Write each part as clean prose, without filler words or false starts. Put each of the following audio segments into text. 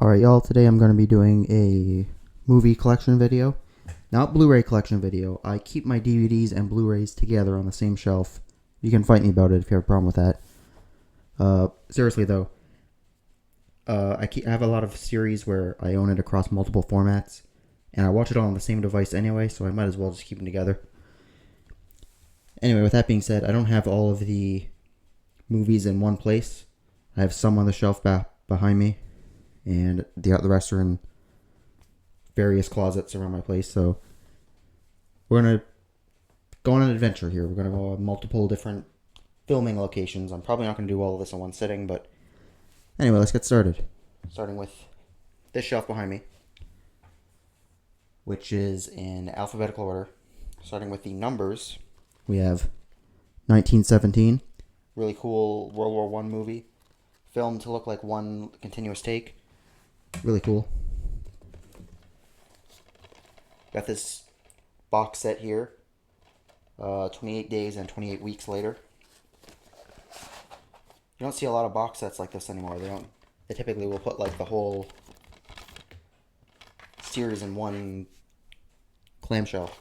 Alright y'all, today I'm going to be doing a movie collection video. Not Blu-ray collection video. I keep my DVDs and Blu-Rays together on the same shelf. You can fight me about it if you have a problem with that. Seriously though, I have a lot of series where I own it across multiple formats. And I watch it all on the same device anyway, so I might as well just keep them together. Anyway, with that being said, I don't have all of the movies in one place. I have some on the shelf behind me, and the rest are in various closets around my place. So we're going to go on an adventure here. We're going to go on multiple different filming locations. I'm probably not going to do all of this in one sitting, but anyway, let's get started. Starting with this shelf behind me, which is in alphabetical order. Starting with the numbers, we have 1917, really cool World War I movie, filmed to look like one continuous take. Really cool. Got this box set here, 28 days and 28 weeks later. You don't see a lot of box sets like this anymore. They typically will put like the whole series in one clamshell.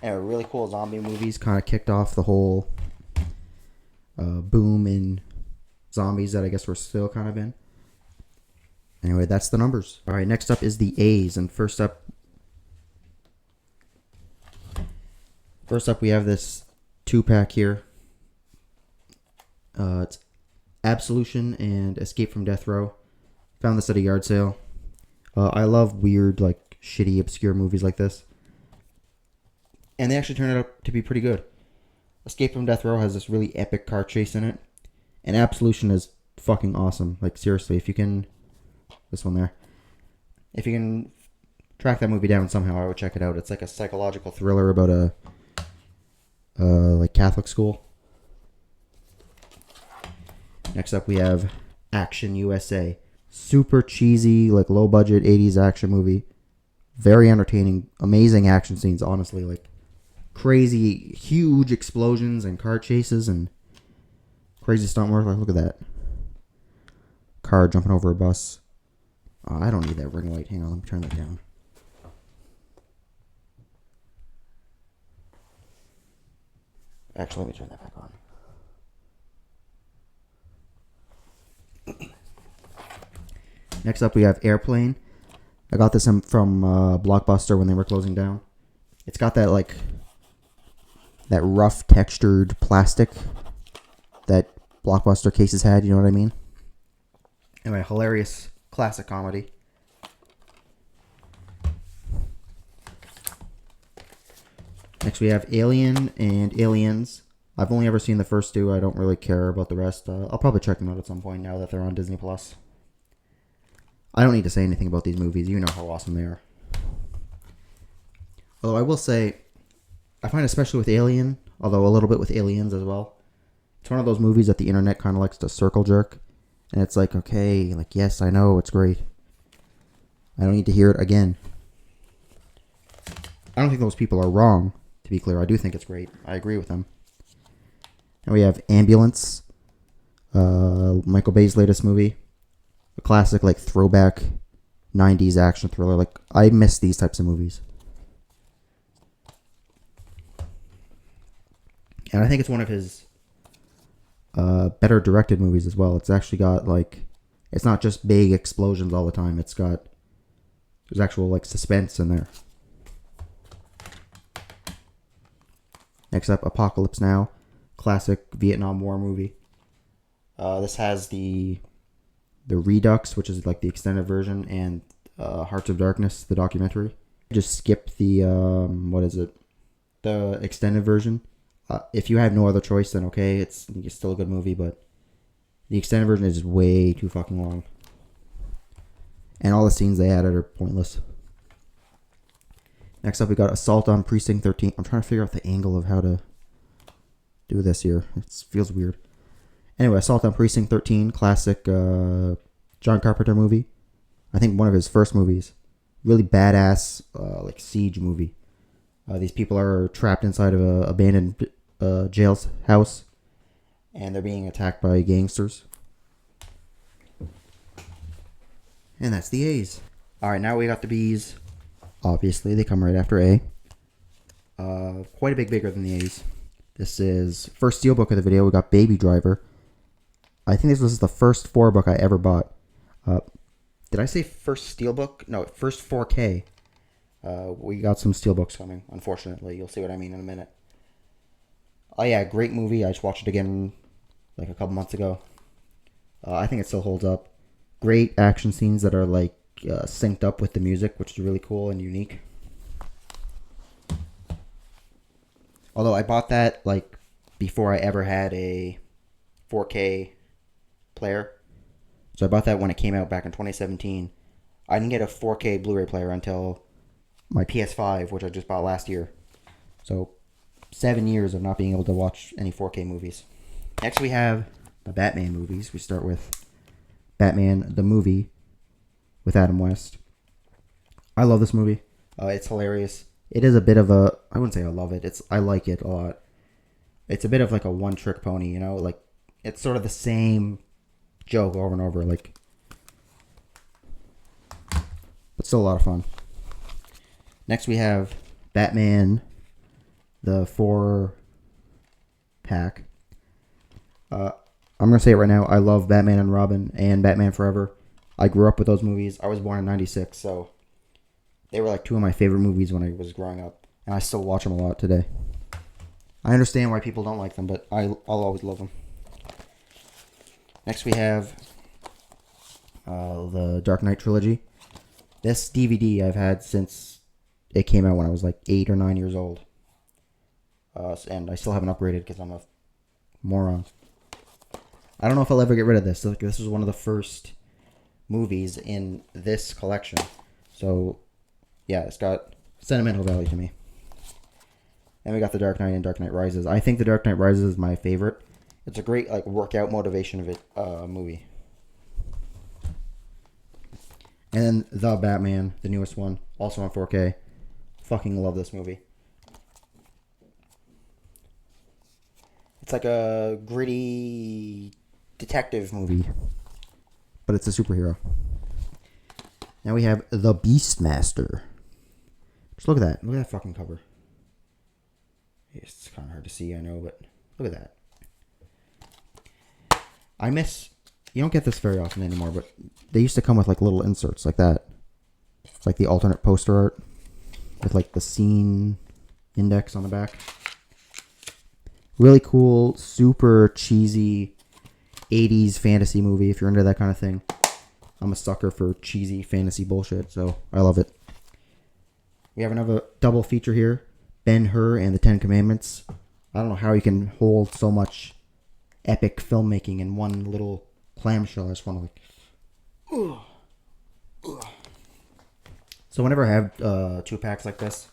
Anyway, really cool zombie movies. Kind of kicked off the whole boom in zombies that I guess we're still kind of in. Anyway, that's the numbers. Alright, next up is the A's. And first up we have this 2-pack here. It's Absolution and Escape from Death Row. Found this at a yard sale. I love weird, like, shitty, obscure movies like this. And they actually turned out to be pretty good. Escape from Death Row has this really epic car chase in it. And Absolution is fucking awesome. Like, seriously, if you can... This one there. If you can track that movie down somehow, I would check it out. It's like a psychological thriller about a... like, Catholic school. Next up, we have Action USA. Super cheesy, like, low-budget 80s action movie. Very entertaining. Amazing action scenes, honestly. Like, crazy, huge explosions and car chases and crazy stunt work. Like, look at that. Car jumping over a bus. Oh, I don't need that ring light. Hang on, let me turn that down. Actually, let me turn that back on. Next up, we have Airplane. I got this from Blockbuster when they were closing down. It's got that, like, that rough textured plastic that Blockbuster cases had, you know what I mean? Anyway, hilarious classic comedy. Next we have Alien and Aliens. I've only ever seen the first two. I don't really care about the rest. I'll probably check them out at some point now that they're on Disney+. I don't need to say anything about these movies. You know how awesome they are. Although I will say, I find especially with Alien, although a little bit with Aliens as well, it's one of those movies that the internet kind of likes to circle jerk. And it's like, okay, like, yes, I know, it's great. I don't need to hear it again. I don't think those people are wrong, to be clear. I do think it's great. I agree with them. And we have Ambulance, Michael Bay's latest movie. A classic, like, throwback 90s action thriller. Like, I miss these types of movies. And I think it's one of his better directed movies as well. It's actually got, like, it's not just big explosions all the time. There's actual, like, suspense in there. Next up, Apocalypse Now, classic Vietnam War movie. This has the Redux, which is like the extended version, and Hearts of Darkness, the documentary. Just skip the the extended version. If you have no other choice, then okay, it's still a good movie, but the extended version is way too fucking long. And all the scenes they added are pointless. Next up, we got Assault on Precinct 13. I'm trying to figure out the angle of how to do this here. It feels weird. Anyway, Assault on Precinct 13, classic John Carpenter movie. I think one of his first movies. Really badass, like, siege movie. These people are trapped inside of an abandoned jail house, and they're being attacked by gangsters. And that's the A's. Alright, now we got the B's. Obviously, they come right after A. Quite a bit bigger than the A's. This is first steelbook of the video. We got Baby Driver. I think this was the first 4-book I ever bought. Did I say first steelbook? No, first 4K. We got some steelbooks coming, unfortunately. You'll see what I mean in a minute. Oh yeah, great movie. I just watched it again like a couple months ago. I think it still holds up. Great action scenes that are like synced up with the music, which is really cool and unique. Although I bought that like before I ever had a 4K player. So I bought that when it came out back in 2017. I didn't get a 4K Blu-ray player until my PS5, which I just bought last year. So 7 years of not being able to watch any 4K movies. Next we have the Batman movies. We start with Batman the movie with Adam West. I love this movie. It's hilarious. It is a bit of a, I wouldn't say I love it. I like it a lot. It's a bit of like a one-trick pony, you know? Like, it's sort of the same joke over and over, like, but still a lot of fun. Next we have Batman, the 4-pack. I'm going to say it right now. I love Batman and Robin and Batman Forever. I grew up with those movies. I was born in 96, so they were like two of my favorite movies when I was growing up. And I still watch them a lot today. I understand why people don't like them, but I'll always love them. Next we have the Dark Knight trilogy. This DVD I've had since it came out when I was like 8 or 9 years old. And I still haven't upgraded because I'm a moron. I don't know if I'll ever get rid of this. This was one of the first movies in this collection. So, yeah, it's got sentimental value to me. And we got The Dark Knight and Dark Knight Rises. I think The Dark Knight Rises is my favorite. It's a great like workout motivation of it movie. And then The Batman, the newest one, also on 4K. Fucking love this movie. It's like a gritty detective movie, but it's a superhero. Now we have The Beastmaster. Just look at that. Look at that fucking cover. It's kind of hard to see, I know, but look at that. You don't get this very often anymore, but they used to come with like little inserts like that. It's like the alternate poster art with like the scene index on the back. Really cool, super cheesy 80s fantasy movie if you're into that kind of thing. I'm a sucker for cheesy fantasy bullshit, so I love it. We have another double feature here. Ben-Hur and the Ten Commandments. I don't know how you can hold so much epic filmmaking in one little clamshell. I just want to like... So whenever I have 2-packs like this,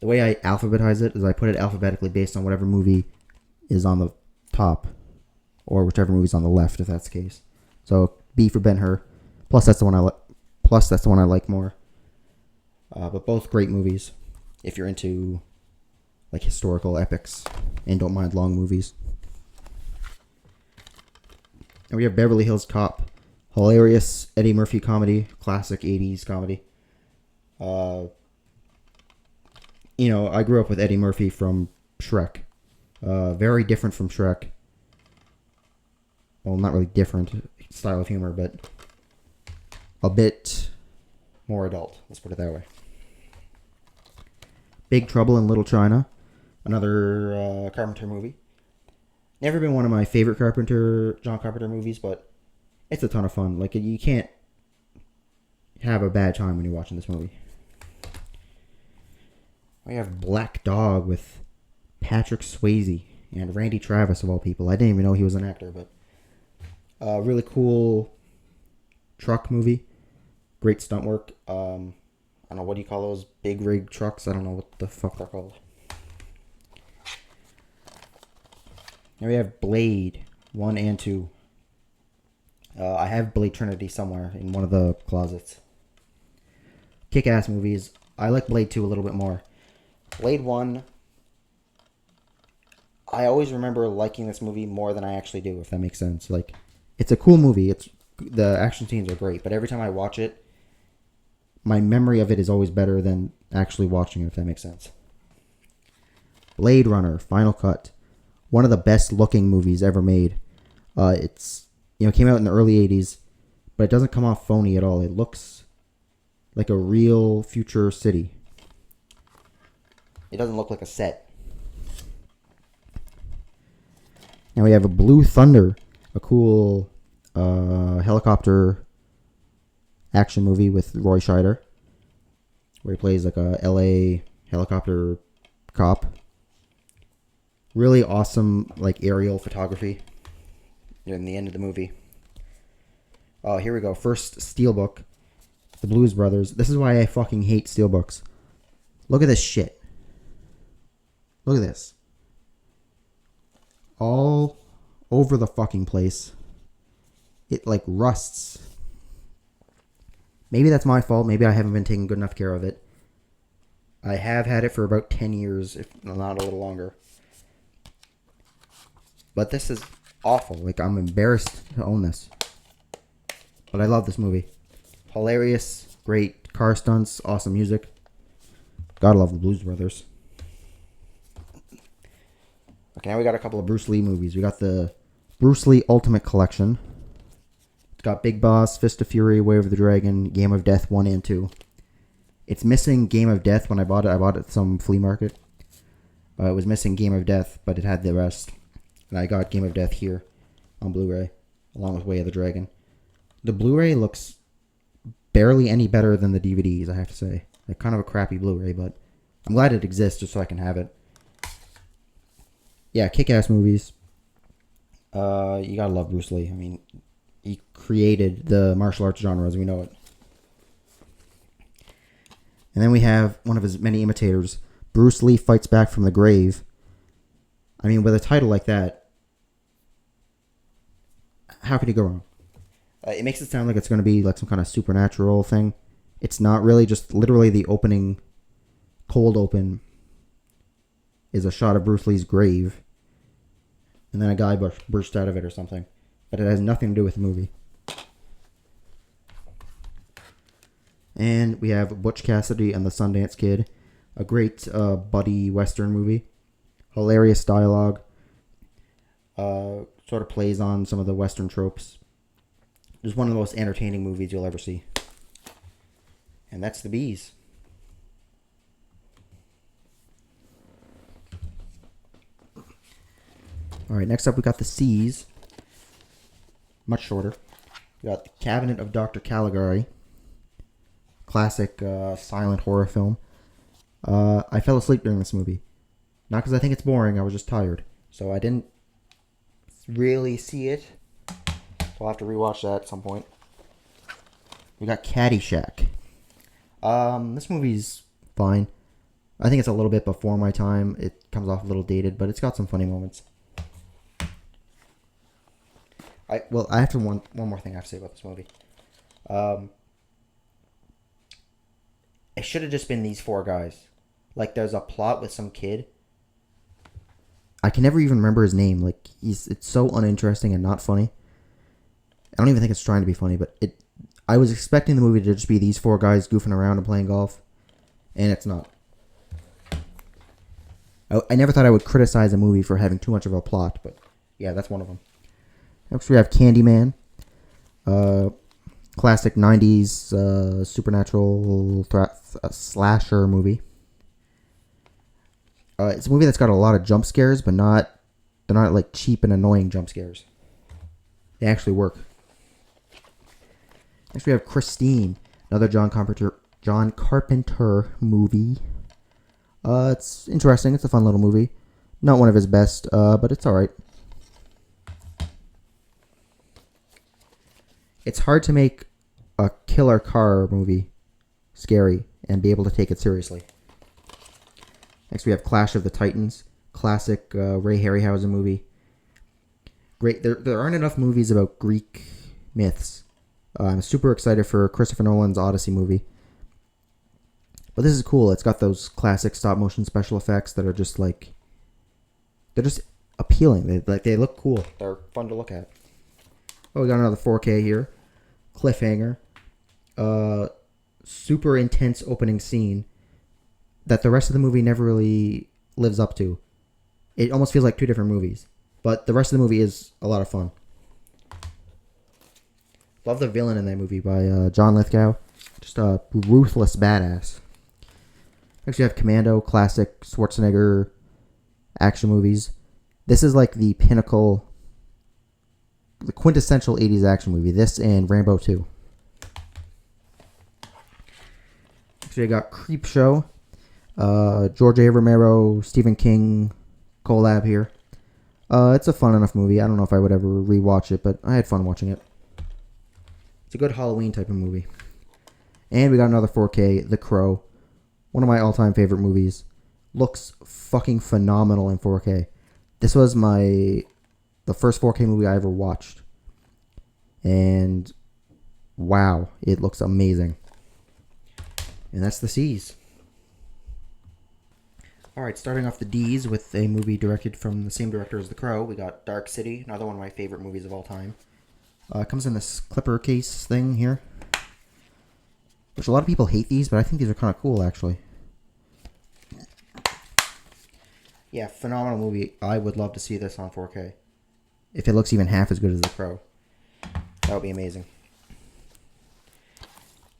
the way I alphabetize it is I put it alphabetically based on whatever movie is on the top, or whichever movie's on the left, if that's the case. So B for Ben-Hur. Plus that's the one I like more. But both great movies if you're into like historical epics and don't mind long movies. And we have Beverly Hills Cop. Hilarious Eddie Murphy comedy. Classic 80s comedy. You know, I grew up with Eddie Murphy from Shrek. Very different from Shrek. Well, not really different style of humor, but a bit more adult. Let's put it that way. Big Trouble in Little China. Another Carpenter movie. Never been one of my favorite John Carpenter movies, but it's a ton of fun. Like, you can't have a bad time when you're watching this movie. We have Black Dog with Patrick Swayze and Randy Travis, of all people. I didn't even know he was an actor, but really cool truck movie. Great stunt work. I don't know, what do you call those big rig trucks? I don't know what the fuck they're called. Now we have Blade 1 and 2. I have Blade Trinity somewhere in one of the closets. Kick-ass movies. I like Blade 2 a little bit more. Blade 1, I always remember liking this movie more than I actually do, if that makes sense. Like, it's a cool movie. It's The action scenes are great, but every time I watch it, my memory of it is always better than actually watching it, if that makes sense. Blade Runner, Final Cut. One of the best looking movies ever made. It's, came out in the early 80s, but it doesn't come off phony at all. It looks like a real future city. It doesn't look like a set. Now we have a Blue Thunder, a cool helicopter action movie with Roy Scheider, where he plays like a LA helicopter cop. Really awesome, like, aerial photography in the end of the movie. Oh, here we go. First Steelbook, The Blues Brothers. This is why I fucking hate Steelbooks. Look at this shit. Look at this. All over the fucking place. It, like, rusts. Maybe that's my fault. Maybe I haven't been taking good enough care of it. I have had it for about 10 years, if not a little longer. But this is awful. Like, I'm embarrassed to own this. But I love this movie. Hilarious, great car stunts, awesome music. Gotta love the Blues Brothers. Okay, now we got a couple of Bruce Lee movies. We got the Bruce Lee Ultimate Collection. It's got Big Boss, Fist of Fury, Way of the Dragon, Game of Death 1 and 2. It's missing Game of Death when I bought it. I bought it at some flea market. It was missing Game of Death, but it had the rest. And I got Game of Death here on Blu-ray, along with Way of the Dragon. The Blu-ray looks barely any better than the DVDs, I have to say. Like, kind of a crappy Blu-ray, but I'm glad it exists just so I can have it. Yeah, kick-ass movies. You gotta love Bruce Lee. I mean, he created the martial arts genre as we know it. And then we have one of his many imitators, Bruce Lee Fights Back from the Grave. I mean, with a title like that, how could he go wrong? It makes it sound like it's going to be like some kind of supernatural thing. It's not really, just literally the opening, cold open, is a shot of Bruce Lee's grave. And then a guy bursts out of it or something. But it has nothing to do with the movie. And we have Butch Cassidy and the Sundance Kid. A great buddy western movie. Hilarious dialogue. Sort of plays on some of the western tropes. Just one of the most entertaining movies you'll ever see. And that's The Bees. Alright, next up we got The Seas. Much shorter. We got The Cabinet of Dr. Caligari. Classic silent horror film. I fell asleep during this movie. Not because I think it's boring, I was just tired. So I didn't really see it. So I'll have to rewatch that at some point. We got Caddyshack. This movie's fine. I think it's a little bit before my time. It comes off a little dated, but it's got some funny moments. I have to one more thing I have to say about this movie. It should have just been these four guys. Like, there's a plot with some kid. I can never even remember his name. Like, it's so uninteresting and not funny. I don't even think it's trying to be funny, but I was expecting the movie to just be these four guys goofing around and playing golf, and it's not. I never thought I would criticize a movie for having too much of a plot, but yeah, that's one of them. Next we have Candyman. Classic 90s supernatural slasher movie. It's a movie that's got a lot of jump scares, but they're not like cheap and annoying jump scares. They actually work. Next we have Christine, another John Carpenter movie. It's interesting. It's a fun little movie. Not one of his best, but it's alright. It's hard to make a killer car movie scary and be able to take it seriously. Next we have Clash of the Titans. Classic Ray Harryhausen movie. Great. There aren't enough movies about Greek myths. I'm super excited for Christopher Nolan's Odyssey movie. But this is cool. It's got those classic stop motion special effects that are just like... They're just appealing. They look cool. They're fun to look at. Oh, we got another 4K here. cliffhanger, super intense opening scene that the rest of the movie never really lives up to. It almost feels like two different movies. But the rest of the movie is a lot of fun. Love the villain in that movie by John Lithgow. Just a ruthless badass. Next, you have Commando, classic Schwarzenegger action movies. This is like the pinnacle, the quintessential 80s action movie. This and Rambo 2. Next, we got Creepshow. George A. Romero, Stephen King collab here. It's a fun enough movie. I don't know if I would ever rewatch it, but I had fun watching it. It's a good Halloween type of movie. And we got another 4K, The Crow. One of my all-time favorite movies. Looks fucking phenomenal in 4K. This was the first 4K movie I ever watched. And wow, it looks amazing. And that's the C's. Alright, starting off the D's with a movie directed from the same director as The Crow. We got Dark City, another one of my favorite movies of all time. It comes in this clipper case thing here. Which a lot of people hate these, but I think these are kind of cool, actually. Yeah, phenomenal movie. I would love to see this on 4K. If it looks even half as good as The Crow. That would be amazing.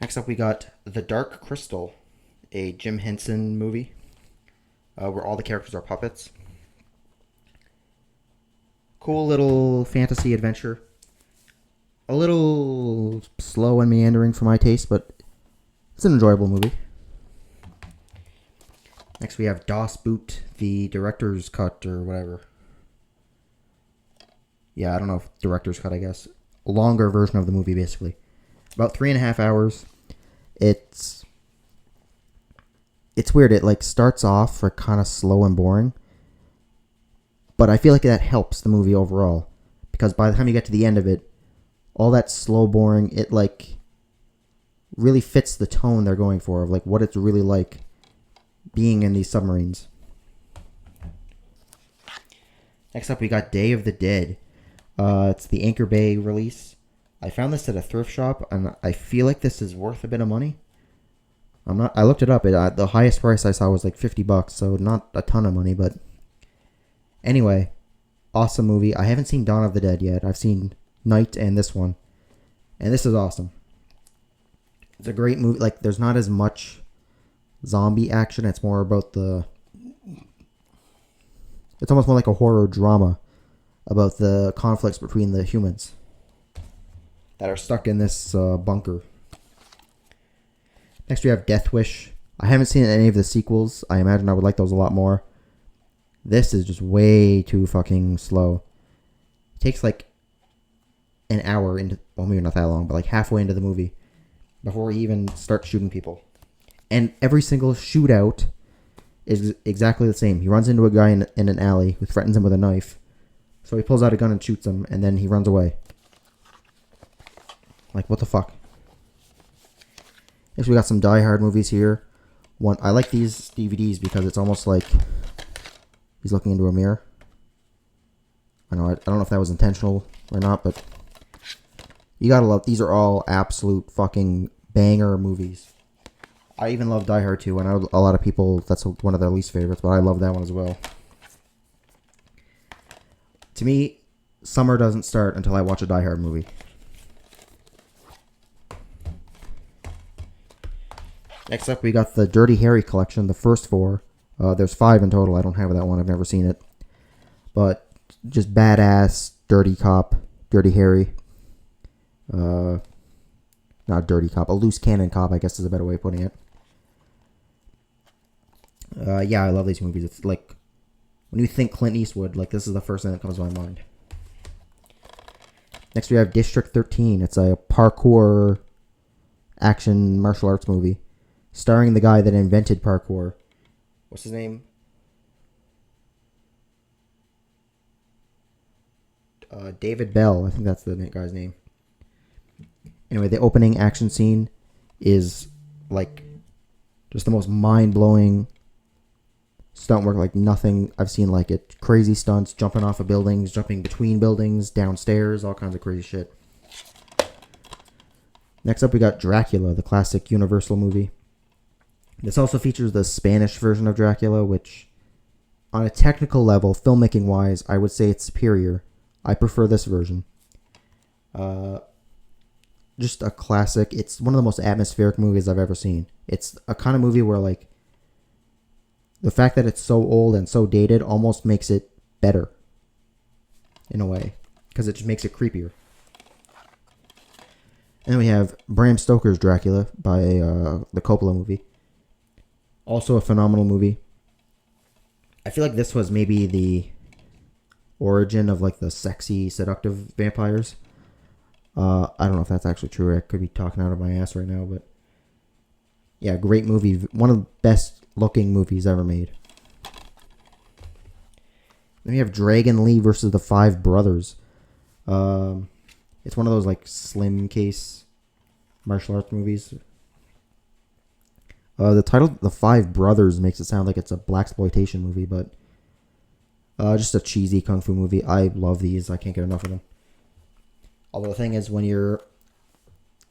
Next up, we got The Dark Crystal, a Jim Henson movie. Where all the characters are puppets. Cool little fantasy adventure. A little slow and meandering for my taste, but it's an enjoyable movie. Next we have Das Boot, the director's cut or whatever. Yeah, I don't know if director's cut, I guess. A longer version of the movie, basically. About 3.5 hours. It's weird. It like starts off for kind of slow and boring. But I feel like that helps the movie overall. Because by the time you get to the end of it, all that slow, boring, it like really fits the tone they're going for of like what it's really like being in these submarines. Next up, we got Day of the Dead. It's the Anchor Bay release. I found this at a thrift shop, and I feel like this is worth a bit of money. I looked it up. The highest price I saw was like $50, so not a ton of money, but anyway, awesome movie. I haven't seen Dawn of the Dead yet. I've seen Night and this one, and this is awesome. It's a great movie. Like, there's not as much zombie action. It's more about it's almost more like a horror drama about the conflicts between the humans that are stuck in this bunker. Next we have Death Wish. I haven't seen any of the sequels. I imagine I would like those a lot more. This is just way too fucking slow. It takes like an hour into, well, maybe not that long, but like halfway into the movie before he even starts shooting people. And every single shootout is exactly the same. He runs into a guy in an alley who threatens him with a knife. So he pulls out a gun and shoots him, and then he runs away. Like, what the fuck? Next, we got some Die Hard movies here. I like these DVDs because it's almost like he's looking into a mirror. I don't know if that was intentional or not, but you gotta love. These are all absolute fucking banger movies. I even love Die Hard 2. I know a lot of people, that's one of their least favorites, but I love that one as well. To me, summer doesn't start until I watch a Die Hard movie. Next up, we got the Dirty Harry collection, the first 4. There's 5 in total. I don't have that one. I've never seen it. But just badass, dirty cop, Dirty Harry. Not dirty cop, a loose cannon cop, I guess is a better way of putting it. Yeah, I love these movies. It's like, when you think Clint Eastwood, like, this is the first thing that comes to my mind. Next, we have District 13. It's a parkour action martial arts movie starring the guy that invented parkour. What's his name? David Bell. I think that's the guy's name. Anyway, the opening action scene is like just the most mind-blowing stunt work, like nothing I've seen like it. Crazy stunts, jumping off of buildings, jumping between buildings, downstairs, all kinds of crazy shit. Next up, we got Dracula, the classic Universal movie. This also features the Spanish version of Dracula, which, on a technical level, filmmaking-wise, I would say it's superior. I prefer this version. Just a classic. It's one of the most atmospheric movies I've ever seen. It's a kind of movie where, like, the fact that it's so old and so dated almost makes it better, in a way, because it just makes it creepier. And then we have Bram Stoker's Dracula by the Coppola movie. Also a phenomenal movie. I feel like this was maybe the origin of like the sexy, seductive vampires. I don't know if that's actually true. I could be talking out of my ass right now, but yeah, great movie. One of the best looking movies ever made. Then we have Dragon Lee versus the Five Brothers. It's one of those like slim case martial arts movies. The title, The Five Brothers, makes it sound like it's a blaxploitation movie, but just a cheesy kung fu movie. I love these. I can't get enough of them. Although the thing is,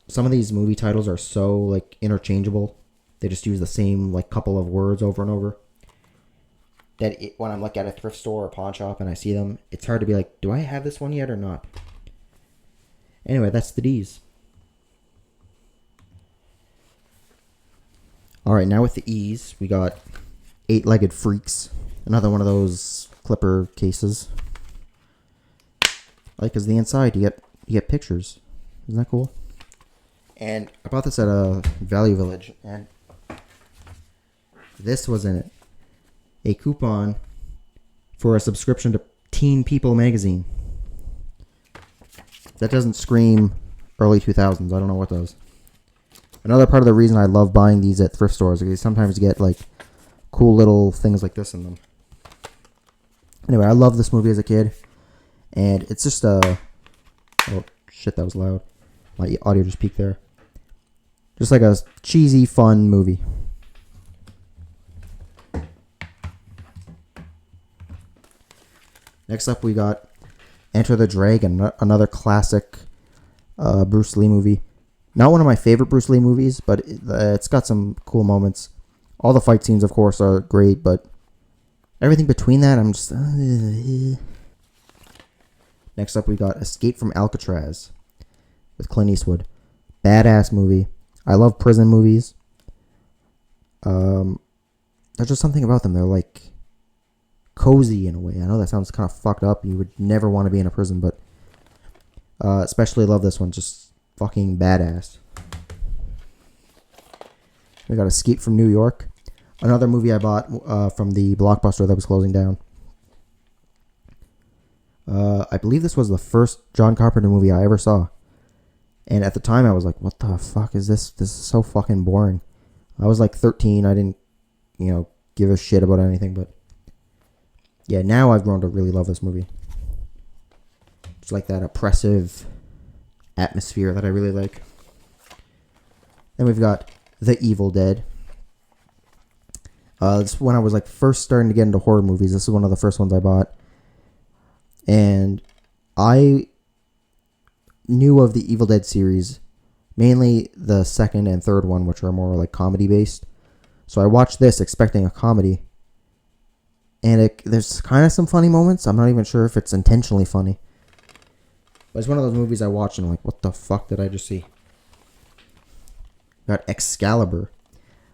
some of these movie titles are so like interchangeable, they just use the same like couple of words over and over, that when I'm like at a thrift store or pawn shop and I see them, it's hard to be like, do I have this one yet or not? Anyway, that's the D's. Alright, now with the E's, we got Eight-Legged Freaks. Another one of those clipper cases. Like, because the inside, you get pictures. Isn't that cool? And I bought this at a Value Village, and this was in it. A coupon for a subscription to Teen People magazine. That doesn't scream early 2000s. I don't know what does. Another part of the reason I love buying these at thrift stores is you sometimes get like cool little things like this in them. Anyway, I loved this movie as a kid, and it's just oh shit, that was loud. My audio just peaked there. Just like a cheesy, fun movie. Next up, we got Enter the Dragon, another classic Bruce Lee movie. Not one of my favorite Bruce Lee movies, but it's got some cool moments. All the fight scenes, of course, are great, but everything between that, I'm just... Next up, we got Escape from Alcatraz with Clint Eastwood. Badass movie. I love prison movies. There's just something about them. They're like cozy in a way. I know that sounds kind of fucked up. You would never want to be in a prison, but especially love this one. Just fucking badass. We got Escape from New York. Another movie I bought from the Blockbuster that was closing down. I believe this was the first John Carpenter movie I ever saw. And at the time I was like, what the fuck is this? This is so fucking boring. I was like 13. I didn't, give a shit about anything. But yeah, now I've grown to really love this movie. It's like that oppressive atmosphere that I really like. Then we've got The Evil Dead. This when I was like first starting to get into horror movies. This is one of the first ones I bought. And I knew of the Evil Dead series, mainly the second and third one, which are more like comedy based. So I watched this expecting a comedy, and there's kind of some funny moments. I'm not even sure if it's intentionally funny, but it's one of those movies I watched and I'm like, what the fuck did I just see? Got Excalibur,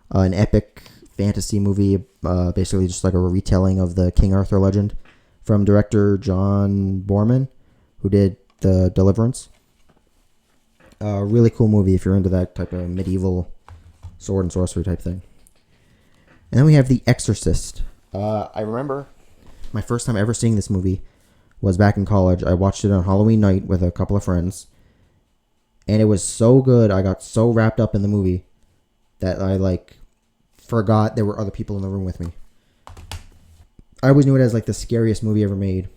an epic fantasy movie, basically just like a retelling of the King Arthur legend, from director John Boorman, who did The Deliverance. Really cool movie if you're into that type of medieval sword and sorcery type thing. And then we have The Exorcist. I remember my first time ever seeing this movie was back in college. I watched it on Halloween night with a couple of friends. And it was so good. I got so wrapped up in the movie that I forgot there were other people in the room with me. I always knew it as the scariest movie ever made.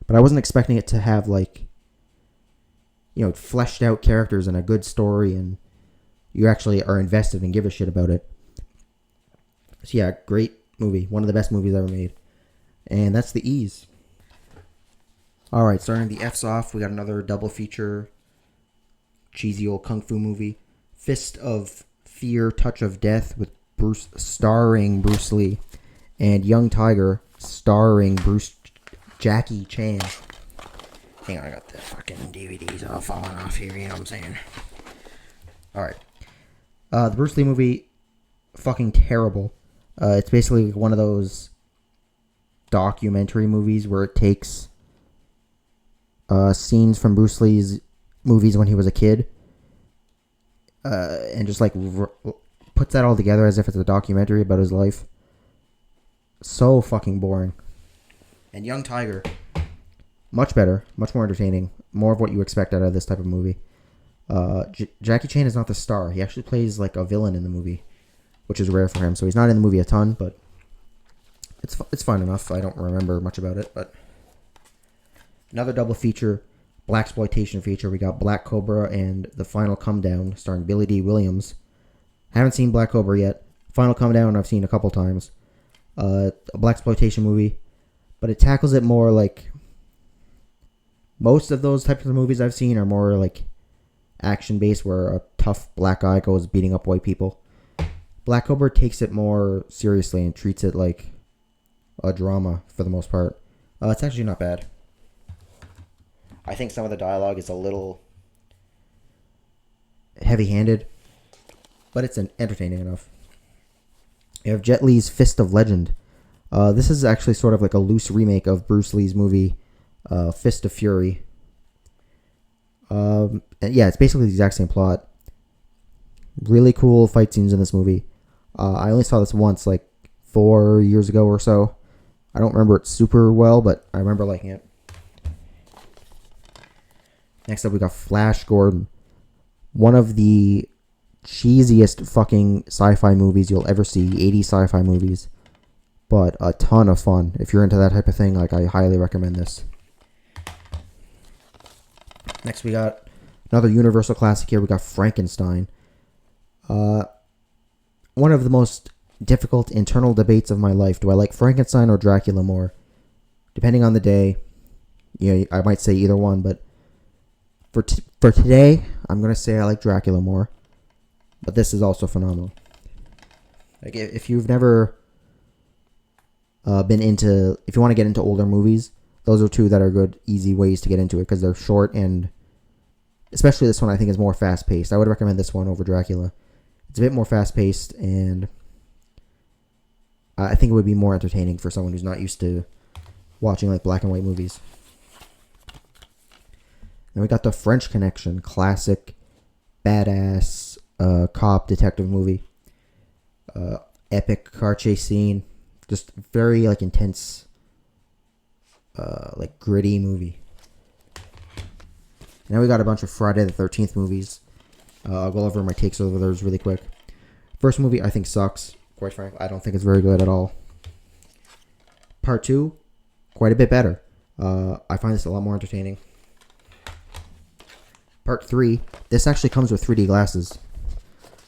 But I wasn't expecting it to have fleshed out characters and a good story, and you actually are invested and give a shit about it. So yeah, great movie. One of the best movies ever made. And that's the E's. Alright, starting the F's off, we got another double feature cheesy old kung fu movie. Fist of Fear, Touch of Death with starring Bruce Lee, and Young Tiger starring Jackie Chan. Hang on, I got the fucking DVDs all falling off here, you know what I'm saying? Alright. The Bruce Lee movie, fucking terrible. It's basically one of those documentary movies where it takes scenes from Bruce Lee's movies when he was a kid and just like puts that all together as if it's a documentary about his life. So fucking boring. And Young Tiger, much better, much more entertaining, more of what you expect out of this type of movie. Jackie Chan is not the star. He actually plays like a villain in the movie, which is rare for him. So he's not in the movie a ton, but it's fun enough. I don't remember much about it, but another double feature, blaxploitation feature. We got Black Cobra and The Final Come Down, starring Billy D. Williams. Haven't seen Black Cobra yet. Final Come Down I've seen a couple times. A blaxploitation movie, but it tackles it more like most of those types of movies I've seen are more like action based, where a tough black guy goes beating up white people. Black Cobra takes it more seriously and treats it like a drama for the most part. It's actually not bad. I think some of the dialogue is a little heavy-handed, but it's entertaining enough. You have Jet Li's Fist of Legend. This is actually sort of like a loose remake of Bruce Lee's movie Fist of Fury. And yeah, it's basically the exact same plot. Really cool fight scenes in this movie. I only saw this once, like 4 years ago or so. I don't remember it super well, but I remember liking it. Next up, we got Flash Gordon. One of the cheesiest fucking sci-fi movies you'll ever see. 80s sci-fi movies. But a ton of fun. If you're into that type of thing, like, I highly recommend this. Next, we got another Universal classic here. We got Frankenstein. One of the most difficult internal debates of my life. Do I like Frankenstein or Dracula more? Depending on the day, you know, I might say either one, but for today, I'm going to say I like Dracula more. But this is also phenomenal. Like, if you've never been into, if you want to get into older movies, those are two that are good, easy ways to get into it because they're short, and especially this one I think is more fast-paced. I would recommend this one over Dracula. It's a bit more fast-paced, and I think it would be more entertaining for someone who's not used to watching like black and white movies. And we got The French Connection, classic, badass cop detective movie. Epic car chase scene, just very like intense, like gritty movie. Now we got a bunch of Friday the 13th movies. I'll go over my takes over those really quick. First movie I think sucks. Quite frankly, I don't think it's very good at all. Part 2, quite a bit better. I find this a lot more entertaining. Part 3, this actually comes with 3D glasses.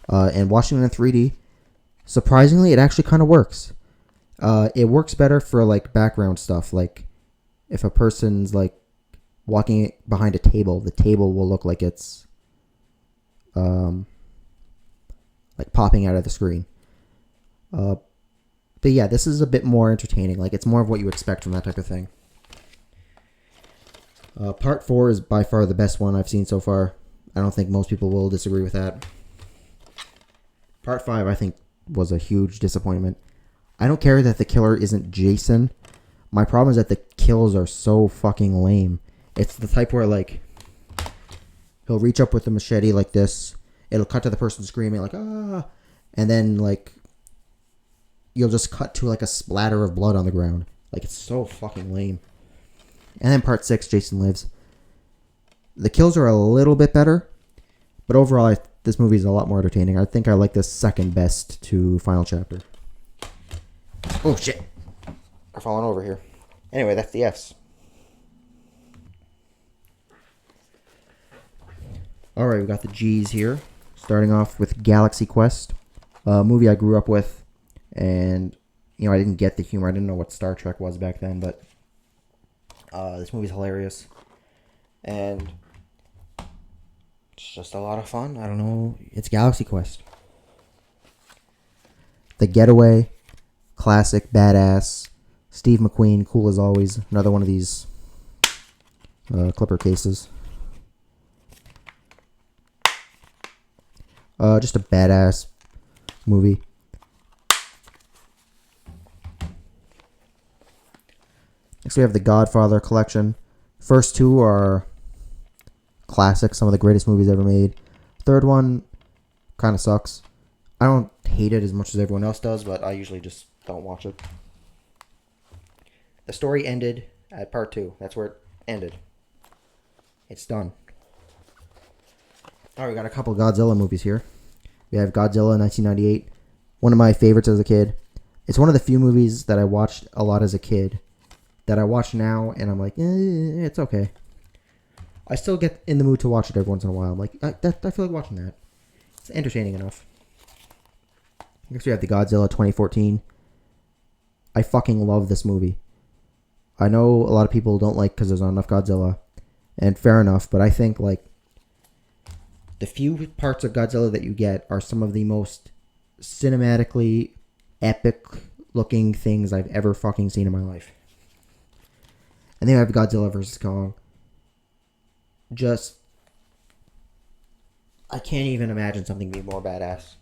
And watching it in 3D, surprisingly, it actually kind of works. It works better for like background stuff. Like if a person's like walking behind a table, the table will look like it's like popping out of the screen. But yeah, this is a bit more entertaining. Like it's more of what you expect from that type of thing. Part 4 is by far the best one I've seen so far. I don't think most people will disagree with that. Part 5 I think was a huge disappointment. I don't care that the killer isn't Jason. My problem is that the kills are so fucking lame. It's the type where like he'll reach up with a machete like this. It'll cut to the person screaming like ah, and then like you'll just cut to like a splatter of blood on the ground. Like it's so fucking lame. And then part 6, Jason Lives. The kills are a little bit better, but overall this movie is a lot more entertaining. I think I like this second best to Final Chapter. Oh shit, I'm falling over here. Anyway, that's the F's. Alright, we got the G's here. Starting off with Galaxy Quest, a movie I grew up with, and you know I didn't get the humor. I didn't know what Star Trek was back then, but this movie's hilarious. And just a lot of fun. I don't know. It's Galaxy Quest. The Getaway, classic, badass. Steve McQueen, cool as always. Another one of these Clipper cases. Just a badass movie. Next we have the Godfather collection. First two are classics, some of the greatest movies ever made. Third one kind of sucks. I don't hate it as much as everyone else does, but I usually just don't watch it. The story ended at part 2. That's where it ended. It's done. Alright, we got a couple Godzilla movies here. We have Godzilla 1998. One of my favorites as a kid. It's one of the few movies that I watched a lot as a kid that I watch now, and I'm like, it's okay. I still get in the mood to watch it every once in a while. I'm like, I feel like watching that. It's entertaining enough. Next we have the Godzilla 2014. I fucking love this movie. I know a lot of people don't like because there's not enough Godzilla, and fair enough, but I think like the few parts of Godzilla that you get are some of the most cinematically epic looking things I've ever fucking seen in my life. And then we have Godzilla vs. Kong. Just, I can't even imagine something being more badass.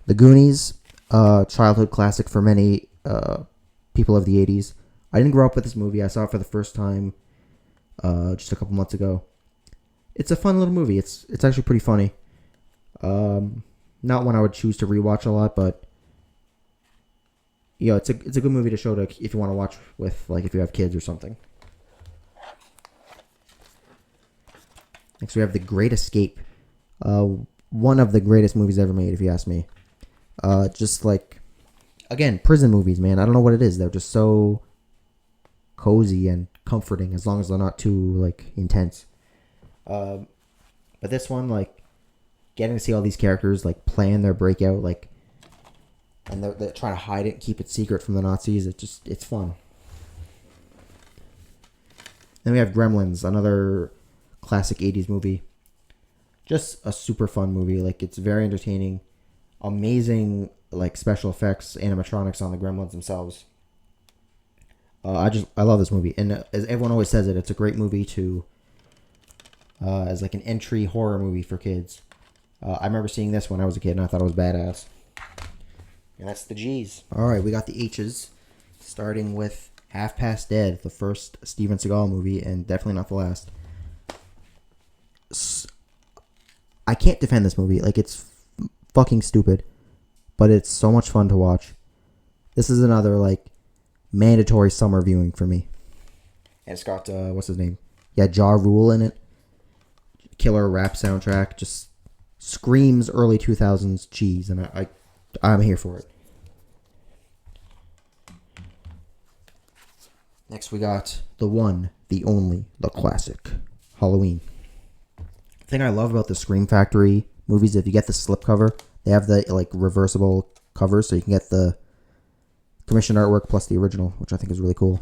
The Goonies, childhood classic for many people of the 80s. I didn't grow up with this movie. I saw it for the first time just a couple months ago. It's a fun little movie. It's actually pretty funny. Not one I would choose to rewatch a lot, but you know, it's a good movie to show to if you want to watch with, like, if you have kids or something. Next we have The Great Escape. One of the greatest movies ever made, if you ask me. Just like, again, prison movies, man. I don't know what it is. They're just so cozy and comforting, as long as they're not too like intense. But this one, like, getting to see all these characters like plan their breakout, like, and they're trying to hide it and keep it secret from the Nazis. It's fun. Then we have Gremlins, another classic 80s movie. Just a super fun movie. Like, it's very entertaining. Amazing, like, special effects, animatronics on the Gremlins themselves. I love this movie. And as everyone always says it's a great movie to, as like an entry horror movie for kids. I remember seeing this when I was a kid and I thought it was badass. And that's the G's. Alright, we got the H's. Starting with Half Past Dead, the first Steven Seagal movie, and definitely not the last. I can't defend this movie. Like, it's fucking stupid, but it's so much fun to watch. This is another, like, mandatory summer viewing for me. And it's got, what's his name? Yeah, Ja Rule in it. Killer rap soundtrack. Just screams early 2000s cheese, and I'm here for it. Next we got the one, the only, the classic, Halloween. The thing I love about the Scream Factory movies, if you get the slipcover, they have the like reversible covers, so you can get the commissioned artwork plus the original, which I think is really cool.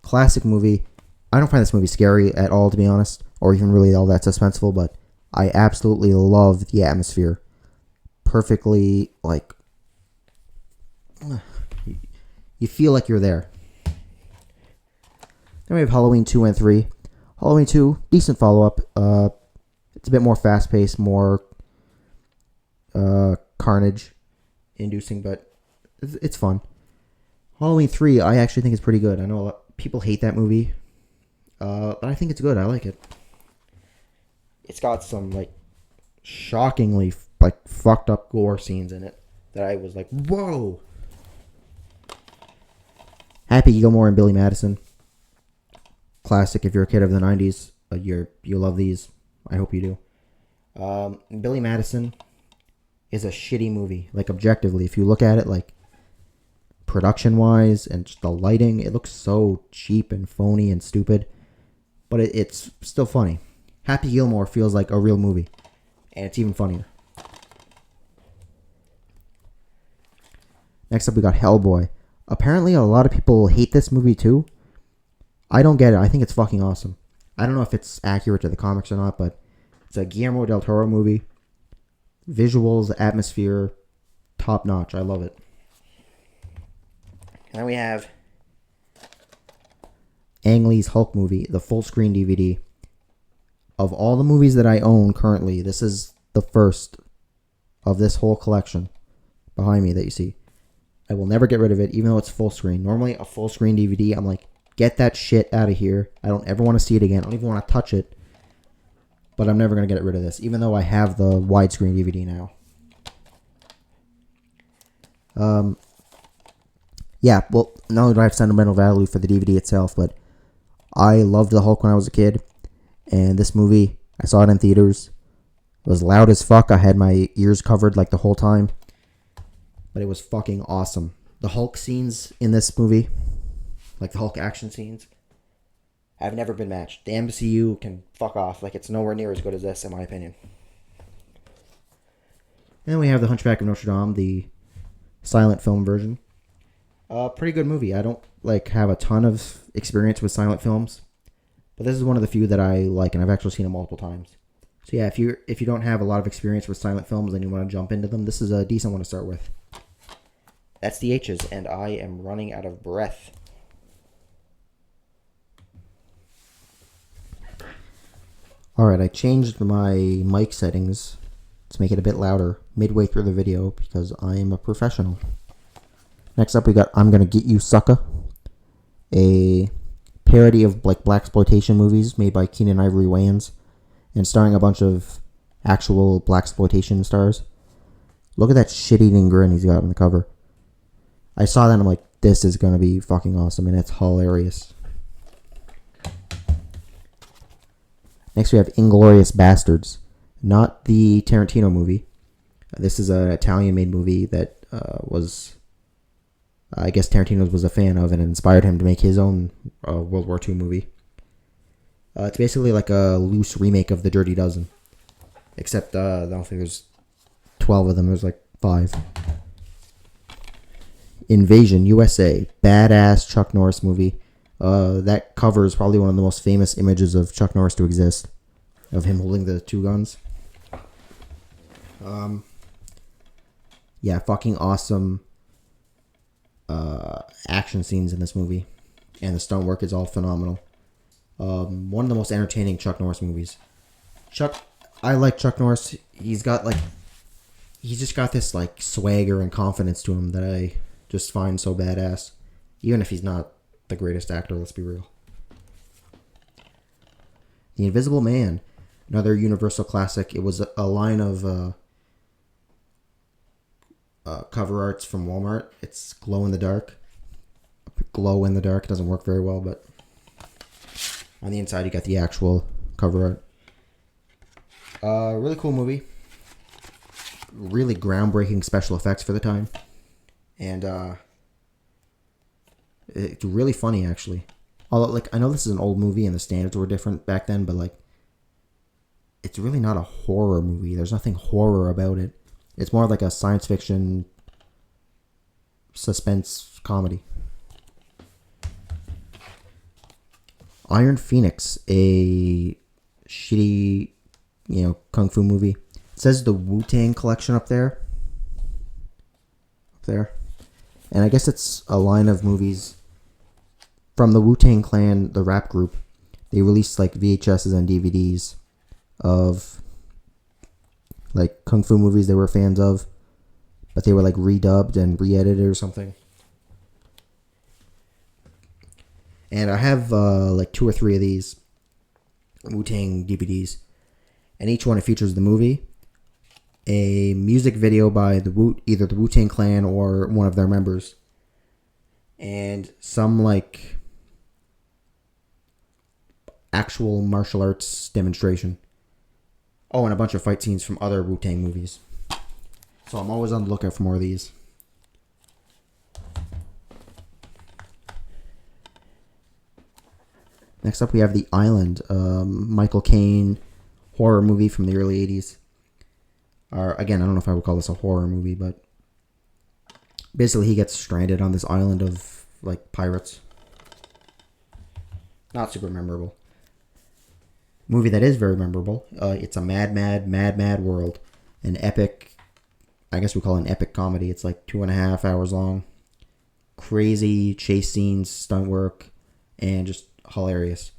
Classic movie. I don't find this movie scary at all, to be honest, or even really all that suspenseful, but I absolutely love the atmosphere. Perfectly, like, you feel like you're there. Then we have Halloween 2 and 3. Halloween 2, decent follow-up. It's a bit more fast-paced, more carnage-inducing, but it's fun. Halloween 3, I actually think is pretty good. I know a lot people hate that movie, but I think it's good. I like it. It's got some, like, shockingly, like, fucked up gore scenes in it that I was like, whoa! Happy Gilmore and Billy Madison. Classic if you're a kid of the 90s. You love these. I hope you do. Billy Madison is a shitty movie. Like, objectively, if you look at it, like, production-wise and just the lighting, it looks so cheap and phony and stupid. But it's still funny. Happy Gilmore feels like a real movie. And it's even funnier. Next up, we got Hellboy. Apparently, a lot of people hate this movie, too. I don't get it. I think it's fucking awesome. I don't know if it's accurate to the comics or not, but it's a Guillermo del Toro movie. Visuals, atmosphere, top notch. I love it. And then we have Ang Lee's Hulk movie, the full screen DVD. Of all the movies that I own currently, this is the first of this whole collection behind me that you see. I will never get rid of it, even though it's full screen. Normally, a full screen DVD, I'm like, get that shit out of here. I don't ever want to see it again. I don't even want to touch it. But I'm never going to get rid of this, even though I have the widescreen DVD now. Yeah, well, not only do I have sentimental value for the DVD itself, but I loved the Hulk when I was a kid. And this movie, I saw it in theaters. It was loud as fuck. I had my ears covered like the whole time. But it was fucking awesome. The Hulk scenes in this movie, like the Hulk action scenes, have never been matched. The MCU can fuck off. Like, it's nowhere near as good as this, in my opinion. And then we have The Hunchback of Notre Dame, the silent film version. Pretty good movie. I don't have a ton of experience with silent films, but this is one of the few that I like, and I've actually seen it multiple times. So yeah, if you don't have a lot of experience with silent films and you want to jump into them, this is a decent one to start with. That's the H's, and I am running out of breath. Alright, I changed my mic settings to make it a bit louder midway through the video because I am a professional. Next up we got I'm Gonna Get You Sucker, a parody of blaxploitation movies made by Keenan Ivory Wayans and starring a bunch of actual blaxploitation stars. Look at that shit-eating grin he's got on the cover. I saw that and I'm like, this is gonna be fucking awesome, and it's hilarious. Next we have Inglourious Bastards, not the Tarantino movie. This is an Italian-made movie that I guess Tarantino was a fan of and inspired him to make his own World War II movie. It's basically like a loose remake of The Dirty Dozen. Except, I don't think there's 12 of them, there's like 5. Invasion USA, badass Chuck Norris movie. That cover is probably one of the most famous images of Chuck Norris to exist. Of him holding the 2 guns. Yeah, fucking awesome action scenes in this movie, and the stunt work is all phenomenal. One of the most entertaining Chuck Norris movies. I like Chuck Norris. He's just got this like swagger and confidence to him that I just find so badass, even if he's not the greatest actor. Let's be real. The Invisible Man, another Universal classic. It was a line of cover arts from Walmart. It's glow in the dark. Glow in the dark doesn't work very well, but on the inside you got the actual cover art. Really cool movie. Really groundbreaking special effects for the time, and it's really funny actually. Although I know this is an old movie and the standards were different back then, but it's really not a horror movie. There's nothing horror about it. It's more like a science fiction suspense comedy. Iron Phoenix, a shitty, kung fu movie. It says the Wu-Tang Collection up there. And I guess it's a line of movies from the Wu-Tang Clan, the rap group. They released VHSs and DVDs of kung fu movies they were fans of, but they were redubbed and re-edited or something. And I have 2 or 3 of these Wu-Tang DVDs, and each one it features the movie, a music video by either the Wu-Tang Clan or one of their members, and some actual martial arts demonstration. Oh, and a bunch of fight scenes from other Wu-Tang movies. So I'm always on the lookout for more of these. Next up we have The Island, Michael Caine horror movie from the early 80s. Again, I don't know if I would call this a horror movie, but basically he gets stranded on this island of pirates. Not super memorable. Movie that is very memorable. It's a mad world. An epic, I guess we call it an epic comedy. It's like 2.5 hours long. Crazy chase scenes, stunt work, and just hilarious.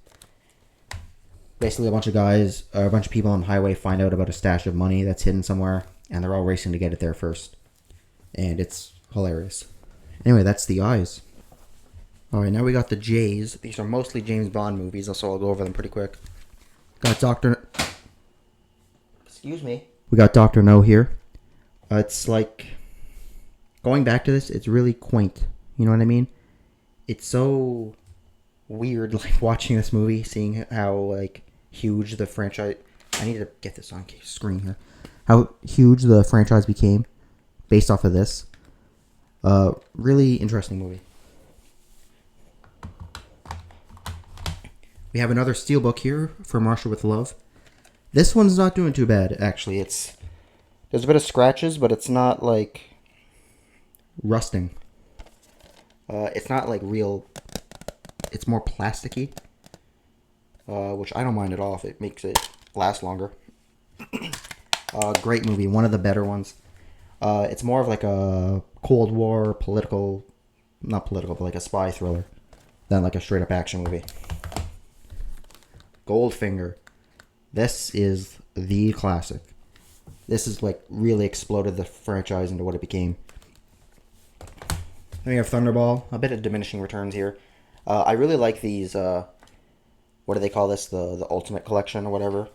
Basically, a bunch of people on the highway find out about a stash of money that's hidden somewhere, and they're all racing to get it there first. And it's hilarious. Anyway, that's the Eyes. Alright, now we got the J's. These are mostly James Bond movies, so I'll go over them pretty quick. Got Dr. Excuse me. We got Dr. No here. It's like, going back to this, it's really quaint. You know what I mean? It's so weird, like, watching this movie, seeing how, like, huge the franchise... I need to get this on screen here. How huge the franchise became based off of this. Really interesting movie. We have another steelbook here for Marshall with Love. This one's not doing too bad, actually. There's a bit of scratches, but it's not, like, rusting. It's not, like, real... It's more plasticky. Which I don't mind at all if it makes it last longer. Great movie. One of the better ones. It's more of, like, a Cold War political... Not political, but, like, a spy thriller. Than, like, a straight-up action movie. Goldfinger. This is the classic. This is like really exploded the franchise into what it became. Then we have Thunderball. A bit of diminishing returns here. I really like these, what do they call this? The Ultimate Collection or whatever.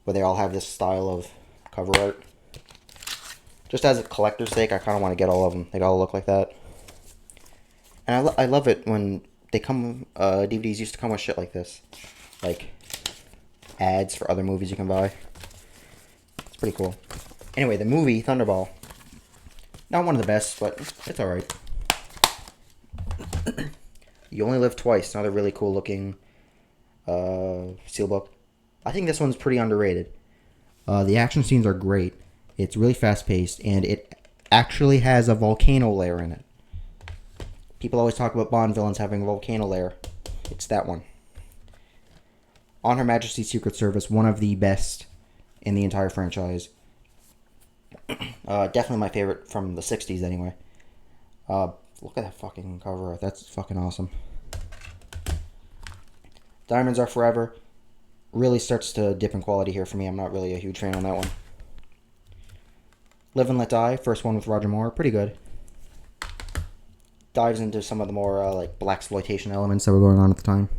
Where they all have this style of cover art. Just as a collector's sake, I kind of want to get all of them. They all look like that. And I love it when they come, DVDs used to come with shit like this. Like, ads for other movies you can buy. It's pretty cool. Anyway, the movie, Thunderball. Not one of the best, but it's alright. You Only Live Twice. Another really cool looking steelbook. I think this one's pretty underrated. The action scenes are great. It's really fast paced, and it actually has a volcano lair in it. People always talk about Bond villains having a volcano lair. It's that one. On Her Majesty's Secret Service, one of the best in the entire franchise. Definitely my favorite from the 60s anyway. Look at that fucking cover art. That's fucking awesome. Diamonds Are Forever. Really starts to dip in quality here for me. I'm not really a huge fan on that one. Live and Let Die. First one with Roger Moore. Pretty good. Dives into some of the more like blaxploitation elements that were going on at the time.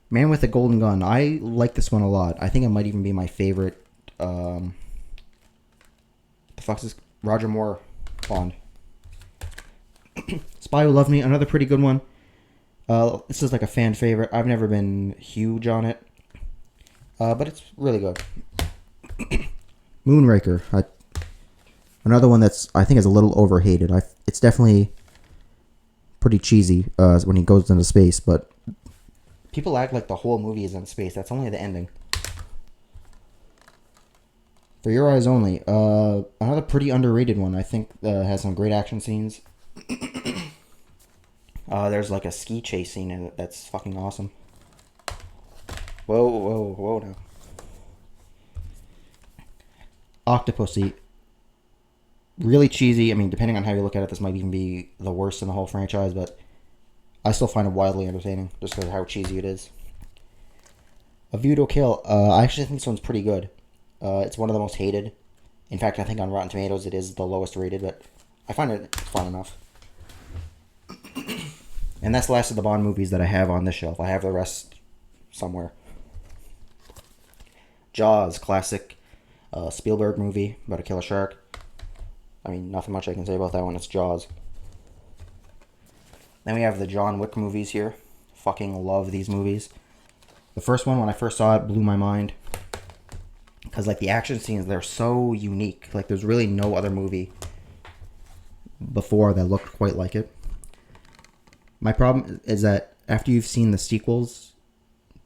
Man with the Golden Gun. I like this one a lot. I think it might even be my favorite. The fuck's this? Roger Moore Bond. Spy Who Loved Me. Another pretty good one. This is like a fan favorite. I've never been huge on it. But it's really good. Moonraker. Another one that's, I think, is a little overhated. It's definitely pretty cheesy when he goes into space, but people act like the whole movie is in space. That's only the ending. For Your Eyes Only. Another pretty underrated one. I think has some great action scenes. There's like a ski chase scene in it that's fucking awesome. Whoa now. Octopussy. Really cheesy. I mean, depending on how you look at it, this might even be the worst in the whole franchise, but I still find it wildly entertaining just because of how cheesy it is. A View to a Kill. I actually think this one's pretty good. It's one of the most hated. In fact, I think on Rotten Tomatoes it is the lowest rated, but I find it fun enough. And that's the last of the Bond movies that I have on this shelf. I have the rest somewhere. Jaws, classic Spielberg movie about a killer shark. I mean, nothing much I can say about that one. It's Jaws. Then we have the John Wick movies here. Fucking love these movies. The first one, when I first saw it, blew my mind. Because, like, the action scenes, they're so unique. Like, there's really no other movie before that looked quite like it. My problem is that after you've seen the sequels,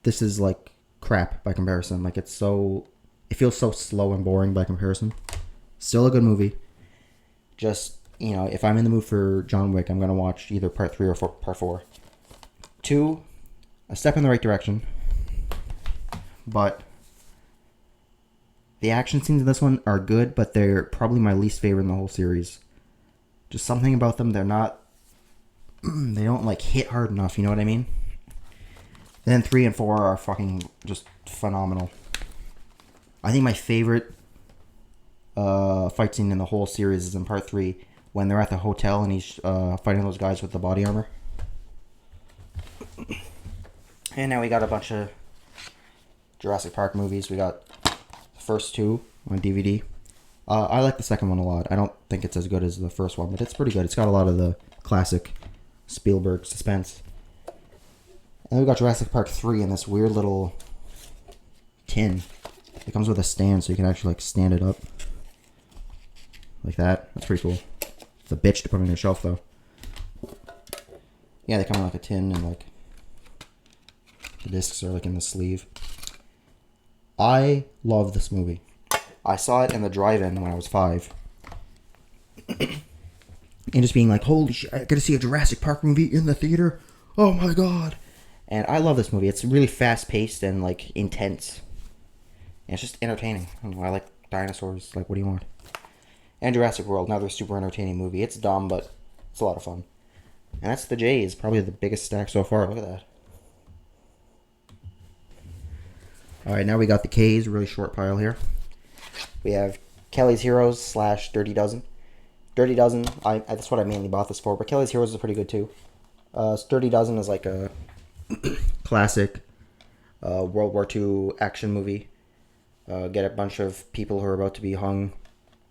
this is, like, crap by comparison. Like, it feels so slow and boring by comparison. Still a good movie. Just, you know, if I'm in the mood for John Wick, I'm going to watch either part 3 or part 4. 2, A Step in the Right Direction. but the action scenes in this one are good, but they're probably my least favorite in the whole series. Just something about them, they don't like hit hard enough, you know what I mean? Then 3 and 4 are fucking just phenomenal. I think my favorite fight scene in the whole series is in part 3, when they're at the hotel and he's fighting those guys with the body armor. And now we got a bunch of Jurassic Park movies. We got the first 2 on DVD. I like the second one a lot. I don't think it's as good as the first one, but it's pretty good. It's got a lot of the classic Spielberg suspense. And we got Jurassic Park 3 in this weird little tin. It comes with a stand so you can actually like stand it up. Like that. That's pretty cool. It's a bitch to put on your shelf though. Yeah, they come in like a tin and like the discs are like in the sleeve. I love this movie. I saw it in the drive-in when I was 5. And just being like, holy shit, I gotta see a Jurassic Park movie in the theater. Oh my god. And I love this movie. It's really fast-paced and like intense. And it's just entertaining. I don't know, I like dinosaurs. Like, what do you want? And Jurassic World, another super entertaining movie. It's dumb, but it's a lot of fun. And that's the J's. Probably the biggest stack so far. Look at that. Alright, now we got the K's. Really short pile here. We have Kelly's Heroes / Dirty Dozen. Dirty Dozen, that's what I mainly bought this for, but Kelly's Heroes is pretty good too. Dirty Dozen is like a classic World War II action movie. Get a bunch of people who are about to be hung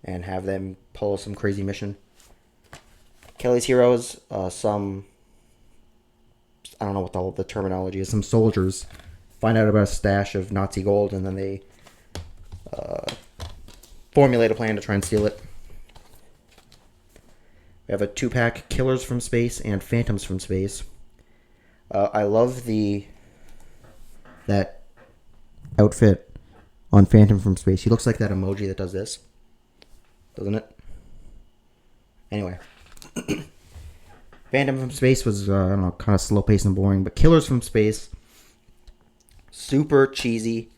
and have them pull some crazy mission. Kelly's Heroes, I don't know what the terminology is, some soldiers find out about a stash of Nazi gold and then they formulate a plan to try and steal it. We have a 2-pack, Killers from Space and Phantoms from Space. I love that outfit on Phantom from Space. He looks like that emoji that does this, doesn't it? Anyway, Phantom from Space was I don't know, kind of slow paced and boring, but Killers from Space, super cheesy.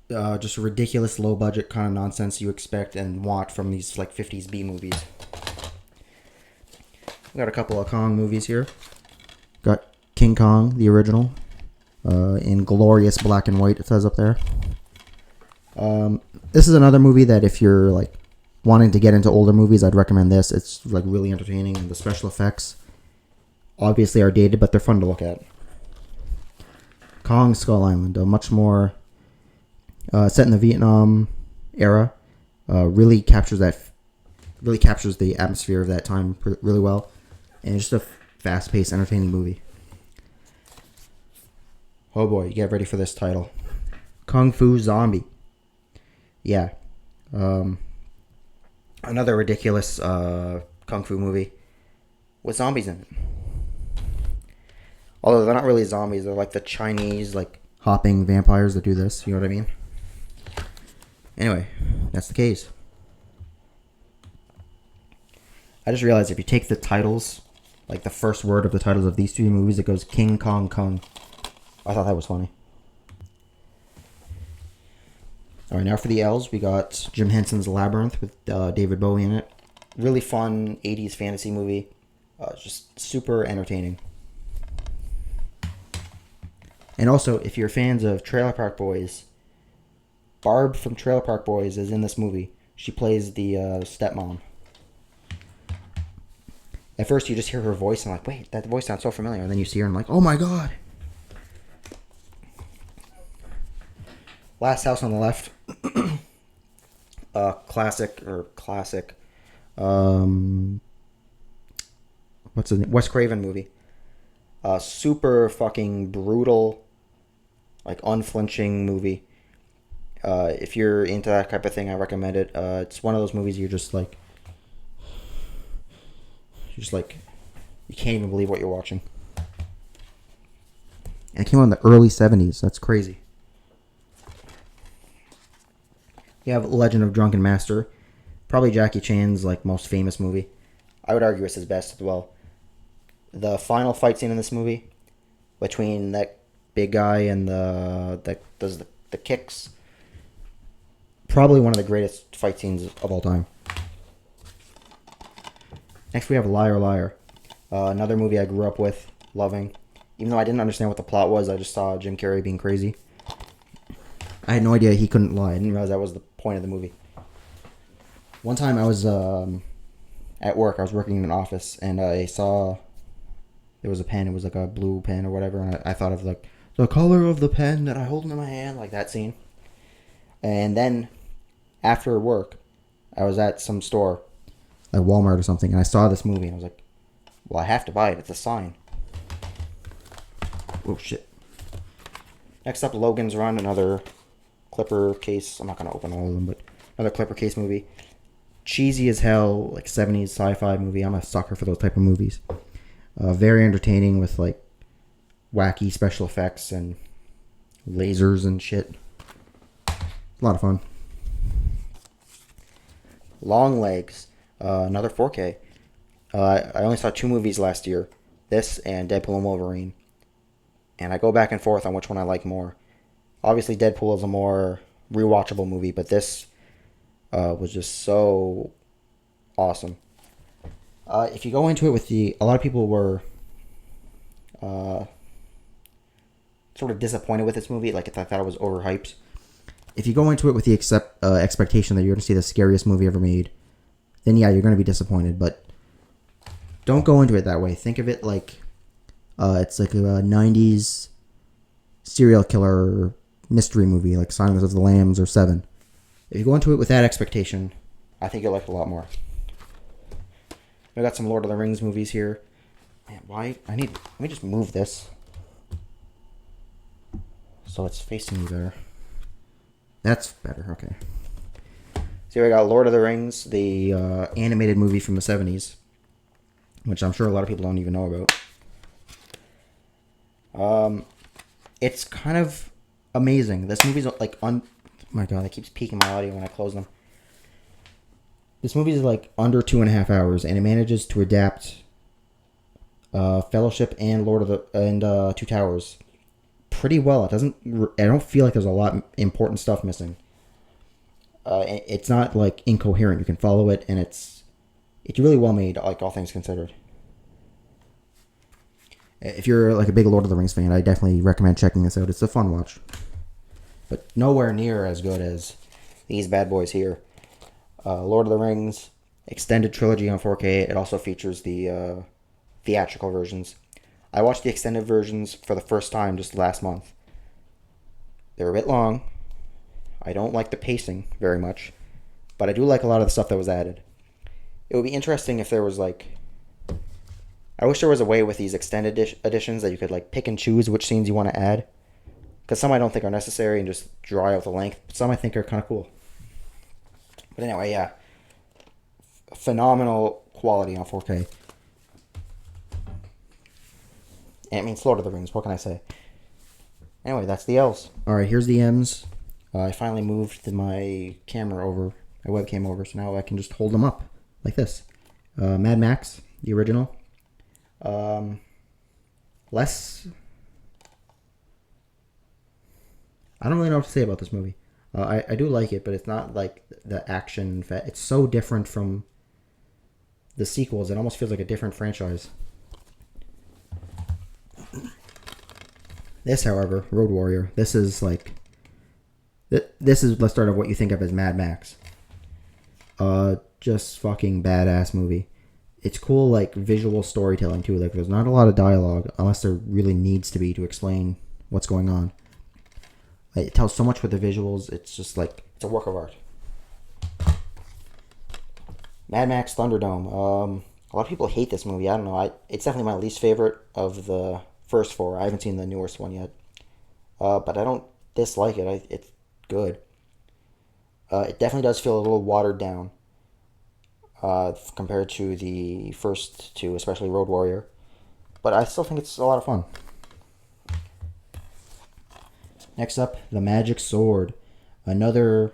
Just ridiculous low budget kind of nonsense you expect and want from these like 50s B movies. We got a couple of Kong movies here. Got King Kong, the original, in glorious black and white, it says up there. This is another movie that if you're like wanting to get into older movies, I'd recommend this. It's like really entertaining and the special effects obviously are dated, but they're fun to look at. Kong Skull Island, a much more set in the Vietnam era, really captures the atmosphere of that time really well, and it's just a fast-paced, entertaining movie. Oh boy, get ready for this title: Kung Fu Zombie. Yeah, another ridiculous kung fu movie with zombies in it. Although they're not really zombies, they're like the Chinese like hopping vampires that do this. You know what I mean? Anyway, that's the case. I just realized if you take the titles, like the first word of the titles of these 2 movies, it goes King Kong Kung. I thought that was funny. Alright, now for the L's, we got Jim Henson's Labyrinth with David Bowie in it. Really fun 80s fantasy movie. Just super entertaining. And also, if you're fans of Trailer Park Boys, Barb from Trailer Park Boys is in this movie. She plays the stepmom. At first, you just hear her voice and like, wait, that voice sounds so familiar. And then you see her and like, oh my god. Last House on the Left. Classic. What's the name? Wes Craven movie. Super fucking brutal, like unflinching movie. If you're into that type of thing, I recommend it. It's one of those movies you can't even believe what you're watching. And it came out in the early 70s. That's crazy. You have Legend of Drunken Master. Probably Jackie Chan's like most famous movie. I would argue it's his best as well. The final fight scene in this movie between that big guy and that does the kicks. Probably one of the greatest fight scenes of all time. Next we have Liar Liar. Another movie I grew up with, loving. Even though I didn't understand what the plot was, I just saw Jim Carrey being crazy. I had no idea he couldn't lie. I didn't realize that was the point of the movie. One time I was at work. I was working in an office, and I saw there was a pen. It was like a blue pen or whatever, and I thought of like the color of the pen that I hold in my hand, like that scene. And then after work, I was at some store, like Walmart or something, and I saw this movie, and I was like, well, I have to buy it. It's a sign. Oh, shit. Next up, Logan's Run, another Clipper case. I'm not going to open all of them, but another Clipper case movie. Cheesy as hell, like 70s sci-fi movie. I'm a sucker for those type of movies. Very entertaining with like wacky special effects and lasers and shit. A lot of fun. Long Legs, another 4K. I only saw 2 movies last year. This and Deadpool and Wolverine. And I go back and forth on which one I like more. Obviously, Deadpool is a more rewatchable movie, but this was just so awesome. If you go into it with a lot of people were sort of disappointed with this movie. Like, I thought it was overhyped. If you go into it with the expectation that you're going to see the scariest movie ever made, then yeah, you're going to be disappointed. But don't go into it that way. Think of it like it's like a 90s serial killer mystery movie, like Silence of the Lambs or Seven. If you go into it with that expectation, I think you'll like it a lot more. We got some Lord of the Rings movies here. Man, let me just move this so it's facing me better. That's better, okay. So we got Lord of the Rings, the animated movie from the 70s, which I'm sure a lot of people don't even know about. It's kind of amazing. This movie's like oh my god, that keeps peaking my audio when I close them. This movie is like under 2.5 hours, and it manages to adapt Fellowship and Two Towers pretty well. I don't feel like there's a lot of important stuff missing. It's not like incoherent. You can follow it, and it's really well made, like all things considered. If you're like a big Lord of the Rings fan, I definitely recommend checking this out. It's a fun watch, but nowhere near as good as these bad boys here. Lord of the Rings extended trilogy on 4K. It also features the theatrical versions. I watched the extended versions for the first time just last month. They're a bit long. I don't like the pacing very much, but I do like a lot of the stuff that was added. It would be interesting if there was like... I wish there was a way with these extended editions that you could like pick and choose which scenes you want to add. Because some I don't think are necessary and just draw out the length. But some I think are kind of cool. But anyway, yeah. Phenomenal quality on 4K. And it means Lord of the Rings. What can I say? Anyway, that's the L's. Alright, here's the M's. I finally moved my camera over, my webcam over, so now I can just hold them up like this. Mad Max, the original. Less... I don't really know what to say about this movie. I do like it, but it's not like the action... It's so different from the sequels. It almost feels like a different franchise. This, however, Road Warrior, this is like... This is the start of what you think of as Mad Max. Just fucking badass movie. It's cool, like, visual storytelling, too. Like, there's not a lot of dialogue, unless there really needs to be to explain what's going on. It tells so much with the visuals. It's just, like, it's a work of art. Mad Max Thunderdome. A lot of people hate this movie. I don't know. It's definitely my least favorite of the first four. I haven't seen the newest one yet. But I don't dislike it. It's good. It definitely does feel a little watered down. Compared to the first two, especially Road Warrior. But I still think it's a lot of fun. Next up, The Magic Sword. Another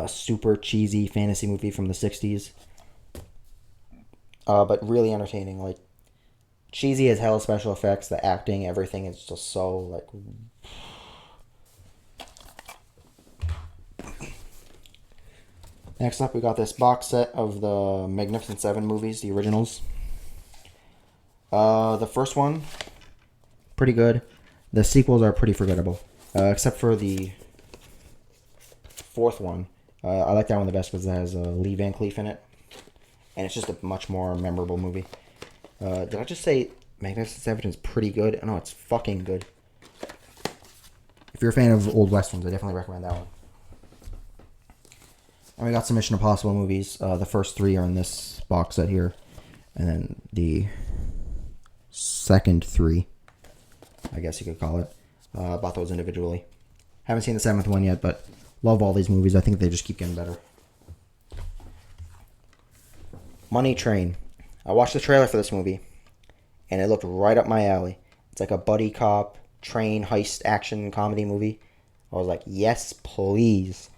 super cheesy fantasy movie from the 60s. But really entertaining. Like, cheesy as hell special effects, the acting, everything is just so like. Next up, we got this box set of the Magnificent Seven movies, the originals. The first one, pretty good. The sequels are pretty forgettable, except for the fourth one. I like that one the best because it has Lee Van Cleef in it, and it's just a much more memorable movie. Did I just say Magnificent Seven is pretty good? No, it's fucking good. If you're a fan of old westerns, I definitely recommend that one. And we got some Mission Impossible movies. The first three are in this box set here, and then the second three, I guess you could call it. Bought those individually. Haven't seen the seventh one yet, but love all these movies. I think they just keep getting better. Money Train. I watched the trailer for this movie, and it looked right up my alley. It's like a buddy cop, train, heist, action, comedy movie. I was like, yes, please.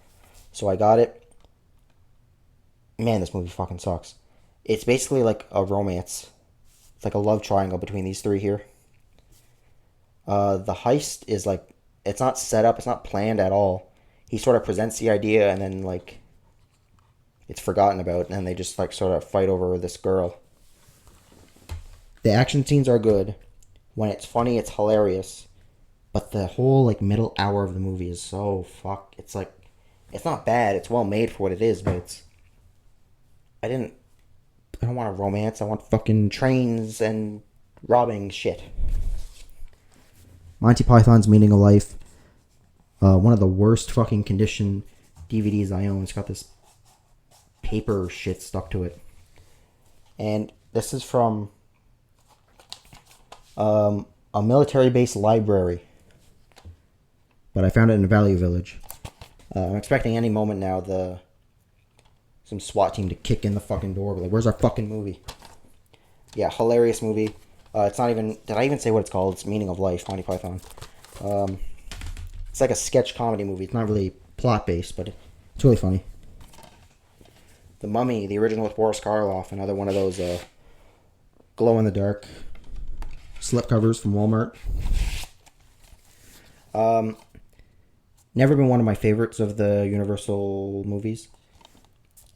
So I got it. Man, this movie fucking sucks. It's basically like a romance. It's like a love triangle between these three here. The heist is like, it's not set up, it's not planned at all. He sort of presents the idea and then like, it's forgotten about, and then they just like sort of fight over this girl. The action scenes are good. When it's funny, it's hilarious. But the whole like middle hour of the movie is so it's like, it's not bad, it's well made for what it is, but it's, I don't want a romance. I want fucking trains and robbing shit. Monty Python's Meaning of Life. One of the worst fucking condition DVDs I own. It's got this paper shit stuck to it. And this is from a military-based library. But I found it in a Value Village. I'm expecting any moment now some SWAT team to kick in the fucking door. Like, where's our fucking movie? Yeah, hilarious movie. It's not even... Did I even say what it's called? It's Meaning of Life, Monty Python. It's like a sketch comedy movie. It's not really plot-based, but it's really funny. The Mummy, the original with Boris Karloff. Another one of those glow-in-the-dark slipcovers from Walmart. Never been one of my favorites of the Universal movies.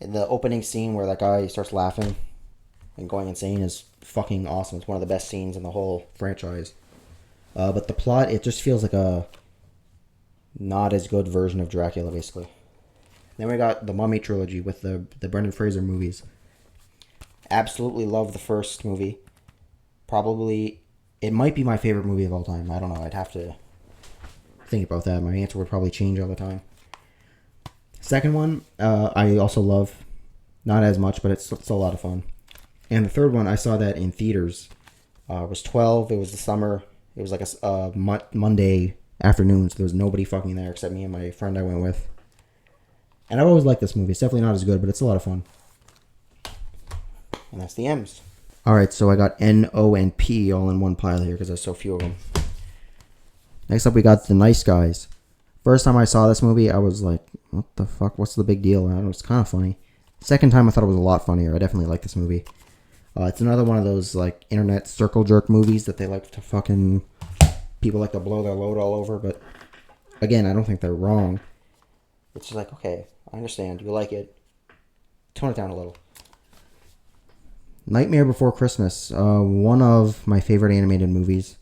The opening scene where that guy starts laughing and going insane is fucking awesome. It's one of the best scenes in the whole franchise. But the plot, it just feels like a not as good version of Dracula, basically. Then we got the Mummy trilogy with the Brendan Fraser movies. Absolutely love the first movie. Probably, it might be my favorite movie of all time. I don't know. I'd have to think about that. My answer would probably change all the time. Second one, I also love. Not as much, but it's a lot of fun. And the third one, I saw that in theaters. I was 12. It was the summer. It was like a Monday afternoon, so there was nobody fucking there except me and my friend I went with. And I've always liked this movie. It's definitely not as good, but it's a lot of fun. And that's the M's. Alright, so I got N, O, and P all in one pile here because there's so few of them. Next up, we got The Nice Guys. First time I saw this movie, I was like, what the fuck? What's the big deal? I don't know, it's kind of funny. Second time, I thought it was a lot funnier. I definitely like this movie. It's another one of those, like, internet circle jerk movies that they like to fucking... People like to blow their load all over, but... Again, I don't think they're wrong. It's just like, okay, I understand. You like it. Tone it down a little. Nightmare Before Christmas. One of my favorite animated movies.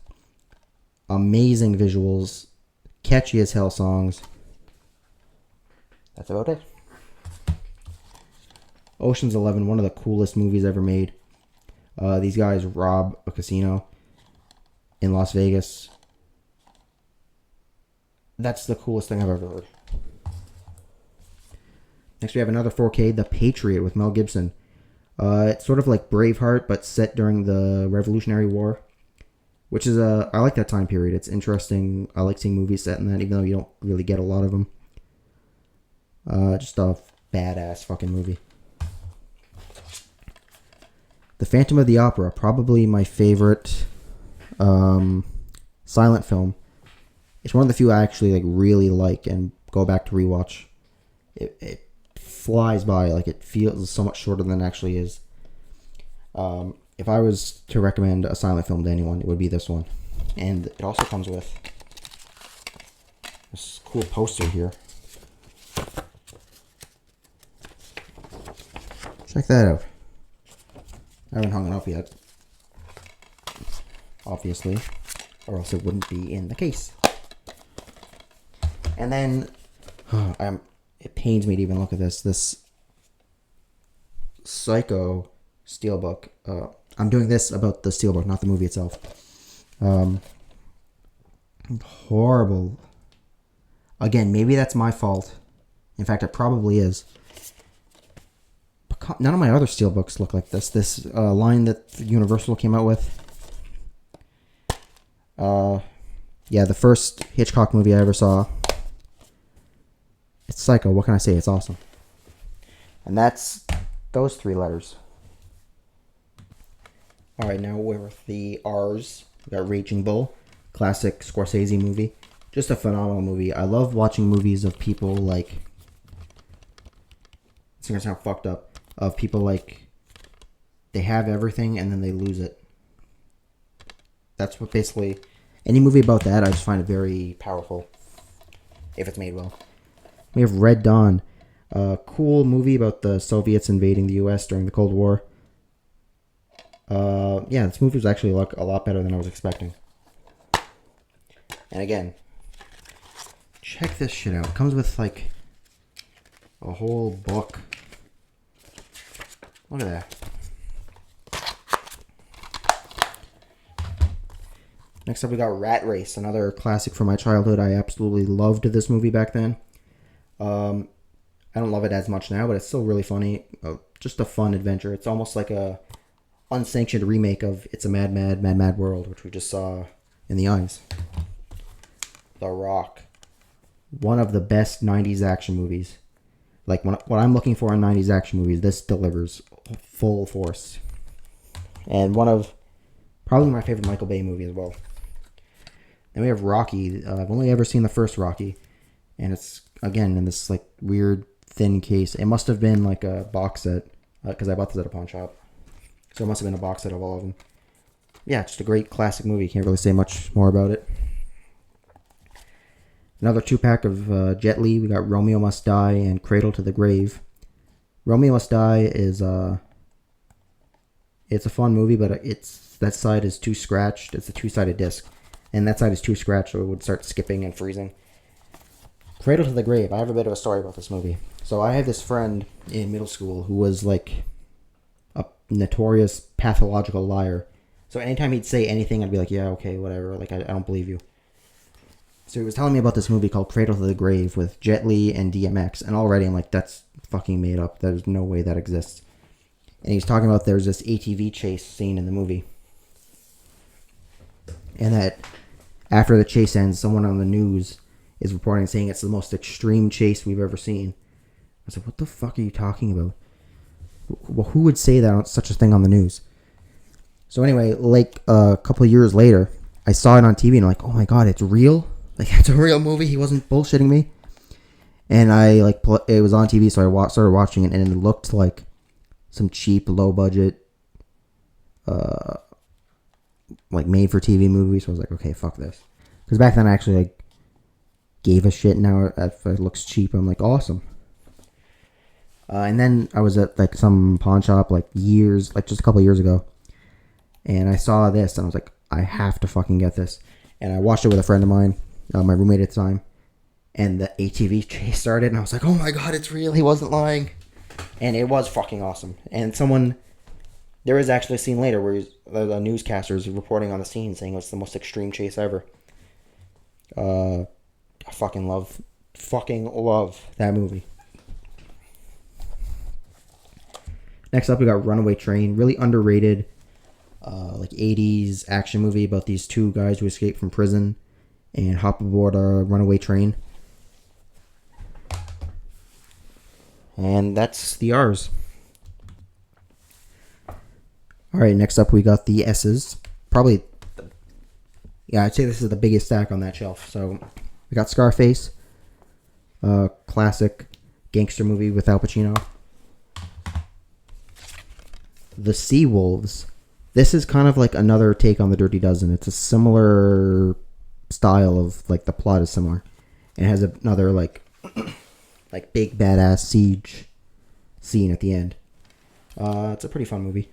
Amazing visuals. Catchy as hell songs. That's about it. Ocean's 11, one of the coolest movies ever made. These guys rob a casino in Las Vegas. That's the coolest thing I've ever heard. Next we have another 4K, The Patriot with Mel Gibson. It's sort of like Braveheart, but set during the Revolutionary War. Which is, I like that time period. It's interesting. I like seeing movies set in that, even though you don't really get a lot of them. Just a badass fucking movie. The Phantom of the Opera, probably my favorite silent film. It's one of the few I actually like really like and go back to rewatch. It flies by, like it feels so much shorter than it actually is. if I was to recommend a silent film to anyone, it would be this one. And it also comes with this cool poster here. Check that out. I haven't hung it up yet, obviously, or else it wouldn't be in the case. And then, it pains me to even look at this Psycho steelbook. I'm doing this about the steelbook, not the movie itself. Horrible. Again, maybe that's my fault. In fact, it probably is. But none of my other steelbooks look like this. This line that Universal came out with. Yeah, the first Hitchcock movie I ever saw. It's Psycho. What can I say? It's awesome. And that's those 3 letters. Alright, now we're with the R's. We got Raging Bull. Classic Scorsese movie. Just a phenomenal movie. I love watching movies of people like... It's going to sound fucked up. Of people like... They have everything and then they lose it. That's what basically... Any movie about that, I just find it very powerful. If it's made well. We have Red Dawn. A cool movie about the Soviets invading the U.S. during the Cold War. Yeah, this movie was actually a lot better than I was expecting. And again, check this shit out. It comes with like a whole book. Look at that. Next up we got Rat Race, another classic from my childhood. I absolutely loved this movie back then. I don't love it as much now, but it's still really funny. Just a fun adventure. It's almost like a unsanctioned remake of It's a Mad, Mad, Mad, Mad World, which we just saw in the eyes. The Rock. One of the best 90s action movies. Like, what I'm looking for in 90s action movies, this delivers full force. And one of probably my favorite Michael Bay movie as well. Then we have Rocky. I've only ever seen the first Rocky. And it's, again, in this like weird thin case. It must have been like a box set. Because I bought this at a pawn shop. So it must have been a box set of all of them. Yeah, just a great classic movie. Can't really say much more about it. Another 2-pack of Jet Li. We got Romeo Must Die and Cradle to the Grave. Romeo Must Die is it's a fun movie, but that side is too scratched. It's a 2-sided disc. And that side is too scratched, so it would start skipping and freezing. Cradle to the Grave. I have a bit of a story about this movie. So I had this friend in middle school who was like a notorious pathological liar. So anytime he'd say anything, I'd be like, yeah, okay, whatever. Like, I don't believe you. So he was telling me about this movie called Cradle to the Grave with Jet Li and DMX. And already I'm like, that's fucking made up. There's no way that exists. And he's talking about there's this ATV chase scene in the movie. And that after the chase ends, someone on the news is reporting saying it's the most extreme chase we've ever seen. I said, what the fuck are you talking about? Well, who would say that such a thing on the news? So anyway, like a couple of years later, I saw it on TV and I'm like, oh my god, it's real? Like, it's a real movie? He wasn't bullshitting me? And I, like, it was on TV, so I started watching it, and it looked like some cheap, low-budget, like, made-for-TV movie, so I was like, okay, fuck this. Because back then I actually, like, gave a shit. Now if it looks cheap, I'm like, awesome. And then I was at, like, some pawn shop, like, just a couple of years ago, and I saw this, and I was like, I have to fucking get this. And I watched it with a friend of mine, my roommate at the time, and the ATV chase started, and I was like, oh my god, it's real, he wasn't lying. And it was fucking awesome. And there is actually a scene later where the newscaster is reporting on the scene saying it's the most extreme chase ever. I fucking love that movie. Next up, we got Runaway Train. Really underrated, like 80s action movie about these 2 guys who escape from prison and hop aboard a runaway train. And that's the R's. Alright, next up we got the S's. Probably, I'd say this is the biggest stack on that shelf. So, we got Scarface. Classic gangster movie with Al Pacino. The Seawolves. This is kind of like another take on the Dirty Dozen. It's a similar style of like the plot is similar. And it has another like big badass siege scene at the end. It's a pretty fun movie.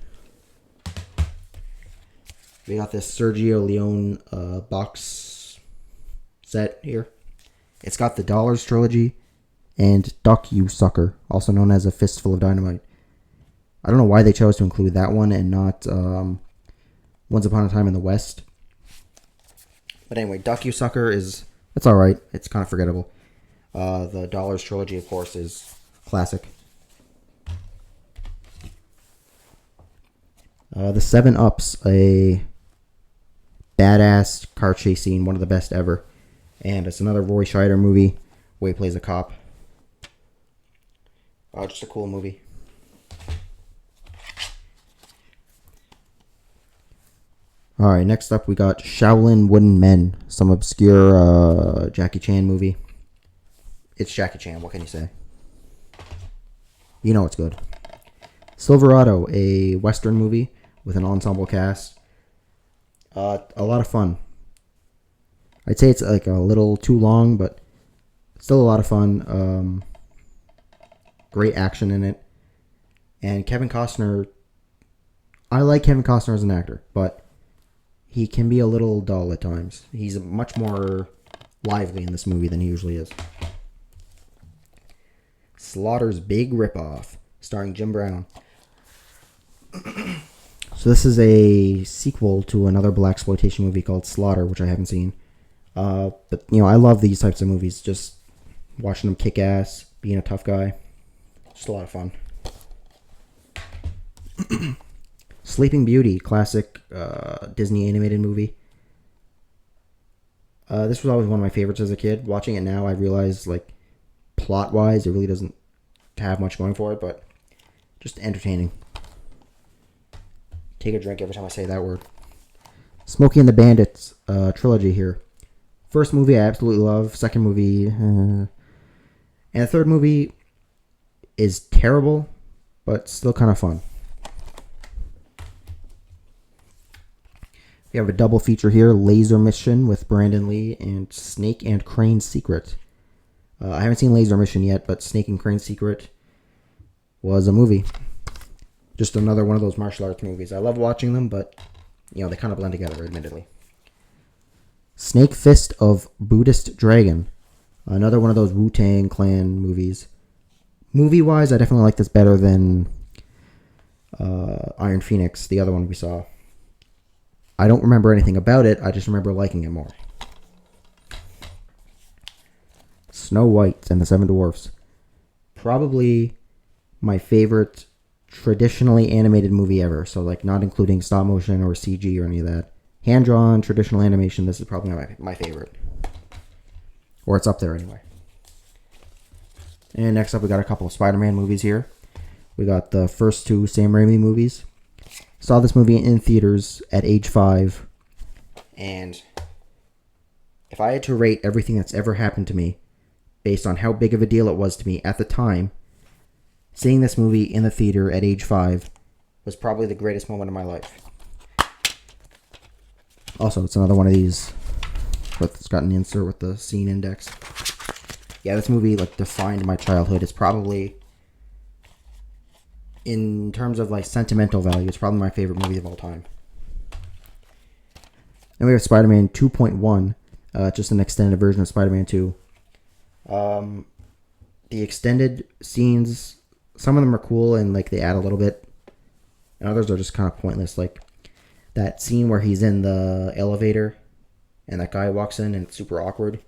We got this Sergio Leone box set here. It's got the Dollars trilogy and Duck You Sucker, also known as A Fistful of Dynamite. I don't know why they chose to include that one and not Once Upon a Time in the West. But anyway, Duck You Sucker it's alright. It's kind of forgettable. The Dollars trilogy, of course, is classic. The 7-Up's a badass car chase scene, one of the best ever. And it's another Roy Scheider movie where he plays a cop. Just a cool movie. Alright, next up we got Shaolin Wooden Men, some obscure Jackie Chan movie. It's Jackie Chan, what can you say? You know it's good. Silverado, a Western movie with an ensemble cast. A lot of fun. I'd say it's like a little too long, but still a lot of fun. Great action in it. And Kevin Costner, I like Kevin Costner as an actor, but he can be a little dull at times. He's much more lively in this movie than he usually is. Slaughter's Big Ripoff, starring Jim Brown. So this is a sequel to another blaxploitation movie called Slaughter, which I haven't seen. But, you know, I love these types of movies. Just watching them kick ass, being a tough guy. Just a lot of fun. Sleeping Beauty, classic Disney animated movie. This was always one of my favorites as a kid. Watching it now, I realize, like, plot-wise, it really doesn't have much going for it, but just entertaining. Take a drink every time I say that word. Smokey and the Bandits trilogy here. First movie I absolutely love. Second movie, and the third movie is terrible, but still kind of fun. We have a double feature here, Laser Mission with Brandon Lee and Snake and Crane's Secret. I haven't seen Laser Mission yet, but Snake and Crane's Secret was a movie. Just another one of those martial arts movies. I love watching them, but, you know, they kind of blend together, admittedly. Snake Fist of Buddhist Dragon. Another one of those Wu-Tang Clan movies. Movie-wise, I definitely like this better than Iron Phoenix, the other one we saw. I don't remember anything about it. I just remember liking it more. Snow White and the Seven Dwarfs. Probably my favorite traditionally animated movie ever. So, like, not including stop motion or CG or any of that. Hand-drawn, traditional animation, this is probably my favorite. Or it's up there anyway. And next up, we got a couple of Spider-Man movies here. We got the first two Sam Raimi movies. Saw this movie in theaters at age 5. And if I had to rate everything that's ever happened to me, based on how big of a deal it was to me at the time, seeing this movie in the theater at age 5 was probably the greatest moment of my life. Also, it's another one of these, but it's got an insert with the scene index. Yeah, this movie, like, defined my childhood. It's probably, in terms of, like, sentimental value, it's probably my favorite movie of all time. Then we have Spider-Man 2.1, just an extended version of Spider-Man 2. The extended scenes, some of them are cool and, like, they add a little bit, and others are just kind of pointless. Like that scene where he's in the elevator and that guy walks in and it's super awkward.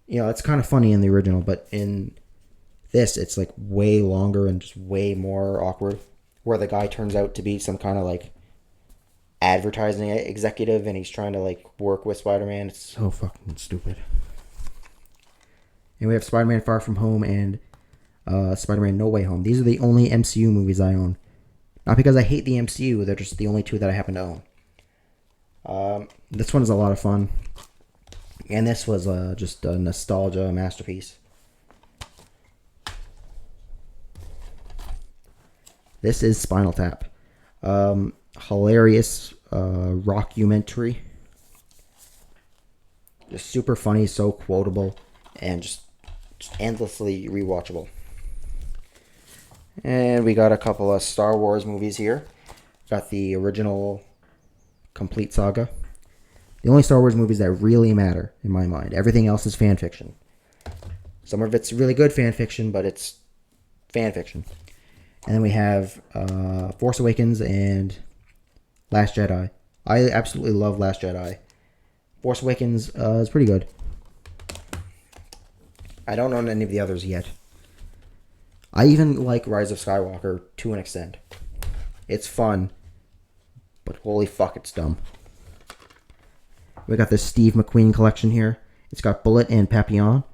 You know, it's kind of funny in the original, but in this, it's like way longer and just way more awkward. Where the guy turns out to be some kind of like advertising executive and he's trying to like work with Spider-Man. It's so fucking stupid. And we have Spider-Man Far From Home and Spider-Man No Way Home. These are the only MCU movies I own. Not because I hate the MCU, they're just the only two that I happen to own. This one is a lot of fun. And this was just a nostalgia masterpiece. This is Spinal Tap. hilarious rockumentary. Just super funny, so quotable, and just endlessly rewatchable. And we got a couple of Star Wars movies here. Got the original complete saga. The only Star Wars movies that really matter, in my mind. Everything else is fan fiction. Some of it's really good fan fiction, but it's fan fiction. And then we have Force Awakens and Last Jedi. I absolutely love Last Jedi. Force Awakens is pretty good. I don't own any of the others yet. I even like Rise of Skywalker to an extent. It's fun, but holy fuck, it's dumb. We got this Steve McQueen collection here. It's got Bullet and Papillon.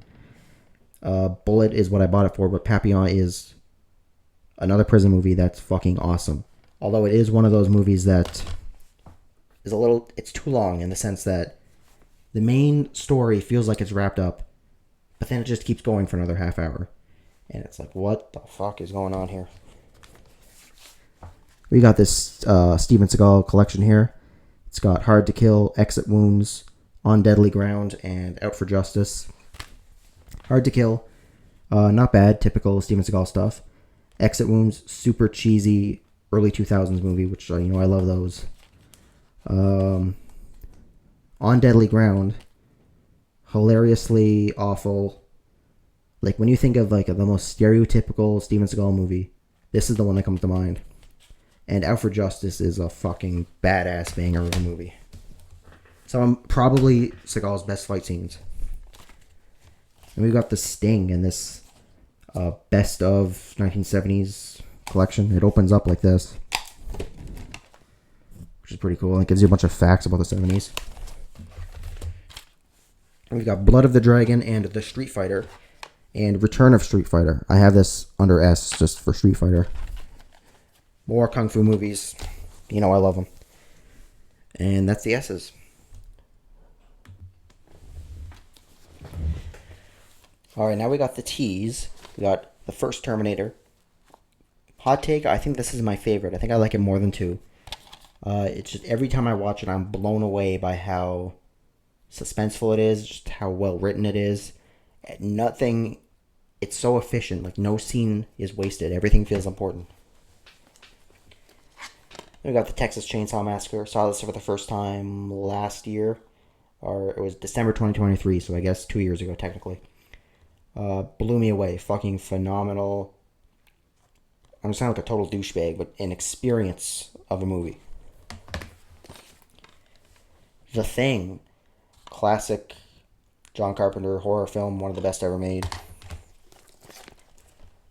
Bullet is what I bought it for, but Papillon is another prison movie that's fucking awesome. Although it is one of those movies that is it's too long in the sense that the main story feels like it's wrapped up, but then it just keeps going for another half hour. And it's like, what the fuck is going on here? We got this Steven Seagal collection here. It's got Hard to Kill, Exit Wounds, On Deadly Ground, and Out for Justice. Hard to Kill, not bad, typical Steven Seagal stuff. Exit Wounds, super cheesy early 2000s movie, which, I love those. On Deadly Ground, hilariously awful. Like, when you think of, like, the most stereotypical Steven Seagal movie, this is the one that comes to mind. And Out for Justice is a fucking badass banger of a movie. Probably Seagal's best fight scenes. And we've got The Sting in this best of 1970s collection. It opens up like this, which is pretty cool. It gives you a bunch of facts about the 70s. And we've got Blood of the Dragon and The Street Fighter and Return of Street Fighter. I have this under S just for Street Fighter. More Kung Fu movies. I love them. And that's the S's. Alright, now we got the T's. We got the first Terminator. Hot take, I think this is my favorite. I think I like it more than 2. It's just every time I watch it, I'm blown away by how suspenseful it is, just how well written it is. It's so efficient. Like, no scene is wasted. Everything feels important. We got the Texas Chainsaw Massacre. Saw this for the first time last year. Or it was December 2023, so I guess 2 years ago, technically. Blew me away. Fucking phenomenal. I'm sounding like a total douchebag, but an experience of a movie. The Thing. Classic John Carpenter horror film, one of the best ever made.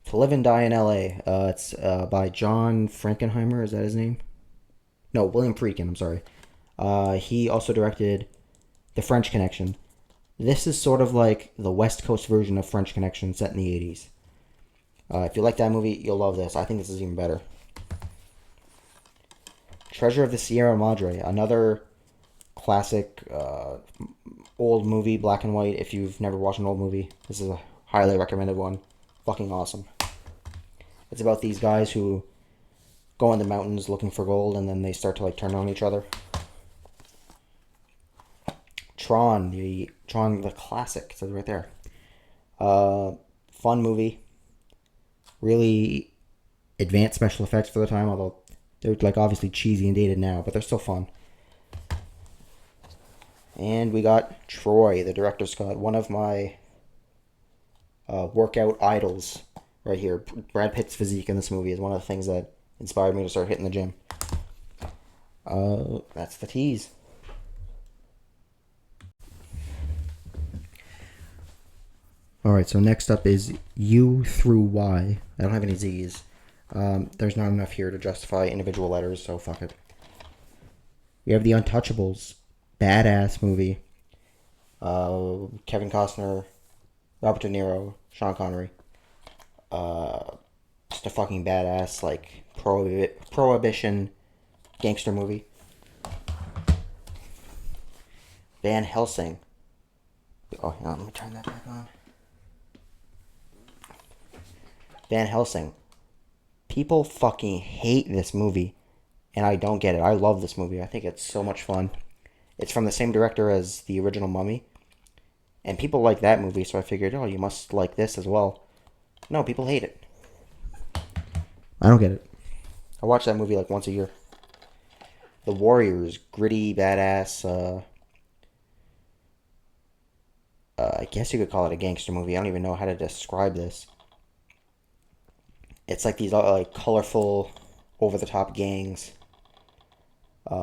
To Live and Die in L.A. It's by John Frankenheimer, is that his name? No, William Friedkin, I'm sorry. He also directed The French Connection. This is sort of like the West Coast version of French Connection set in the 80s. If you like that movie, you'll love this. I think this is even better. Treasure of the Sierra Madre, another classic old movie, black and white. If you've never watched an old movie, this is a highly recommended one. Fucking awesome. It's about these guys who go in the mountains looking for gold, and then they start to turn on each other. Tron, the classic, it says right there. Fun movie. Really advanced special effects for the time, although they're obviously cheesy and dated now, but they're still fun. And we got Troy, the director's cut, one of my workout idols right here. Brad Pitt's physique in this movie is one of the things that inspired me to start hitting the gym. That's the tease. Alright, so next up is U through Y. I don't have any Z's. There's not enough here to justify individual letters, so fuck it. We have The Untouchables. Badass movie. Kevin Costner, Robert De Niro, Sean Connery. Just a fucking badass, prohibition gangster movie. Van Helsing. Oh, hang on, let me turn that back on. Van Helsing. People fucking hate this movie. and I don't get it. I love this movie. I think it's so much fun. It's from the same director as the original Mummy, and people like that movie, so I figured, oh, you must like this as well. No, people hate it. I don't get it. I watch that movie like once a year. The Warriors, gritty, badass, I guess you could call it a gangster movie. I don't even know how to describe this. It's like these like colorful, over-the-top gangs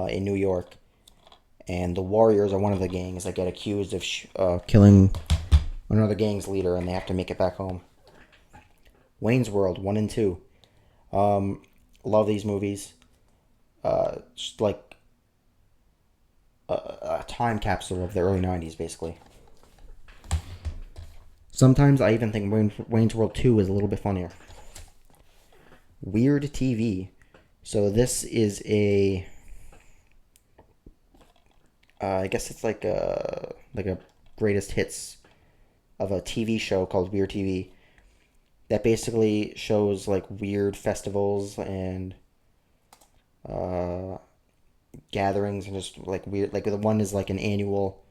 in New York. And the Warriors are one of the gangs that get accused of killing another gang's leader, and they have to make it back home. Wayne's World 1 and 2. Love these movies. Just like a time capsule of the early 90s, basically. Sometimes I even think Wayne's World 2 is a little bit funnier. Weird TV. So this is a... I guess it's like a greatest hits of a TV show called Weird TV that basically shows like weird festivals and gatherings and just like weird, like the one is like an annual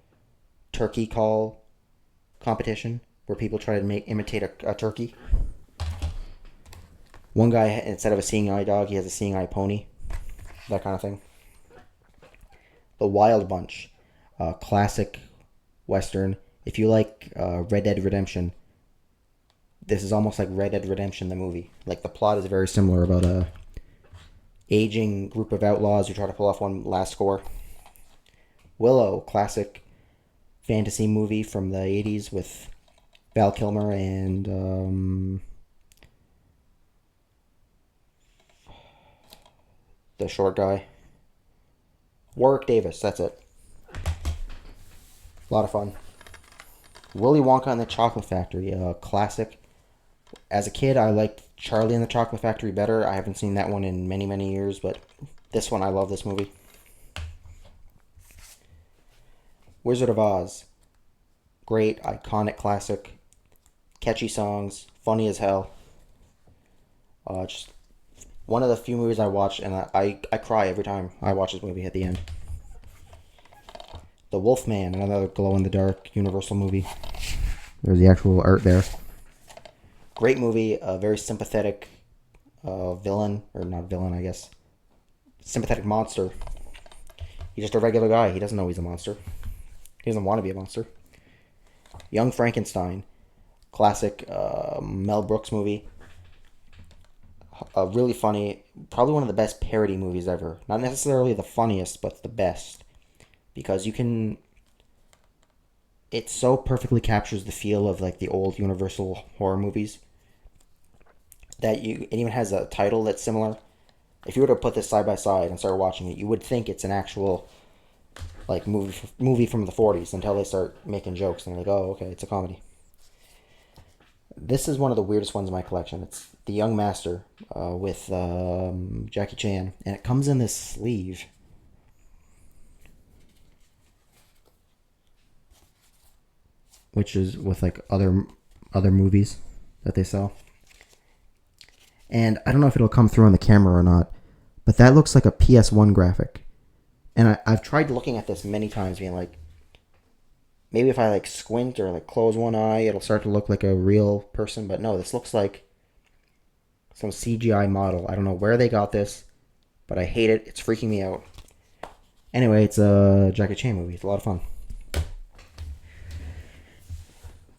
turkey call competition where people try to imitate a turkey. One guy, instead of a seeing eye dog, he has a seeing eye pony, that kind of thing. The Wild Bunch, classic Western. If you like Red Dead Redemption, this is almost like Red Dead Redemption, the movie. Like, the plot is very similar about a aging group of outlaws who try to pull off one last score. Willow, classic fantasy movie from the 80s with Val Kilmer and the short guy. Warwick Davis, that's it. A lot of fun. Willy Wonka and the Chocolate Factory, a classic. As a kid, I liked Charlie and the Chocolate Factory better. I haven't seen that one in many, many years, but this one, I love this movie. Wizard of Oz. Great, iconic classic. Catchy songs, funny as hell. Just one of the few movies I watch, and I cry every time I watch this movie at the end. The Wolfman, another glow-in-the-dark Universal movie. There's the actual art there. Great movie, a very sympathetic villain, or not villain, I guess. Sympathetic monster. He's just a regular guy. He doesn't know he's a monster. He doesn't want to be a monster. Young Frankenstein, classic Mel Brooks movie. Really funny, probably one of the best parody movies ever. Not necessarily the funniest, but the best. Because it so perfectly captures the feel of like the old Universal horror movies that it even has a title that's similar. If you were to put this side by side and start watching it, you would think it's an actual like movie from the 40s until they start making jokes and they're like, oh, okay, it's a comedy. This is one of the weirdest ones in my collection. It's The Young Master with Jackie Chan, and it comes in this sleeve. Which is with like other movies that they sell. And I don't know if it'll come through on the camera or not, but that looks like a PS1 graphic. And I've tried looking at this many times, being like, maybe if I like squint or like close one eye, it'll start to look like a real person. But no, this looks like some CGI model. I don't know where they got this, but I hate it. It's freaking me out. Anyway, it's a Jackie Chan movie. It's a lot of fun.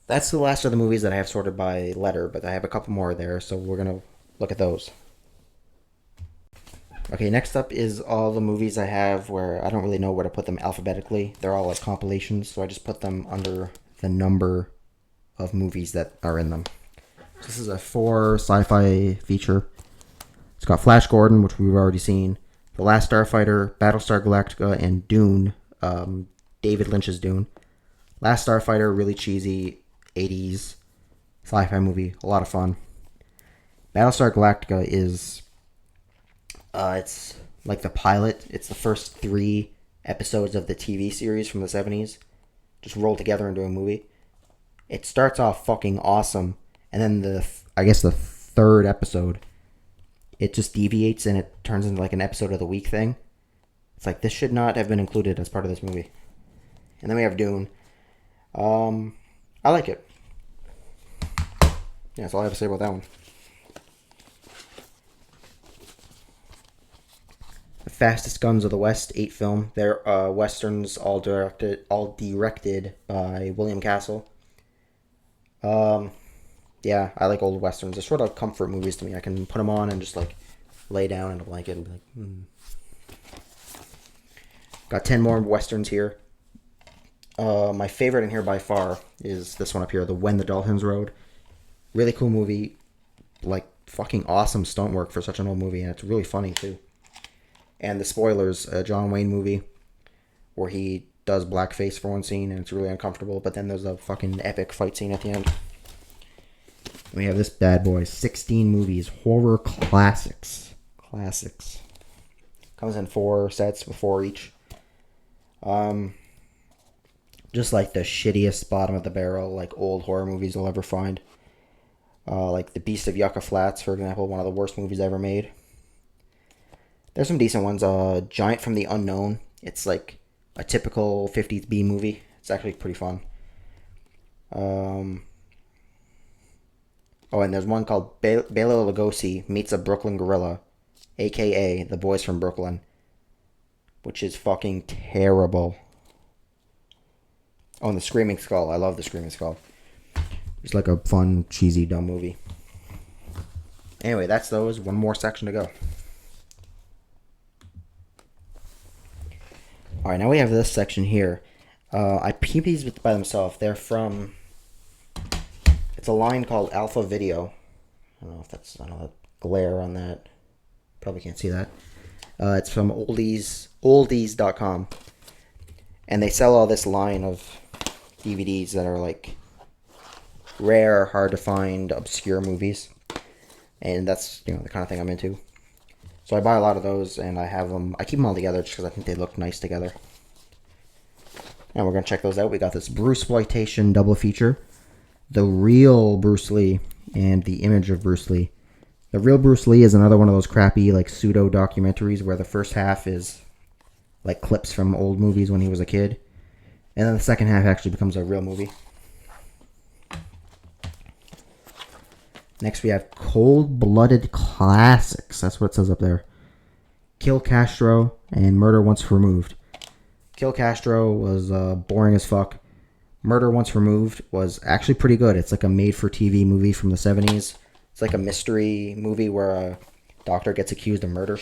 That's the last of the movies that I have sorted by letter, but I have a couple more there, so we're going to look at those. Okay, next up is all the movies I have where I don't really know where to put them alphabetically. They're all like compilations, so I just put them under the number of movies that are in them. So this is a 4 sci-fi feature. It's got Flash Gordon, which we've already seen, The Last Starfighter, Battlestar Galactica, and Dune, David Lynch's Dune. Last Starfighter, really cheesy 80s sci-fi movie, a lot of fun. Battlestar Galactica is it's like the pilot. It's the first 3 episodes of the TV series from the 70s just rolled together into a movie. It starts off fucking awesome, and then the third episode it just deviates and it turns into like an episode of the week thing. It's like, this should not have been included as part of this movie. And then we have Dune. I like it. Yeah, that's all I have to say about that one. The Fastest Guns of the West, 8 film. They're westerns, all directed by William Castle. Yeah, I like old westerns. They're sort of comfort movies to me. I can put them on and just like lay down in a blanket and be like, Got 10 more westerns here. My favorite in here by far is this one up here, the When the Dolphins Rode. Really cool movie. Like, fucking awesome stunt work for such an old movie, and it's really funny too. And The Spoilers, a John Wayne movie where he does blackface for one scene and it's really uncomfortable, but then there's a fucking epic fight scene at the end. And we have this bad boy, 16 movies, horror classics. Classics. Comes in 4 sets with 4 each. Just like the shittiest bottom of the barrel, like old horror movies you'll ever find. Like The Beast of Yucca Flats, for example, one of the worst movies ever made. There's some decent ones. Giant from the Unknown. It's like a typical 50s B movie. It's actually pretty fun. Oh, and there's one called Bela Lugosi Meets a Brooklyn Gorilla, a.k.a. The Boys from Brooklyn, which is fucking terrible. Oh, and The Screaming Skull. I love The Screaming Skull. It's like a fun, cheesy, dumb movie. Anyway, that's those. One more section to go. Alright, now we have this section here. I peeped these by themselves. They're from... It's a line called Alpha Video. I don't know if that's... I don't know, glare on that. Probably can't see that. It's from oldies.com. And they sell all this line of DVDs that are like rare, hard to find, obscure movies. And that's, the kind of thing I'm into. So I buy a lot of those, and I have them. I keep them all together just because I think they look nice together. And we're going to check those out. We got this Bruceploitation double feature. The Real Bruce Lee and The Image of Bruce Lee. The Real Bruce Lee is another one of those crappy, like, pseudo-documentaries where the first half is, like, clips from old movies when he was a kid. And then the second half actually becomes a real movie. Next we have Cold-Blooded Classics. That's what it says up there. Kill Castro and Murder Once Removed. Kill Castro was boring as fuck. Murder Once Removed was actually pretty good. It's like a made-for-TV movie from the 70s. It's like a mystery movie where a doctor gets accused of murder.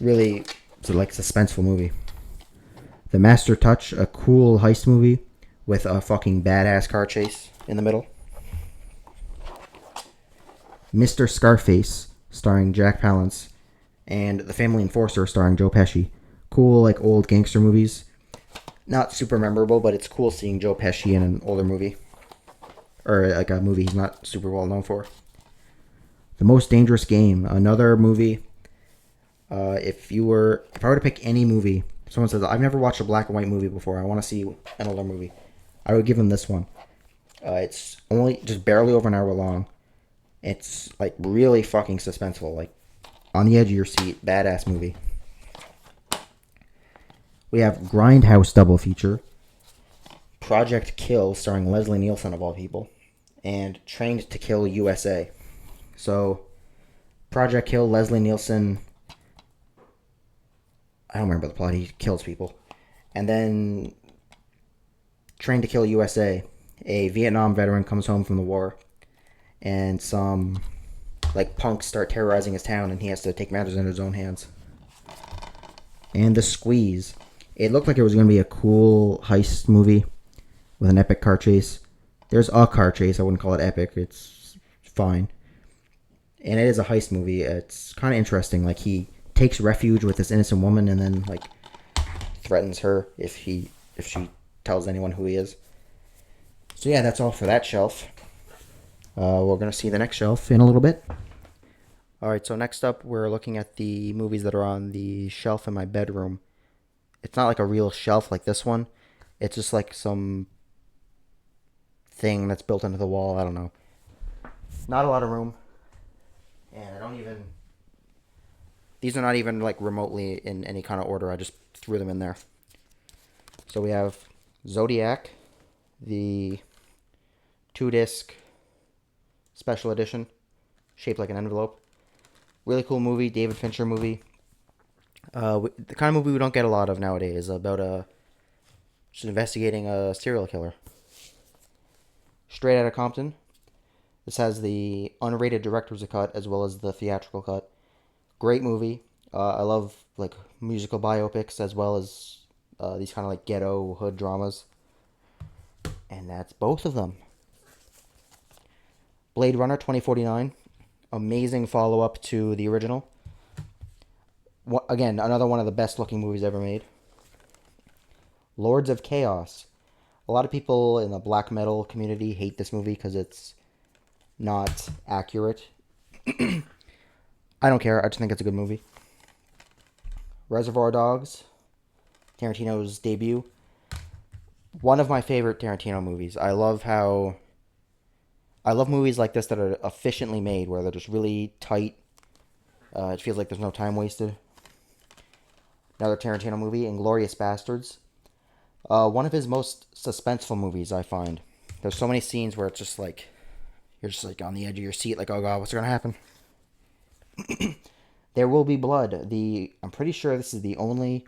Really, it's like a suspenseful movie. The Master Touch, a cool heist movie with a fucking badass car chase in the middle. Mr. Scarface, starring Jack Palance, and The Family Enforcer, starring Joe Pesci. Cool, like, old gangster movies. Not super memorable, but it's cool seeing Joe Pesci in an older movie. Or, like, a movie he's not super well known for. The Most Dangerous Game, another movie. If I were to pick any movie, someone says, I've never watched a black and white movie before, I want to see an older movie, I would give them this one. It's only just barely over an hour long. It's, like, really fucking suspenseful. Like, on the edge of your seat. Badass movie. We have Grindhouse double feature. Project Kill, starring Leslie Nielsen, of all people. And Trained to Kill USA. So, Project Kill, Leslie Nielsen... I don't remember the plot. He kills people. And then... Trained to Kill USA. A Vietnam veteran comes home from the war. And some, like, punks start terrorizing his town, and he has to take matters into his own hands. And The Squeeze. It looked like it was going to be a cool heist movie with an epic car chase. There's a car chase. I wouldn't call it epic. It's fine. And it is a heist movie. It's kind of interesting. Like, he takes refuge with this innocent woman and then, like, threatens her if she tells anyone who he is. So, yeah, that's all for that shelf. We're going to see the next shelf in a little bit. Alright, so next up we're looking at the movies that are on the shelf in my bedroom. It's not like a real shelf like this one. It's just like some thing that's built into the wall. I don't know. Not a lot of room. And I don't even... These are not even like remotely in any kind of order. I just threw them in there. So we have Zodiac, the 2-disc special edition, shaped like an envelope. Really cool movie, David Fincher movie. The kind of movie we don't get a lot of nowadays, about just investigating a serial killer. Straight Outta Compton. This has the unrated director's cut as well as the theatrical cut. Great movie. I love like musical biopics as well as these kind of like ghetto hood dramas. And that's both of them. Blade Runner 2049. Amazing follow-up to the original. Again, another one of the best looking movies ever made. Lords of Chaos. A lot of people in the black metal community hate this movie because it's not accurate. I don't care. I just think it's a good movie. Reservoir Dogs. Tarantino's debut. One of my favorite Tarantino movies. I love movies like this that are efficiently made, where they're just really tight. It feels like there's no time wasted. Another Tarantino movie, Inglourious Basterds. One of his most suspenseful movies, I find. There's so many scenes where it's just like, you're just like on the edge of your seat, like, oh god, what's going to happen? There Will Be Blood. I'm pretty sure this is the only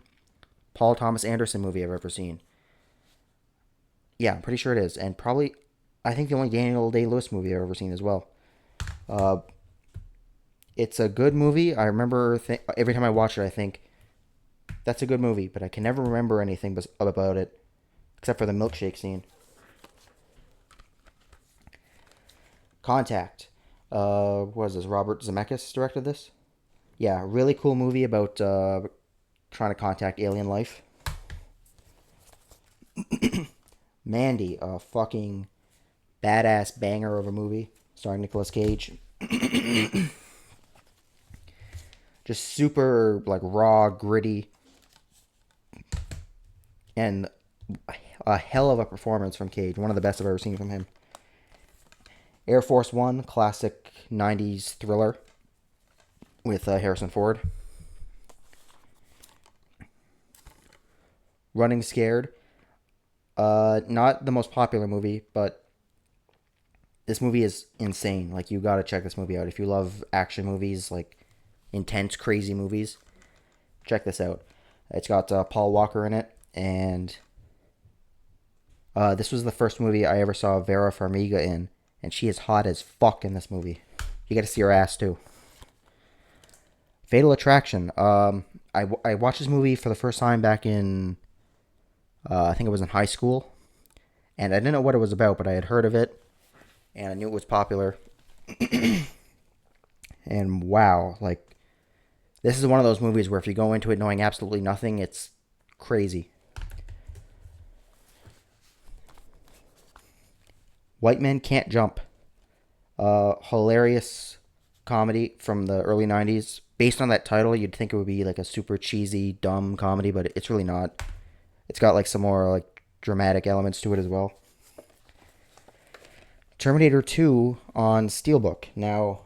Paul Thomas Anderson movie I've ever seen. Yeah, I'm pretty sure it is. And probably, I think the only Daniel Day-Lewis movie I've ever seen as well. It's a good movie. I remember every time I watch it, I think, that's a good movie, but I can never remember anything about it, except for the milkshake scene. Contact. What is this? Robert Zemeckis directed this? Yeah, really cool movie about trying to contact alien life. Mandy, a fucking badass banger of a movie starring Nicolas Cage. Just super like raw, gritty, and a hell of a performance from Cage. One of the best I've ever seen from him. Air Force One, classic 90s thriller with Harrison Ford. Running Scared. Not the most popular movie, but this movie is insane. Like, you gotta check this movie out. If you love action movies, like intense, crazy movies, check this out. It's got Paul Walker in it, and this was the first movie I ever saw Vera Farmiga in, and she is hot as fuck in this movie. You get to see her ass too. Fatal Attraction. I watched this movie for the first time back in, I think it was in high school, and I didn't know what it was about, but I had heard of it, and I knew it was popular. And wow, like, this is one of those movies where if you go into it knowing absolutely nothing, it's crazy. White Men Can't Jump. Hilarious comedy from the early 90s. Based on that title, you'd think it would be like a super cheesy, dumb comedy, but it's really not. It's got like some more like dramatic elements to it as well. Terminator 2 on Steelbook. Now,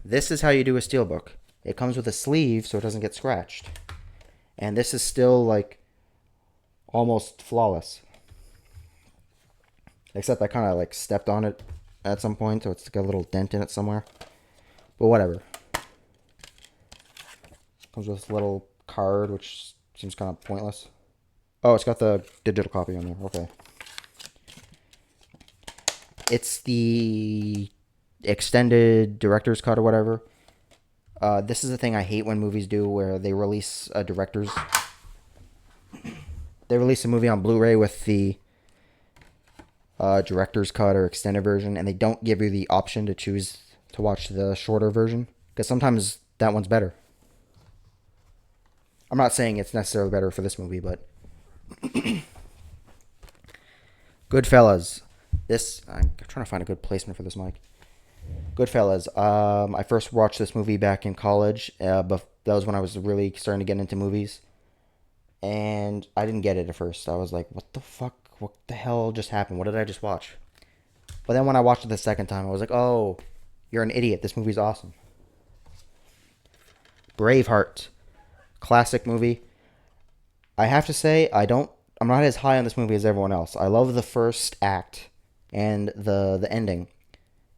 this is how you do a Steelbook. It comes with a sleeve so it doesn't get scratched. And this is still like almost flawless. Except I kind of like stepped on it at some point, so it's got a little dent in it somewhere. But whatever. Comes with this little card, which seems kind of pointless. Oh, it's got the digital copy on there. Okay. It's the extended director's cut or whatever. This is the thing I hate when movies do, where they release a director's... They release a movie on Blu-ray with the director's cut or extended version, and they don't give you the option to choose to watch the shorter version, because sometimes that one's better. I'm not saying it's necessarily better for this movie, but Goodfellas. I'm trying to find a good placement for this mic. Goodfellas. I first watched this movie back in college, but that was when I was really starting to get into movies, and I didn't get it at first. I was like, what the fuck? What the hell just happened? What did I just watch? But then when I watched it the second time, I was like, oh, You're an idiot. This movie's awesome. Braveheart. Classic movie. I have to say, I'm not as high on this movie as everyone else. I love the first act and the ending.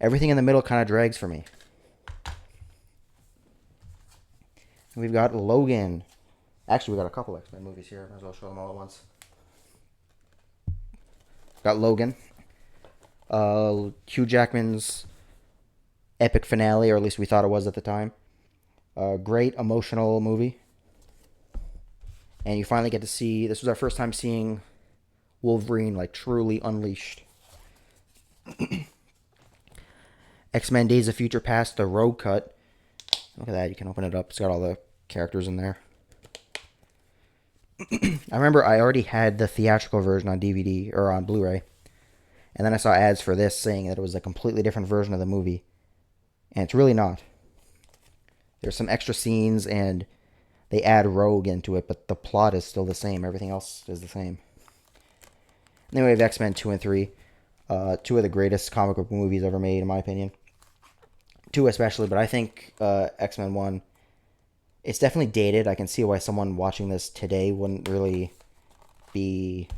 Everything in the middle kind of drags for me. We've got Logan. Actually, we got a couple X-Men movies here. Might as well show them all at once. Got Logan. Hugh Jackman's epic finale, or at least we thought it was at the time. Great emotional movie. And you finally get to see, this was our first time seeing Wolverine like truly unleashed. X-Men Days of Future Past, the Road Cut. Look at that, you can open it up. It's got all the characters in there. I remember I already had the theatrical version on DVD or on Blu-ray. And then I saw ads for this saying that it was a completely different version of the movie. And it's really not. There's some extra scenes and they add Rogue into it, but the plot is still the same. Everything else is the same. And then we have X-Men 2 and 3. Two of the greatest comic book movies ever made, in my opinion. 2 especially, but I think X-Men 1, it's definitely dated. I can see why someone watching this today wouldn't really be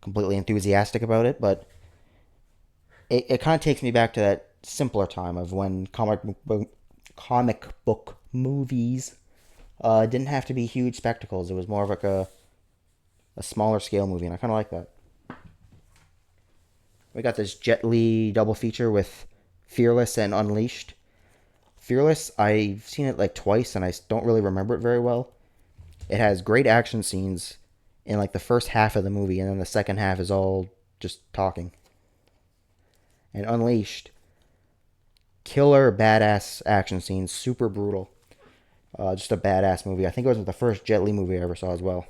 completely enthusiastic about it, but it kind of takes me back to that simpler time of when comic book movies didn't have to be huge spectacles. It was more of like a smaller scale movie, and I kind of like that. We got this Jet Li double feature with Fearless and Unleashed. Fearless, I've seen it like twice, and I don't really remember it very well. It has great action scenes in like the first half of the movie, and then the second half is all just talking. And Unleashed, killer badass action scenes, super brutal. Just a badass movie. I think it was the first Jet Li movie I ever saw as well.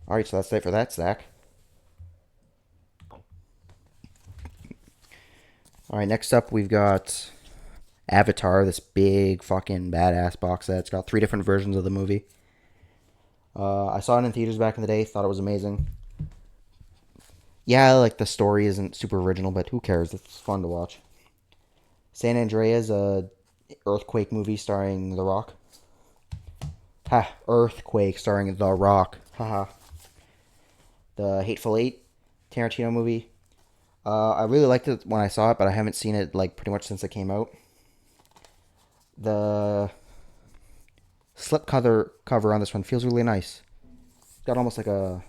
Alright, so that's it for that stack. Alright, next up we've got Avatar, this big fucking badass box set. It's got 3 different versions of the movie. I saw it in theaters back in the day, thought it was amazing. Yeah, like the story isn't super original, but who cares? It's fun to watch. San Andreas, a earthquake movie starring The Rock. Ha, Earthquake starring The Rock. Haha. The Hateful Eight, Tarantino movie. I really liked it when I saw it, but I haven't seen it like pretty much since it came out. The slip cover on this one feels really nice. It's got almost like a,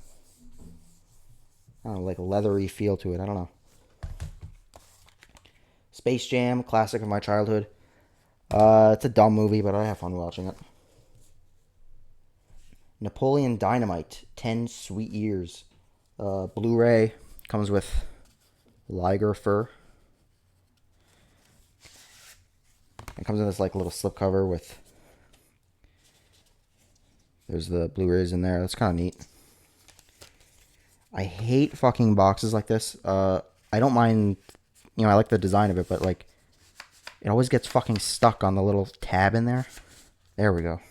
I don't know, like a leathery feel to it. I don't know. Space Jam, classic of my childhood. It's a dumb movie, but I have fun watching it. Napoleon Dynamite, 10 Sweet Years. Blu-ray, comes with liger fur. It comes in this like little slipcover with, there's the Blu-rays in there. That's kind of neat. I hate fucking boxes like this. I don't mind, I like the design of it, but like, it always gets fucking stuck on the little tab in there. There we go.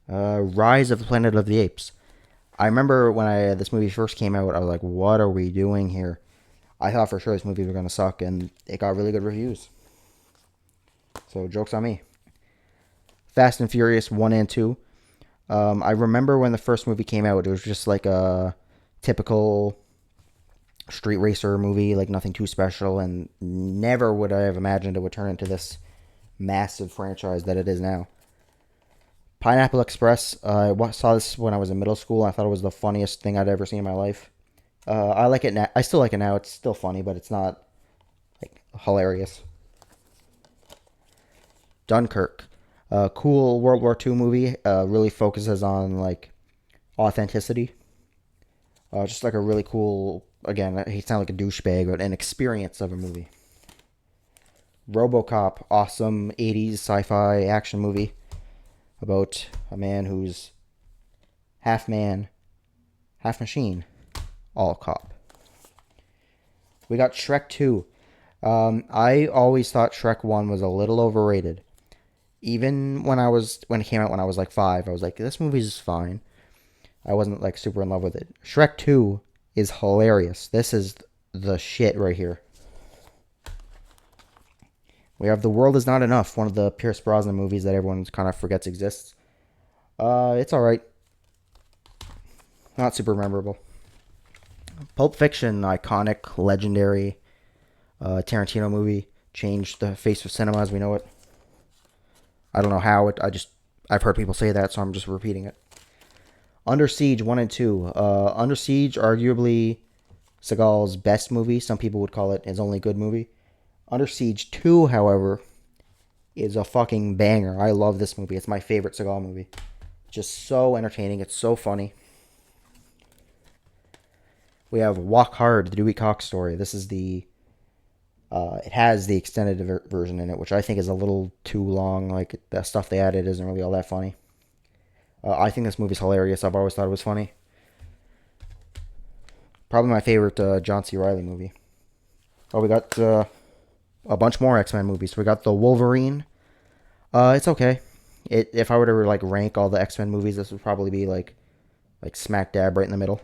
Rise of the Planet of the Apes. I remember when this movie first came out, I was like, what are we doing here? I thought for sure this movie was going to suck, and it got really good reviews. So, joke's on me. Fast and Furious 1 and 2. I remember when the first movie came out, it was just like a typical street racer movie, like nothing too special, and never would I have imagined it would turn into this massive franchise that it is now. Pineapple Express, I saw this when I was in middle school. I thought it was the funniest thing I'd ever seen in my life. I like it now. I still like it now. It's still funny, but it's not like hilarious. Dunkirk, cool World War II movie. Really focuses on like authenticity. Just like a really cool, again, he sounds like a douchebag, but an experience of a movie. RoboCop, awesome 80s sci-fi action movie about a man who's half man, half machine, all cop. We got Shrek 2. I always thought Shrek 1 was a little overrated. Even when it came out when I was like 5, I was like, this movie's fine. I wasn't like super in love with it. Shrek 2 is hilarious. This is the shit right here. We have The World Is Not Enough, one of the Pierce Brosnan movies that everyone kind of forgets exists. It's alright. Not super memorable. Pulp Fiction, iconic, legendary Tarantino movie. Changed the face of cinema as we know it. I don't know how. I've heard people say that, so I'm just repeating it. Under Siege 1 and 2. Under Siege, arguably Seagal's best movie. Some people would call it his only good movie. Under Siege 2, however, is a fucking banger. I love this movie. It's my favorite Seagal movie. Just so entertaining. It's so funny. We have Walk Hard, the Dewey Cox story. This is it has the extended version in it, which I think is a little too long. Like, the stuff they added isn't really all that funny. I think this movie's hilarious. I've always thought it was funny. Probably my favorite John C. Reilly movie. Oh, we got a bunch more X-Men movies. We got the Wolverine. It's okay. If I were to like rank all the X-Men movies, this would probably be like smack dab right in the middle.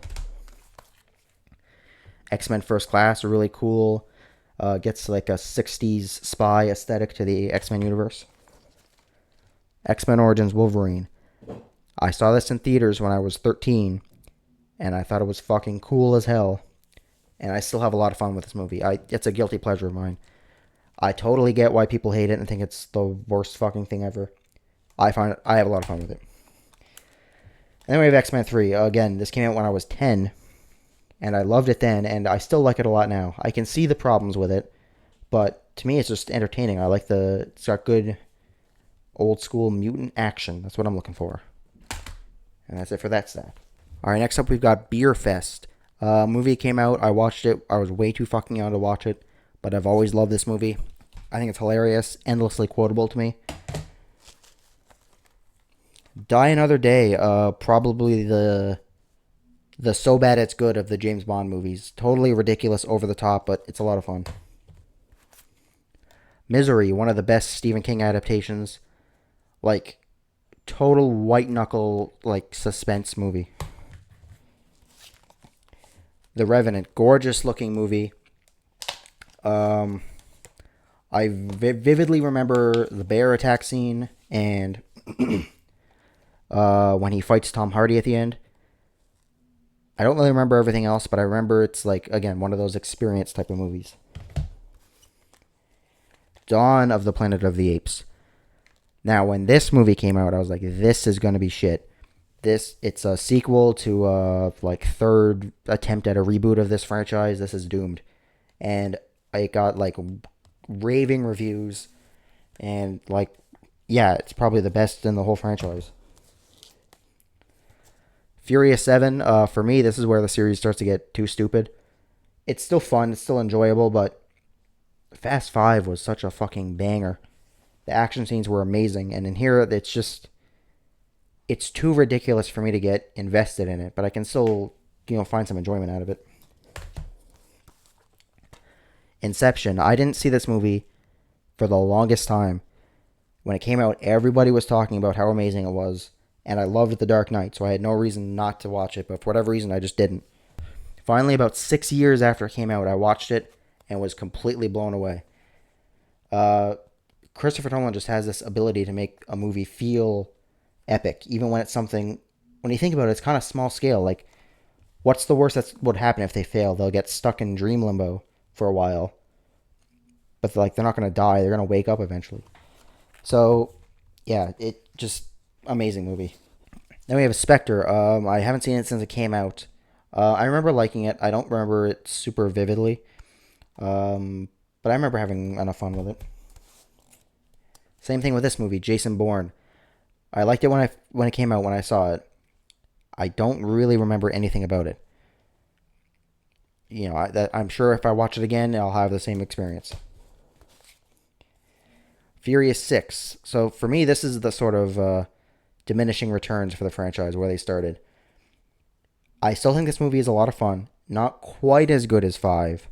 X-Men First Class are really cool. Gets like a 60s spy aesthetic to the X-Men universe. X-Men Origins Wolverine. I saw this in theaters when I was 13, and I thought it was fucking cool as hell. And I still have a lot of fun with this movie. It's a guilty pleasure of mine. I totally get why people hate it and think it's the worst fucking thing ever. I have a lot of fun with it. And then we have X-Men 3. Again, this came out when I was 10, and I loved it then, and I still like it a lot now. I can see the problems with it, but to me it's just entertaining. It's got good old school mutant action. That's what I'm looking for. And that's it for that stat. Alright, next up we've got Beer Fest. Movie came out, I watched it, I was way too fucking young to watch it, but I've always loved this movie. I think it's hilarious, endlessly quotable to me. Die Another Day, probably the so bad it's good of the James Bond movies. Totally ridiculous, over the top, but it's a lot of fun. Misery, one of the best Stephen King adaptations. Like, total white knuckle, like, suspense movie. The Revenant, gorgeous looking movie. I vividly remember the bear attack scene and when he fights Tom Hardy at the end. I don't really remember everything else, but I remember it's like, again, one of those experience type of movies. Dawn of the Planet of the Apes. Now, when this movie came out, I was like, this is going to be shit. It's a sequel to third attempt at a reboot of this franchise. This is doomed. And it got like raving reviews, and like, yeah, it's probably the best in the whole franchise. Furious 7, for me, this is where the series starts to get too stupid. It's still fun, it's still enjoyable, but Fast 5 was such a fucking banger. The action scenes were amazing, and in here, it's too ridiculous for me to get invested in it, but I can still, find some enjoyment out of it. Inception. I didn't see this movie for the longest time. When it came out, everybody was talking about how amazing it was, and I loved The Dark Knight, so I had no reason not to watch it, but for whatever reason, I just didn't. Finally, about 6 years after it came out, I watched it and was completely blown away. Christopher Nolan just has this ability to make a movie feel epic, even when it's something, when you think about it, it's kind of small scale. Like, what's the worst that would happen if they fail? They'll get stuck in dream limbo for a while, but they're not going to die. They're going to wake up eventually. So, yeah, it just, amazing movie. Then we have Spectre. I haven't seen it since it came out. I remember liking it. I don't remember it super vividly, but I remember having enough fun with it. Same thing with this movie, Jason Bourne. I liked it when it came out, when I saw it. I don't really remember anything about it. I'm sure if I watch it again, I'll have the same experience. Furious 6. So for me, this is the sort of diminishing returns for the franchise where they started. I still think this movie is a lot of fun. Not quite as good as 5.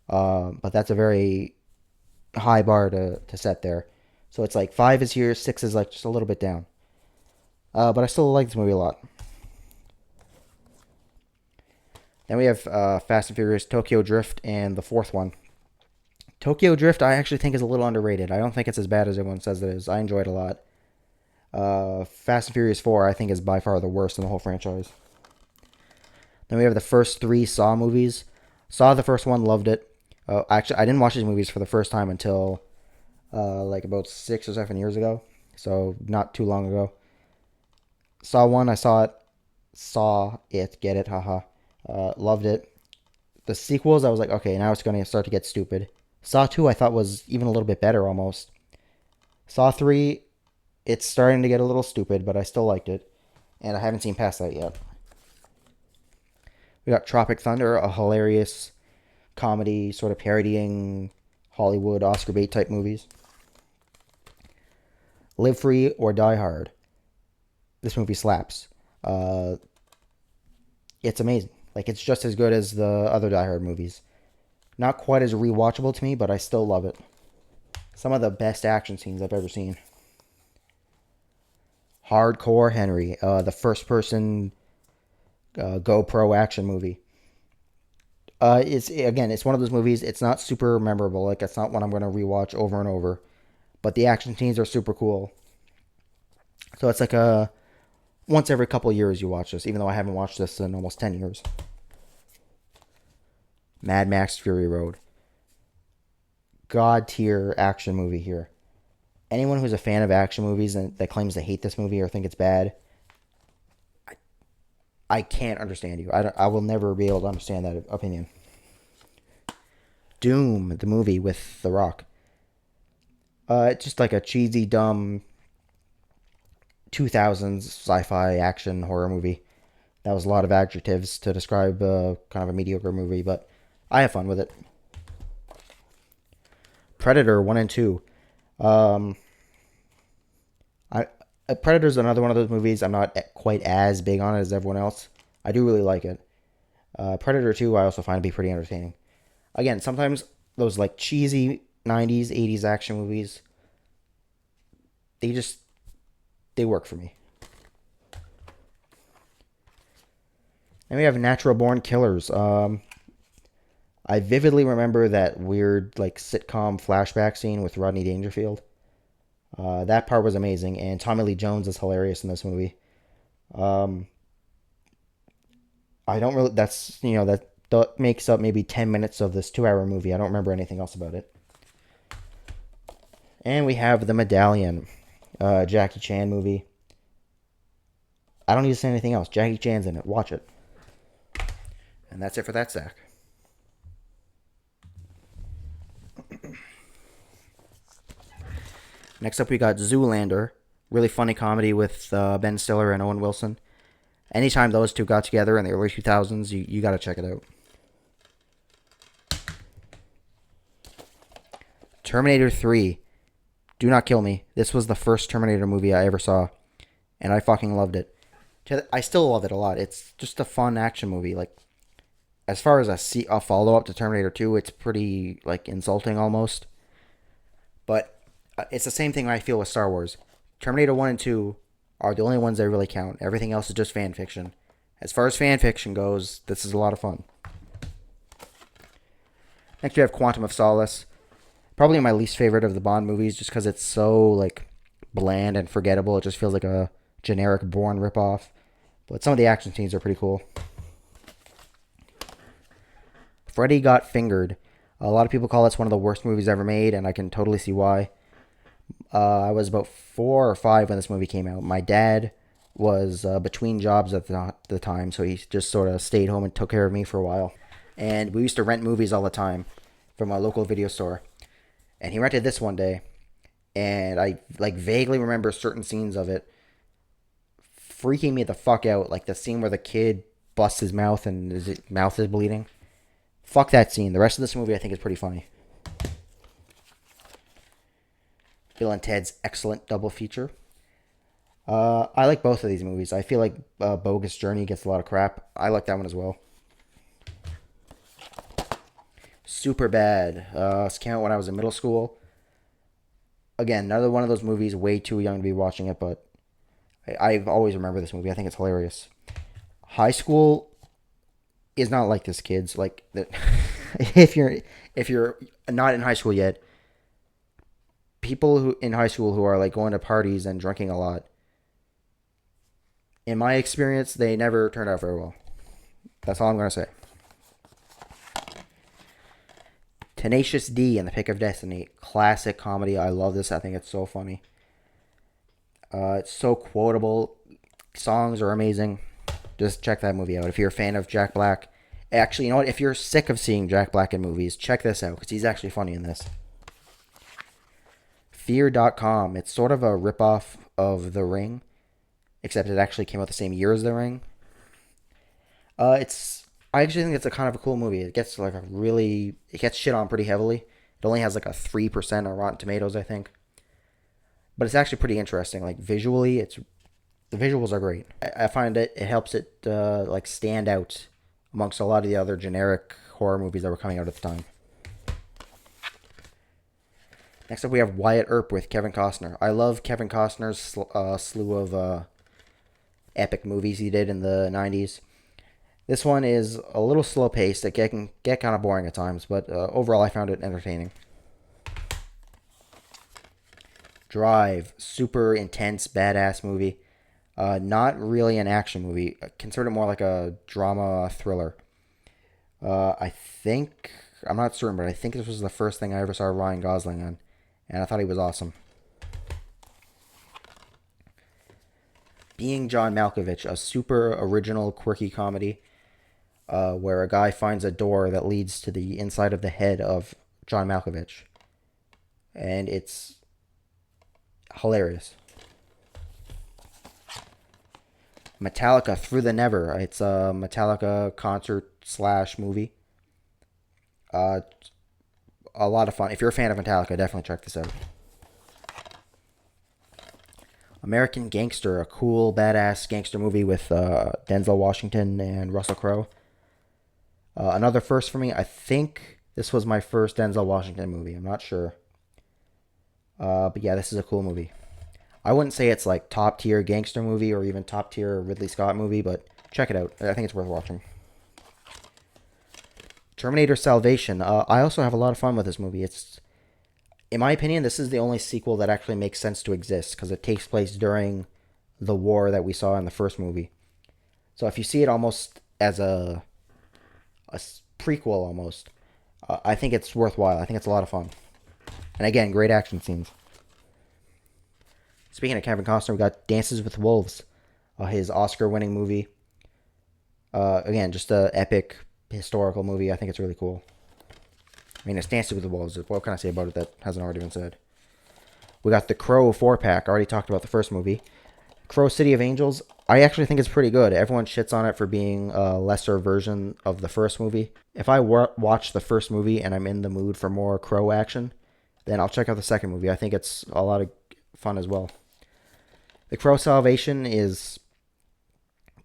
But that's a very high bar to set there. So it's like 5 is here, 6 is like just a little bit down. But I still like this movie a lot. Then we have Fast and Furious Tokyo Drift and the fourth one, Tokyo Drift, I actually think is a little underrated. I don't think it's as bad as everyone says it is. I enjoyed it a lot. Fast and Furious 4, I think, is by far the worst in the whole franchise. Then we have the first three Saw movies. Saw the first one, loved it. Actually, I didn't watch these movies for the first time until like about 6 or 7 years ago. So not too long ago. Saw 1, I saw it, get it, haha. Loved it. The sequels, I was like, okay, now it's going to start to get stupid. Saw 2, I thought was even a little bit better almost. Saw 3, it's starting to get a little stupid, but I still liked it. And I haven't seen past that yet. We got Tropic Thunder, a hilarious comedy, sort of parodying Hollywood Oscar bait type movies. Live Free or Die Hard. This movie slaps. It's amazing. Like, it's just as good as the other Die Hard movies. Not quite as rewatchable to me, but I still love it. Some of the best action scenes I've ever seen. Hardcore Henry, the first person GoPro action movie. It's one of those movies. It's not super memorable. Like, it's not one I'm going to rewatch over and over. But the action scenes are super cool. So it's like a once every couple years you watch this, even though I haven't watched this in almost 10 years. Mad Max Fury Road. God tier action movie here. Anyone who's a fan of action movies and that claims to hate this movie or think it's bad, I can't understand you. I will never be able to understand that opinion. Doom, the movie with The Rock. It's just like a cheesy, dumb 2000s sci-fi action horror movie. That was a lot of adjectives to describe kind of a mediocre movie, but I have fun with it. Predator 1 and 2. Predator's another one of those movies I'm not quite as big on it as everyone else. I do really like it. Predator 2 I also find to be pretty entertaining. Again, sometimes those like cheesy 90s, 80s action movies, they work for me. And we have Natural Born Killers. I vividly remember that weird like sitcom flashback scene with Rodney Dangerfield. That part was amazing, and Tommy Lee Jones is hilarious in this movie. I don't really. That makes up maybe 10 minutes of this 2-hour movie. I don't remember anything else about it. And we have The Medallion, Jackie Chan movie. I don't need to say anything else. Jackie Chan's in it. Watch it. And that's it for that sack. Next up, we got Zoolander. Really funny comedy with Ben Stiller and Owen Wilson. Anytime those two got together in the early 2000s, you got to check it out. Terminator 3. Do not kill me. This was the first Terminator movie I ever saw, and I fucking loved it. I still love it a lot. It's just a fun action movie. Like, as far as a follow-up to Terminator 2, it's pretty, like, insulting almost. But it's the same thing I feel with Star Wars. Terminator 1 and 2 are the only ones that really count. Everything else is just fan fiction. As far as fan fiction goes, this is a lot of fun. Next we have Quantum of Solace. Probably my least favorite of the Bond movies just because it's so like bland and forgettable. It just feels like a generic Bourne ripoff. But some of the action scenes are pretty cool. Freddy Got Fingered. A lot of people call this one of the worst movies ever made, and I can totally see why. I was about 4 or 5 when this movie came out. My dad was between jobs at the time, so he just sort of stayed home and took care of me for a while. And we used to rent movies all the time from a local video store. And he rented this one day, and I like vaguely remember certain scenes of it freaking me the fuck out. Like the scene where the kid busts his mouth and his mouth is bleeding. Fuck that scene. The rest of this movie I think is pretty funny. Bill and Ted's excellent double feature. I like both of these movies. I feel like Bogus Journey gets a lot of crap. I like that one as well. Superbad. This came out when I was in middle school. Again, another one of those movies, way too young to be watching it, but I've always remember this movie. I think it's hilarious. High School is not like this, kids. Like that. if you're not in high school yet, people who in high school who are like going to parties and drinking a lot, in my experience, they never turned out very well. That's all I'm gonna say. Tenacious D and the Pick of Destiny, classic comedy. I love this. I think it's so funny. It's so quotable. Songs are amazing. Just check that movie out if you're a fan of Jack Black. Actually, you know what? If you're sick of seeing Jack Black in movies, check this out because he's actually funny in this. Fear.com. It's sort of a ripoff of The Ring, except it actually came out the same year as The Ring. It's I actually think it's a kind of a cool movie. It gets shit on pretty heavily. It only has like a 3% on Rotten Tomatoes, I think. But it's actually pretty interesting. Like visually, the visuals are great. I find it helps it like stand out amongst a lot of the other generic horror movies that were coming out at the time. Next up, we have Wyatt Earp with Kevin Costner. I love Kevin Costner's slew of epic movies he did in the 90s. This one is a little slow paced. It can get kind of boring at times, but overall I found it entertaining. Drive, super intense, badass movie. Not really an action movie. Consider it more like a drama thriller. I'm not certain, but I think this was the first thing I ever saw Ryan Gosling on, and I thought he was awesome. Being John Malkovich, a super original, quirky comedy where a guy finds a door that leads to the inside of the head of John Malkovich. And it's hilarious. Metallica Through the Never. It's a Metallica concert / movie. A lot of fun. If you're a fan of Metallica, definitely check this out. American Gangster, a cool, badass gangster movie with Denzel Washington and Russell Crowe. Another first for me. I think this was my first Denzel Washington movie. I'm not sure. But yeah, this is a cool movie. I wouldn't say it's like top tier gangster movie or even top tier Ridley Scott movie, but check it out. I think it's worth watching. Terminator Salvation. I also have a lot of fun with this movie. In my opinion, this is the only sequel that actually makes sense to exist because it takes place during the war that we saw in the first movie. So if you see it almost as a prequel almost, I think it's worthwhile. I think it's a lot of fun. And again, great action scenes. Speaking of Kevin Costner, we got Dances with Wolves, his Oscar-winning movie. Again, just a epic historical movie. I think it's really cool. I mean, it's Dances with Wolves. What can I say about it that hasn't already been said? We got The Crow 4-pack. I already talked about the first movie. Crow City of Angels. I actually think it's pretty good. Everyone shits on it for being a lesser version of the first movie. If I watch the first movie and I'm in the mood for more Crow action, then I'll check out the second movie. I think it's a lot of fun as well. The Crow Salvation is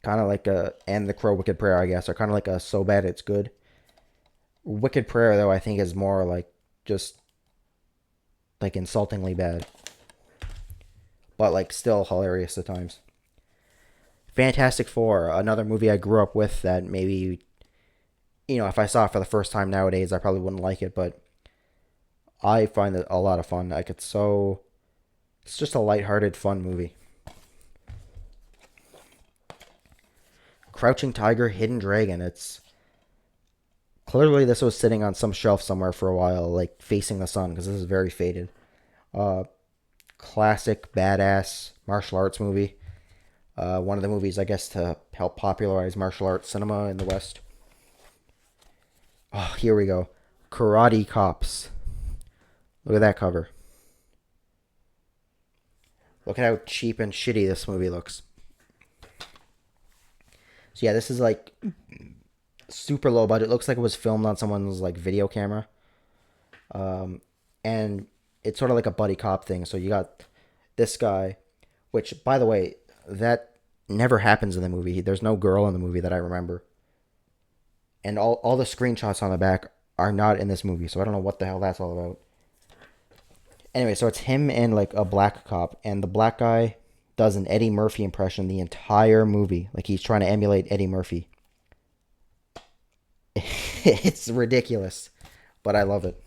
kind of like and The Crow Wicked Prayer, I guess, are kind of like a so bad it's good. Wicked Prayer, though, I think is more like just like insultingly bad. But like still hilarious at times. Fantastic Four, another movie I grew up with that maybe, if I saw it for the first time nowadays, I probably wouldn't like it, but I find it a lot of fun. It's just a lighthearted, fun movie. Crouching Tiger, Hidden Dragon. It's clearly this was sitting on some shelf somewhere for a while, like facing the sun, because this is very faded. Classic, badass martial arts movie. One of the movies, I guess, to help popularize martial arts cinema in the West. Oh, here we go. Karate Cops. Look at that cover. Look at how cheap and shitty this movie looks. So yeah, this is like super low budget. It looks like it was filmed on someone's like video camera. And it's sort of like a buddy cop thing. So you got this guy, which, by the way, that never happens in the movie. There's no girl in the movie that I remember. And all the screenshots on the back are not in this movie. So I don't know what the hell that's all about. Anyway, so it's him and like a black cop. And the black guy does an Eddie Murphy impression the entire movie. Like he's trying to emulate Eddie Murphy. It's ridiculous, but I love it.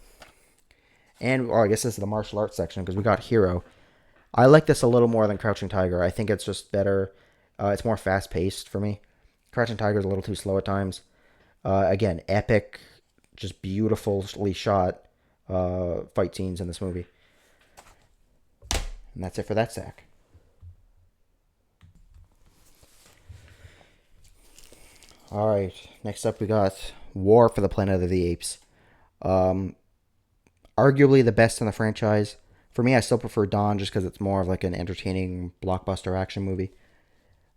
And I guess this is the martial arts section because we got Hero. I like this a little more than Crouching Tiger. I think it's just better. It's more fast paced for me. Crouching Tiger is a little too slow at times. Again, epic, just beautifully shot fight scenes in this movie. And that's it for that sack. Alright, next up we got War for the Planet of the Apes. Arguably the best in the franchise. For me, I still prefer Dawn just because it's more of like an entertaining blockbuster action movie.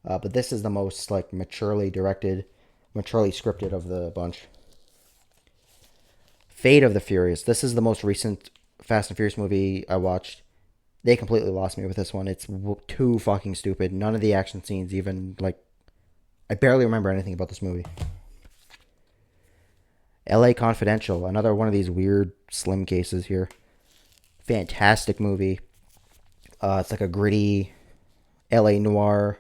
But this is the most like maturely directed, maturely scripted of the bunch. Fate of the Furious. This is the most recent Fast and Furious movie I watched. They completely lost me with this one. It's too fucking stupid. None of the action scenes even like. I barely remember anything about this movie. L.A. Confidential. Another one of these weird slim cases here. Fantastic movie. It's like a gritty L.A. noir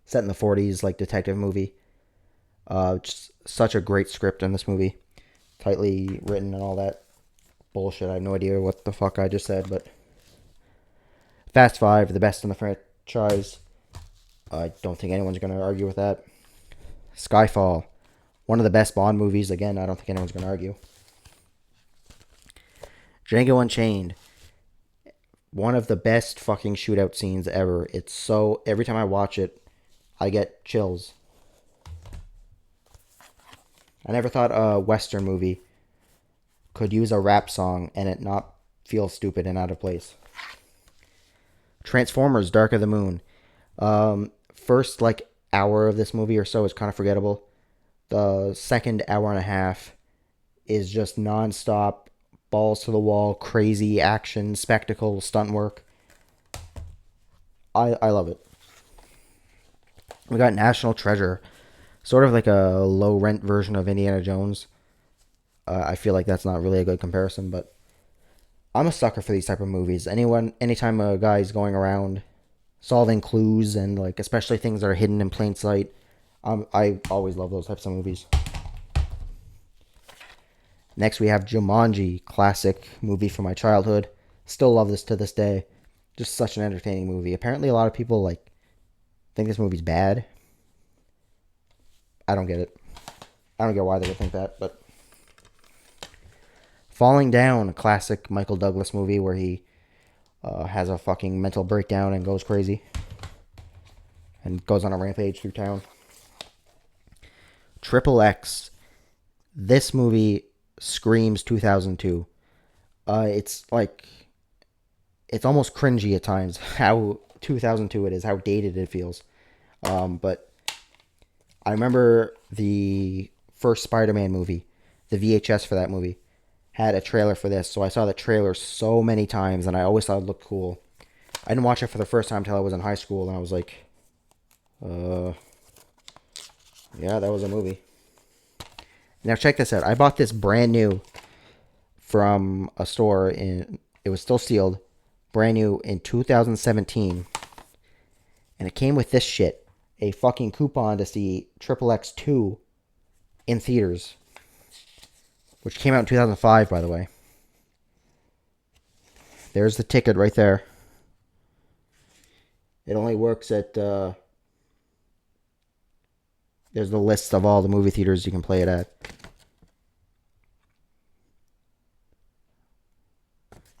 set in the 40s, like detective movie. Just such a great script in this movie. Tightly written and all that bullshit. I have no idea what the fuck I just said, but Fast 5, the best in the franchise. I don't think anyone's going to argue with that. Skyfall, one of the best Bond movies. Again, I don't think anyone's going to argue. Django Unchained, one of the best fucking shootout scenes ever. It's so, every time I watch it, I get chills. I never thought a Western movie could use a rap song and it not feel stupid and out of place. Transformers Dark of the Moon. First like hour of this movie or so is kind of forgettable. The second hour and a half is just non-stop, balls to the wall, crazy action, spectacle, stunt work. I love it. We got National Treasure. Sort of like a low-rent version of Indiana Jones. I feel like that's not really a good comparison, but I'm a sucker for these type of movies. Anytime a guy's going around solving clues and like especially things that are hidden in plain sight, I always love those types of movies. Next we have Jumanji, classic movie from my childhood. Still love this to this day. Just such an entertaining movie. Apparently a lot of people like think this movie's bad. I don't get it. I don't get why they would think that, but Falling Down, a classic Michael Douglas movie where he has a fucking mental breakdown and goes crazy and goes on a rampage through town. Triple X. This movie screams 2002. It's like, it's almost cringy at times how 2002 it is, how dated it feels. But I remember the first Spider-Man movie, the VHS for that movie, had a trailer for this. So I saw the trailer so many times and I always thought it looked cool. I didn't watch it for the first time until I was in high school and I was like, yeah, that was a movie. Now check this out. I bought this brand new from a store it was still sealed, brand new in 2017. And it came with this shit. A fucking coupon to see Triple X 2 in theaters, which came out in 2005, by the way. There's the ticket right there. It only works at, there's the list of all the movie theaters you can play it at.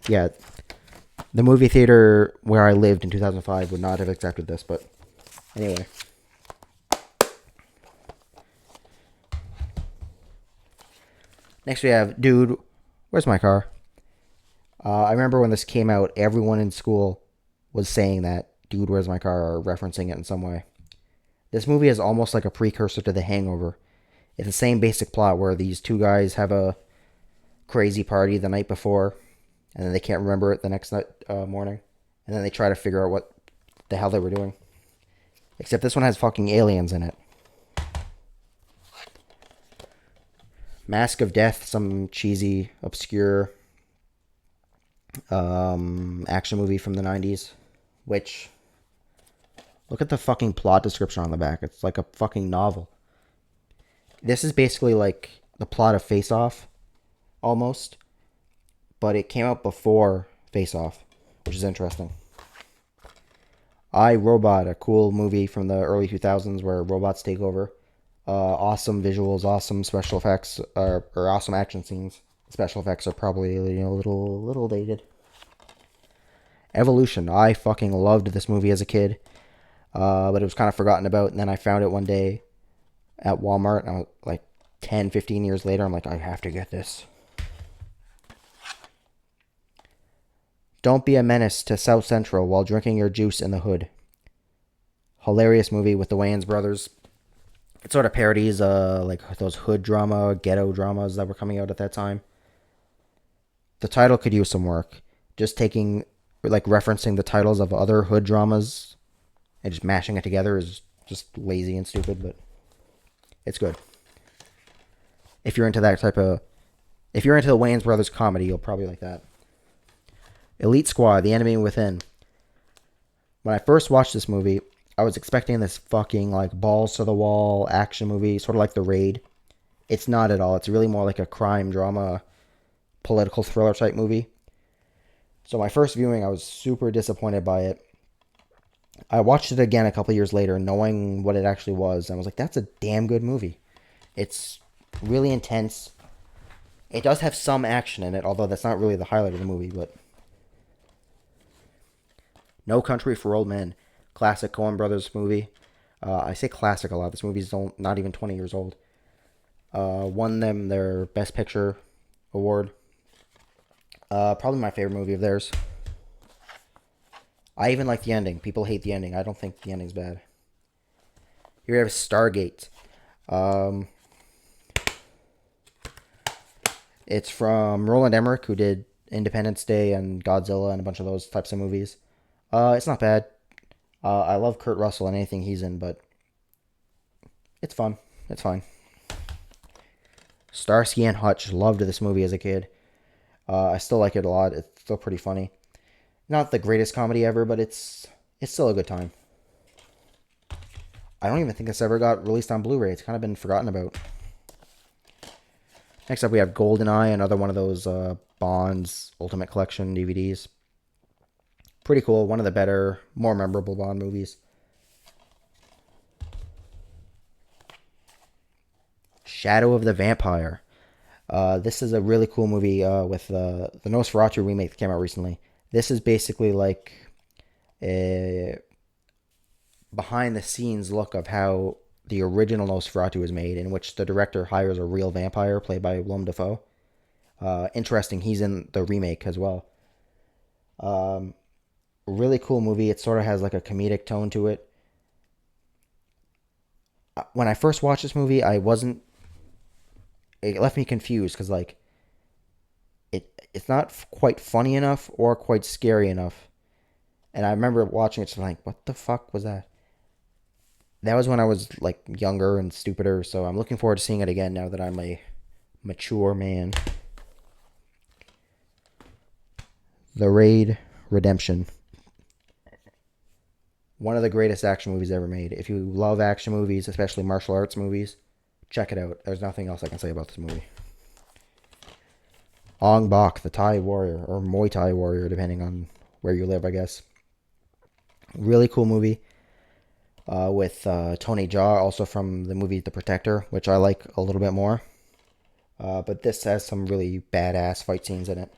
Yeah, the movie theater where I lived in 2005 would not have accepted this, but anyway. Next we have Dude, Where's My Car? I remember when this came out, everyone in school was saying that, Dude, Where's My Car, or referencing it in some way. This movie is almost like a precursor to The Hangover. It's the same basic plot where these two guys have a crazy party the night before, and then they can't remember it the next night, morning, and then they try to figure out what the hell they were doing. Except this one has fucking aliens in it. Mask of Death, some cheesy, obscure action movie from the 90s, which, look at the fucking plot description on the back. It's like a fucking novel. This is basically like the plot of Face Off, almost. But it came out before Face Off, which is interesting. I, Robot, a cool movie from the early 2000s where robots take over. Awesome visuals, awesome special effects, or awesome action scenes. Special effects are probably a little dated. Evolution. I fucking loved this movie as a kid, but it was kind of forgotten about. And then I found it one day at Walmart. And I was like 10, 15 years later. I'm like, I have to get this. Don't be a menace to South Central while drinking your juice in the hood. Hilarious movie with the Wayans brothers. It sort of parodies like those hood drama, ghetto dramas that were coming out at that time. The title could use some work. Just taking, like, referencing the titles of other hood dramas and just mashing it together is just lazy and stupid, but it's good. If you're into that type of, if you're into the Wayans brothers comedy, you'll probably like that. Elite Squad, The Enemy Within. When I first watched this movie, I was expecting this fucking, like, balls to the wall action movie, sort of like The Raid. It's not at all. It's really more like a crime drama, political thriller type movie. So my first viewing, I was super disappointed by it. I watched it again a couple years later, knowing what it actually was, and I was like, that's a damn good movie. It's really intense. It does have some action in it, although that's not really the highlight of the movie, but... No Country for Old Men. Classic Coen Brothers movie. I say classic a lot. This movie's not even 20 years old. Won them their Best Picture award. Probably my favorite movie of theirs. I even like the ending. People hate the ending. I don't think the ending's bad. Here we have Stargate. It's from Roland Emmerich, who did Independence Day and Godzilla and a bunch of those types of movies. It's not bad. I love Kurt Russell and anything he's in, but it's fun. It's fine. Starsky and Hutch. Loved this movie as a kid. I still like it a lot. It's still pretty funny. Not the greatest comedy ever, but it's still a good time. I don't even think this ever got released on Blu-ray. It's kind of been forgotten about. Next up, we have GoldenEye, another one of those Bond's Ultimate Collection DVDs. Pretty cool. One of the better, more memorable Bond movies. Shadow of the Vampire. This is a really cool movie with the Nosferatu remake that came out recently. This is basically like a behind-the-scenes look of how the original Nosferatu was made, in which the director hires a real vampire played by Willem Dafoe. Interesting, he's in the remake as well. Really cool movie. It sort of has like a comedic tone to it. When I first watched this movie, it left me confused because, like, it's not quite funny enough or quite scary enough. And I remember watching it just like, what the fuck was that? That was when I was, like, younger and stupider, so I'm looking forward to seeing it again now that I'm a mature man. The Raid Redemption. One of the greatest action movies ever made. If you love action movies, especially martial arts movies, check it out. There's nothing else I can say about this movie. Ong Bak, the Thai warrior, or Muay Thai warrior, depending on where you live, I guess. Really cool movie. With Tony Jaa, also from the movie The Protector, which I like a little bit more. But this has some really badass fight scenes in it.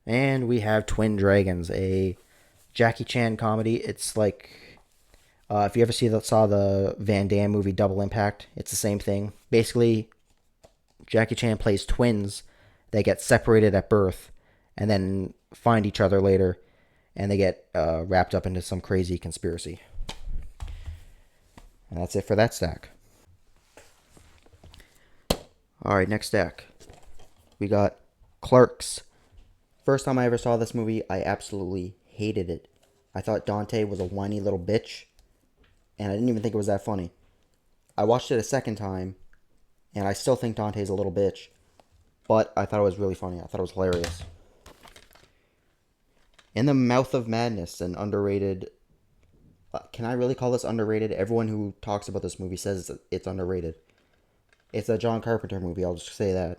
And we have Twin Dragons, a Jackie Chan comedy. It's like, if you ever saw the Van Damme movie Double Impact, it's the same thing. Basically, Jackie Chan plays twins. They get separated at birth and then find each other later, and they get wrapped up into some crazy conspiracy. And that's it for that stack. Alright, next stack. We got Clerks. First time I ever saw this movie, I absolutely hated it. I thought Dante was a whiny little bitch, and I didn't even think it was that funny. I watched it a second time, and I still think Dante's a little bitch, but I thought it was really funny. I thought it was hilarious. In the Mouth of Madness, an underrated... can I really call this underrated? Everyone who talks about this movie says it's underrated. It's a John Carpenter movie, I'll just say that.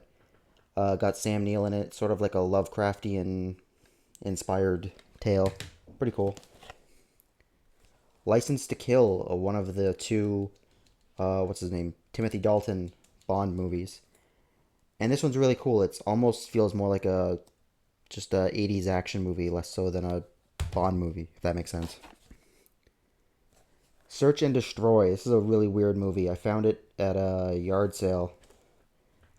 Got Sam Neill in it, sort of like a Lovecraftian inspired tale. Pretty cool. License to Kill, one of the two, what's his name? Timothy Dalton Bond movies. And this one's really cool. It's almost feels more like a just a 80s action movie, less so than a Bond movie, if that makes sense. Search and Destroy. This is a really weird movie. I found it at a yard sale.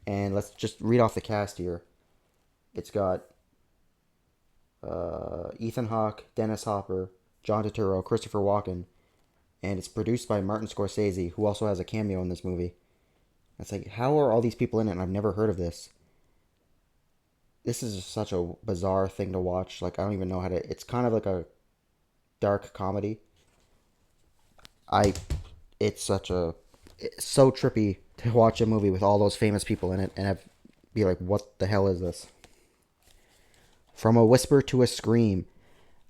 And let's just read off the cast here. It's got Ethan Hawke, Dennis Hopper, John Turturro, Christopher Walken, and it's produced by Martin Scorsese, who also has a cameo in this movie. It's like, how are all these people in it and I've never heard of this? This is just such a bizarre thing to watch. Like, I don't even know how to... It's kind of like a dark comedy. It's such a... It's so trippy to watch a movie with all those famous people in it and be like, what the hell is this? From a Whisper to a Scream.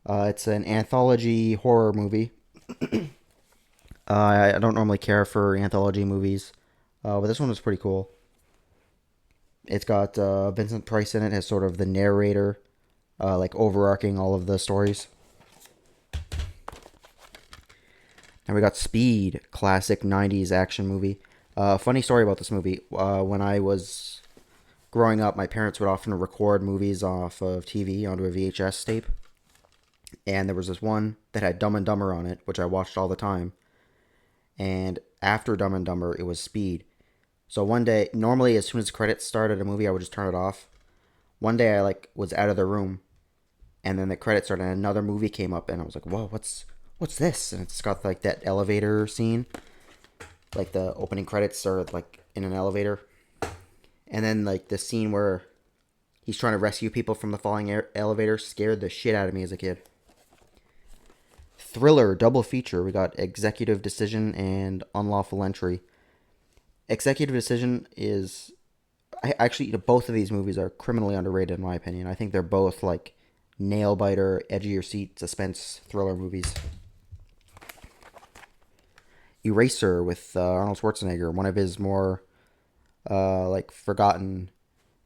It's an anthology horror movie. I don't normally care for anthology movies, but this one was pretty cool. It's got Vincent Price in it as sort of the narrator, like overarching all of the stories. And we got Speed, classic 90s action movie. Funny story about this movie. When I was growing up, my parents would often record movies off of TV onto a VHS tape. And there was this one that had Dumb and Dumber on it, which I watched all the time. And after Dumb and Dumber, it was Speed. So one day, normally as soon as the credits started a movie, I would just turn it off. One day I was out of the room, and then the credits started, and another movie came up, and I was like, whoa, what's this? And it's got like that elevator scene. Like the opening credits are like in an elevator. And then like the scene where he's trying to rescue people from the falling elevator scared the shit out of me as a kid. Thriller, double feature. We got Executive Decision and Unlawful Entry. Executive Decision is... Actually, both of these movies are criminally underrated in my opinion. I think they're both like nail-biter, edge-of-your-seat, suspense thriller movies. Eraser with Arnold Schwarzenegger, one of his more like forgotten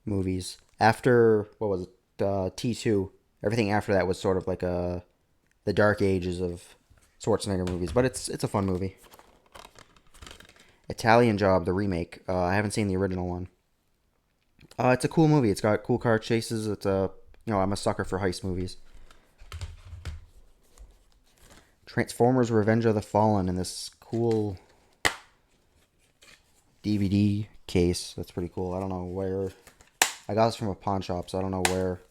movies. After, what was it, T2, everything after that was sort of like the dark ages of Schwarzenegger movies, but it's a fun movie. Italian Job, the remake. I haven't seen the original one. It's a cool movie. It's got cool car chases. I'm a sucker for heist movies. Transformers: Revenge of the Fallen in this cool DVD case. That's pretty cool. I don't know where... I got this from a pawn shop, so I don't know where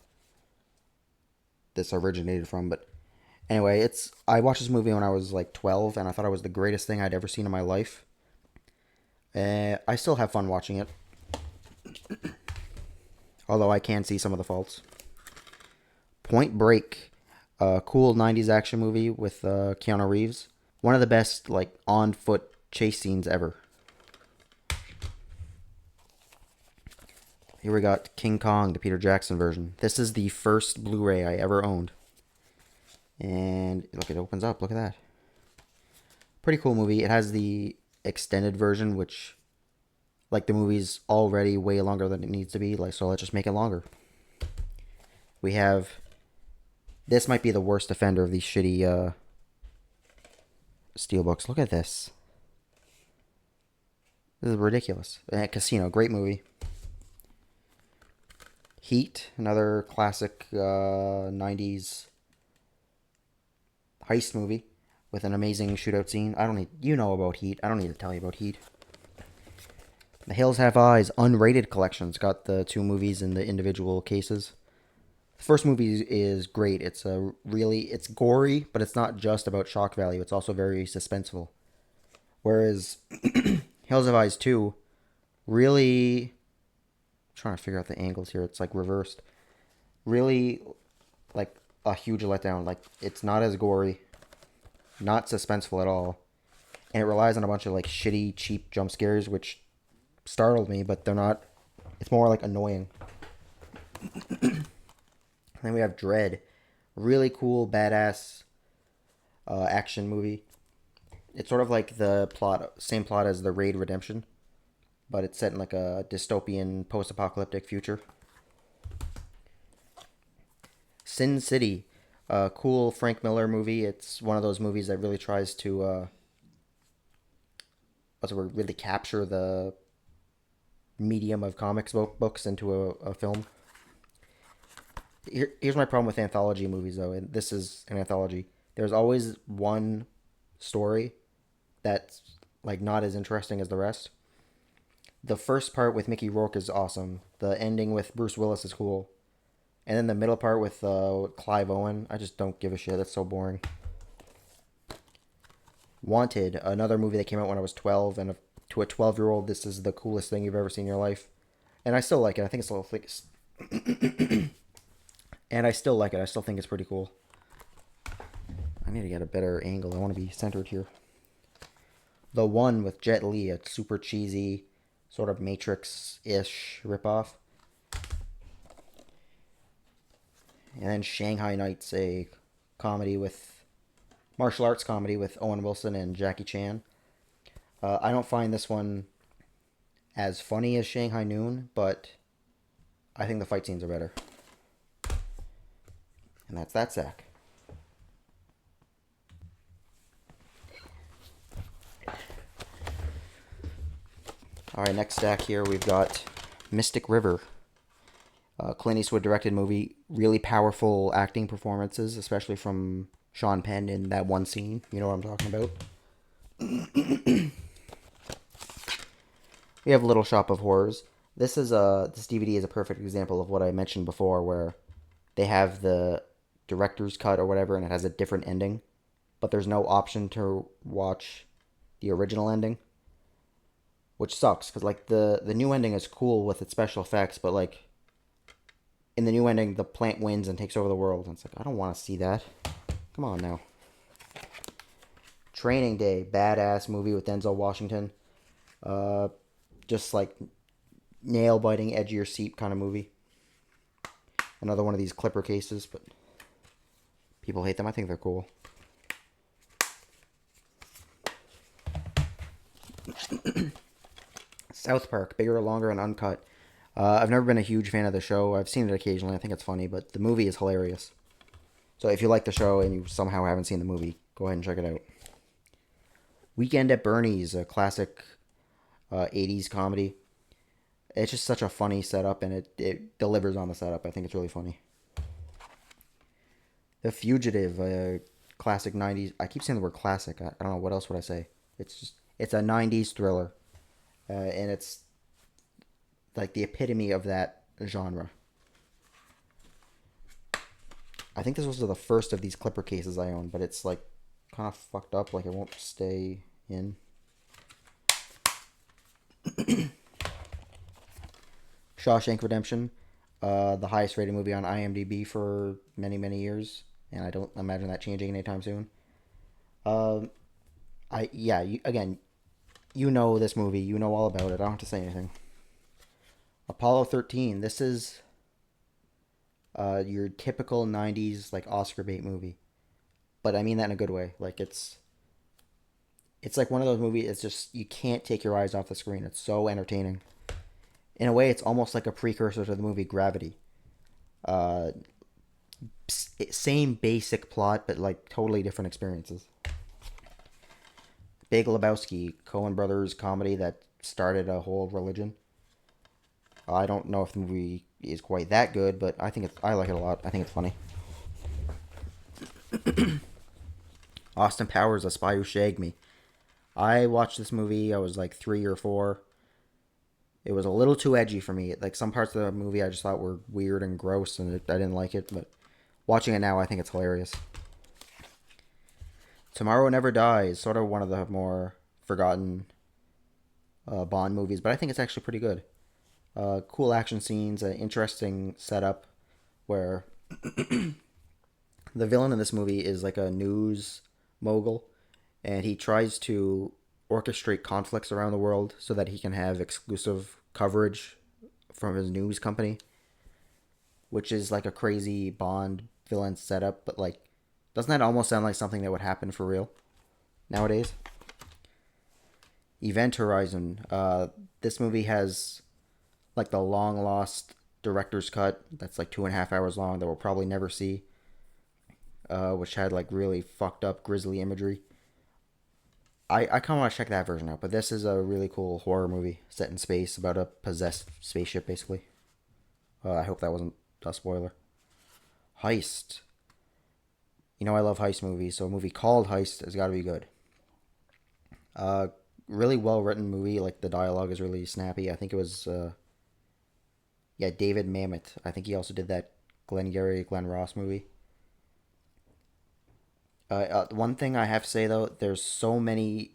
this originated from, but anyway, I watched this movie when I was like 12, and I thought it was the greatest thing I'd ever seen in my life. I still have fun watching it, although I can see some of the faults. Point Break, a cool 90s action movie with Keanu Reeves. One of the best like on-foot chase scenes ever. Here we got King Kong, the Peter Jackson version. This is the first Blu-ray I ever owned. And look, it opens up. Look at that. Pretty cool movie. It has the extended version, which, like, the movie's already way longer than it needs to be. So let's just make it longer. We have... This might be the worst offender of these shitty steelbooks. Look at this. This is ridiculous. Casino, great movie. Heat, another classic 90s heist movie with an amazing shootout scene. You know about Heat. I don't need to tell you about Heat. The Hills Have Eyes, unrated collections. Got the two movies in the individual cases. The first movie is great. It's gory, but it's not just about shock value. It's also very suspenseful. Whereas Hills Have Eyes 2 really... trying to figure out the angles here. It's like reversed. Really, like a huge letdown. Like, it's not as gory, not suspenseful at all, and it relies on a bunch of like shitty, cheap jump scares, which startled me, but they're not. It's more like annoying. Then we have Dread, really cool, badass action movie. It's sort of like the same plot as the Raid Redemption, but it's set in like a dystopian post-apocalyptic future. Sin City, a cool Frank Miller movie. It's one of those movies that really tries to really capture the medium of comics books into a film. Here's my problem with anthology movies, though, and this is an anthology. There's always one story that's like not as interesting as the rest. The first part with Mickey Rourke is awesome. The ending with Bruce Willis is cool. And then the middle part with Clive Owen, I just don't give a shit. That's so boring. Wanted, another movie that came out when I was 12, and to a 12-year-old, this is the coolest thing you've ever seen in your life. And I still like it. I think it's a little thick. And I still like it. I still think it's pretty cool. I need to get a better angle. I want to be centered here. The One with Jet Li, a super cheesy, sort of Matrix-ish ripoff. And then Shanghai Nights, a martial arts comedy with Owen Wilson and Jackie Chan. I don't find this one as funny as Shanghai Noon, but I think the fight scenes are better. And that's that sack. Alright, next stack here we've got Mystic River. Clint Eastwood directed movie. Really powerful acting performances, especially from Sean Penn in that one scene. You know what I'm talking about. We have Little Shop of Horrors. This DVD is a perfect example of what I mentioned before, where they have the director's cut or whatever, and it has a different ending, but there's no option to watch the original ending, which sucks because like the new ending is cool with its special effects, but like in the new ending, the plant wins and takes over the world, and it's like I don't want to see that. Come on now. Training Day, badass movie with Denzel Washington. Just like nail biting, edge of your seat kind of movie. Another one of these clipper cases, but people hate them. I think they're cool. South Park, bigger, longer, and uncut. I've never been a huge fan of the show. I've seen it occasionally. I think it's funny, but the movie is hilarious. So if you like the show and you somehow haven't seen the movie, go ahead and check it out. Weekend at Bernie's, a classic 80s comedy. It's just such a funny setup, and it delivers on the setup. I think it's really funny. The Fugitive, a classic 90s... I keep saying the word classic. I don't know. What else would I say? It's a 90s thriller. And it's like the epitome of that genre. I think this was the first of these clipper cases I own, but it's like kind of fucked up. Like it won't stay in. Shawshank Redemption, the highest rated movie on IMDb for many, many years, and I don't imagine that changing anytime soon. You know this movie, you know all about it. I don't have to say anything. Apollo 13. This is your typical 90s like Oscar bait movie, but I mean that in a good way. Like it's like one of those movies. It's just you can't take your eyes off the screen. It's so entertaining. In a way, it's almost like a precursor to the movie Gravity. Same basic plot, but like totally different experiences. Big Lebowski, Coen Brothers comedy that started a whole religion. I don't know if the movie is quite that good, but I like it a lot. I think it's funny. Austin Powers, A Spy Who Shagged Me. I watched this movie. I was like 3 or 4. It was a little too edgy for me. Like some parts of the movie I just thought were weird and gross, and I didn't like it. But watching it now, I think it's hilarious. Tomorrow Never Dies, sort of one of the more forgotten Bond movies, but I think it's actually pretty good. Cool action scenes, an interesting setup where the villain in this movie is like a news mogul, and he tries to orchestrate conflicts around the world so that he can have exclusive coverage from his news company, which is like a crazy Bond villain setup, but like doesn't that almost sound like something that would happen for real nowadays? Event Horizon, this movie has like the long lost director's cut that's like 2.5 hours long that we'll probably never see, which had like really fucked up grisly imagery. I kind of want to check that version out, but this is a really cool horror movie set in space about a possessed spaceship, basically. I hope that wasn't a spoiler. Heist. You know I love heist movies, so a movie called Heist has got to be good. Uh, Really well written movie. Like the dialogue is really snappy. I think it was yeah, David Mamet. I think he also did that Glengarry Glen Ross movie. One thing I have to say though, there's so many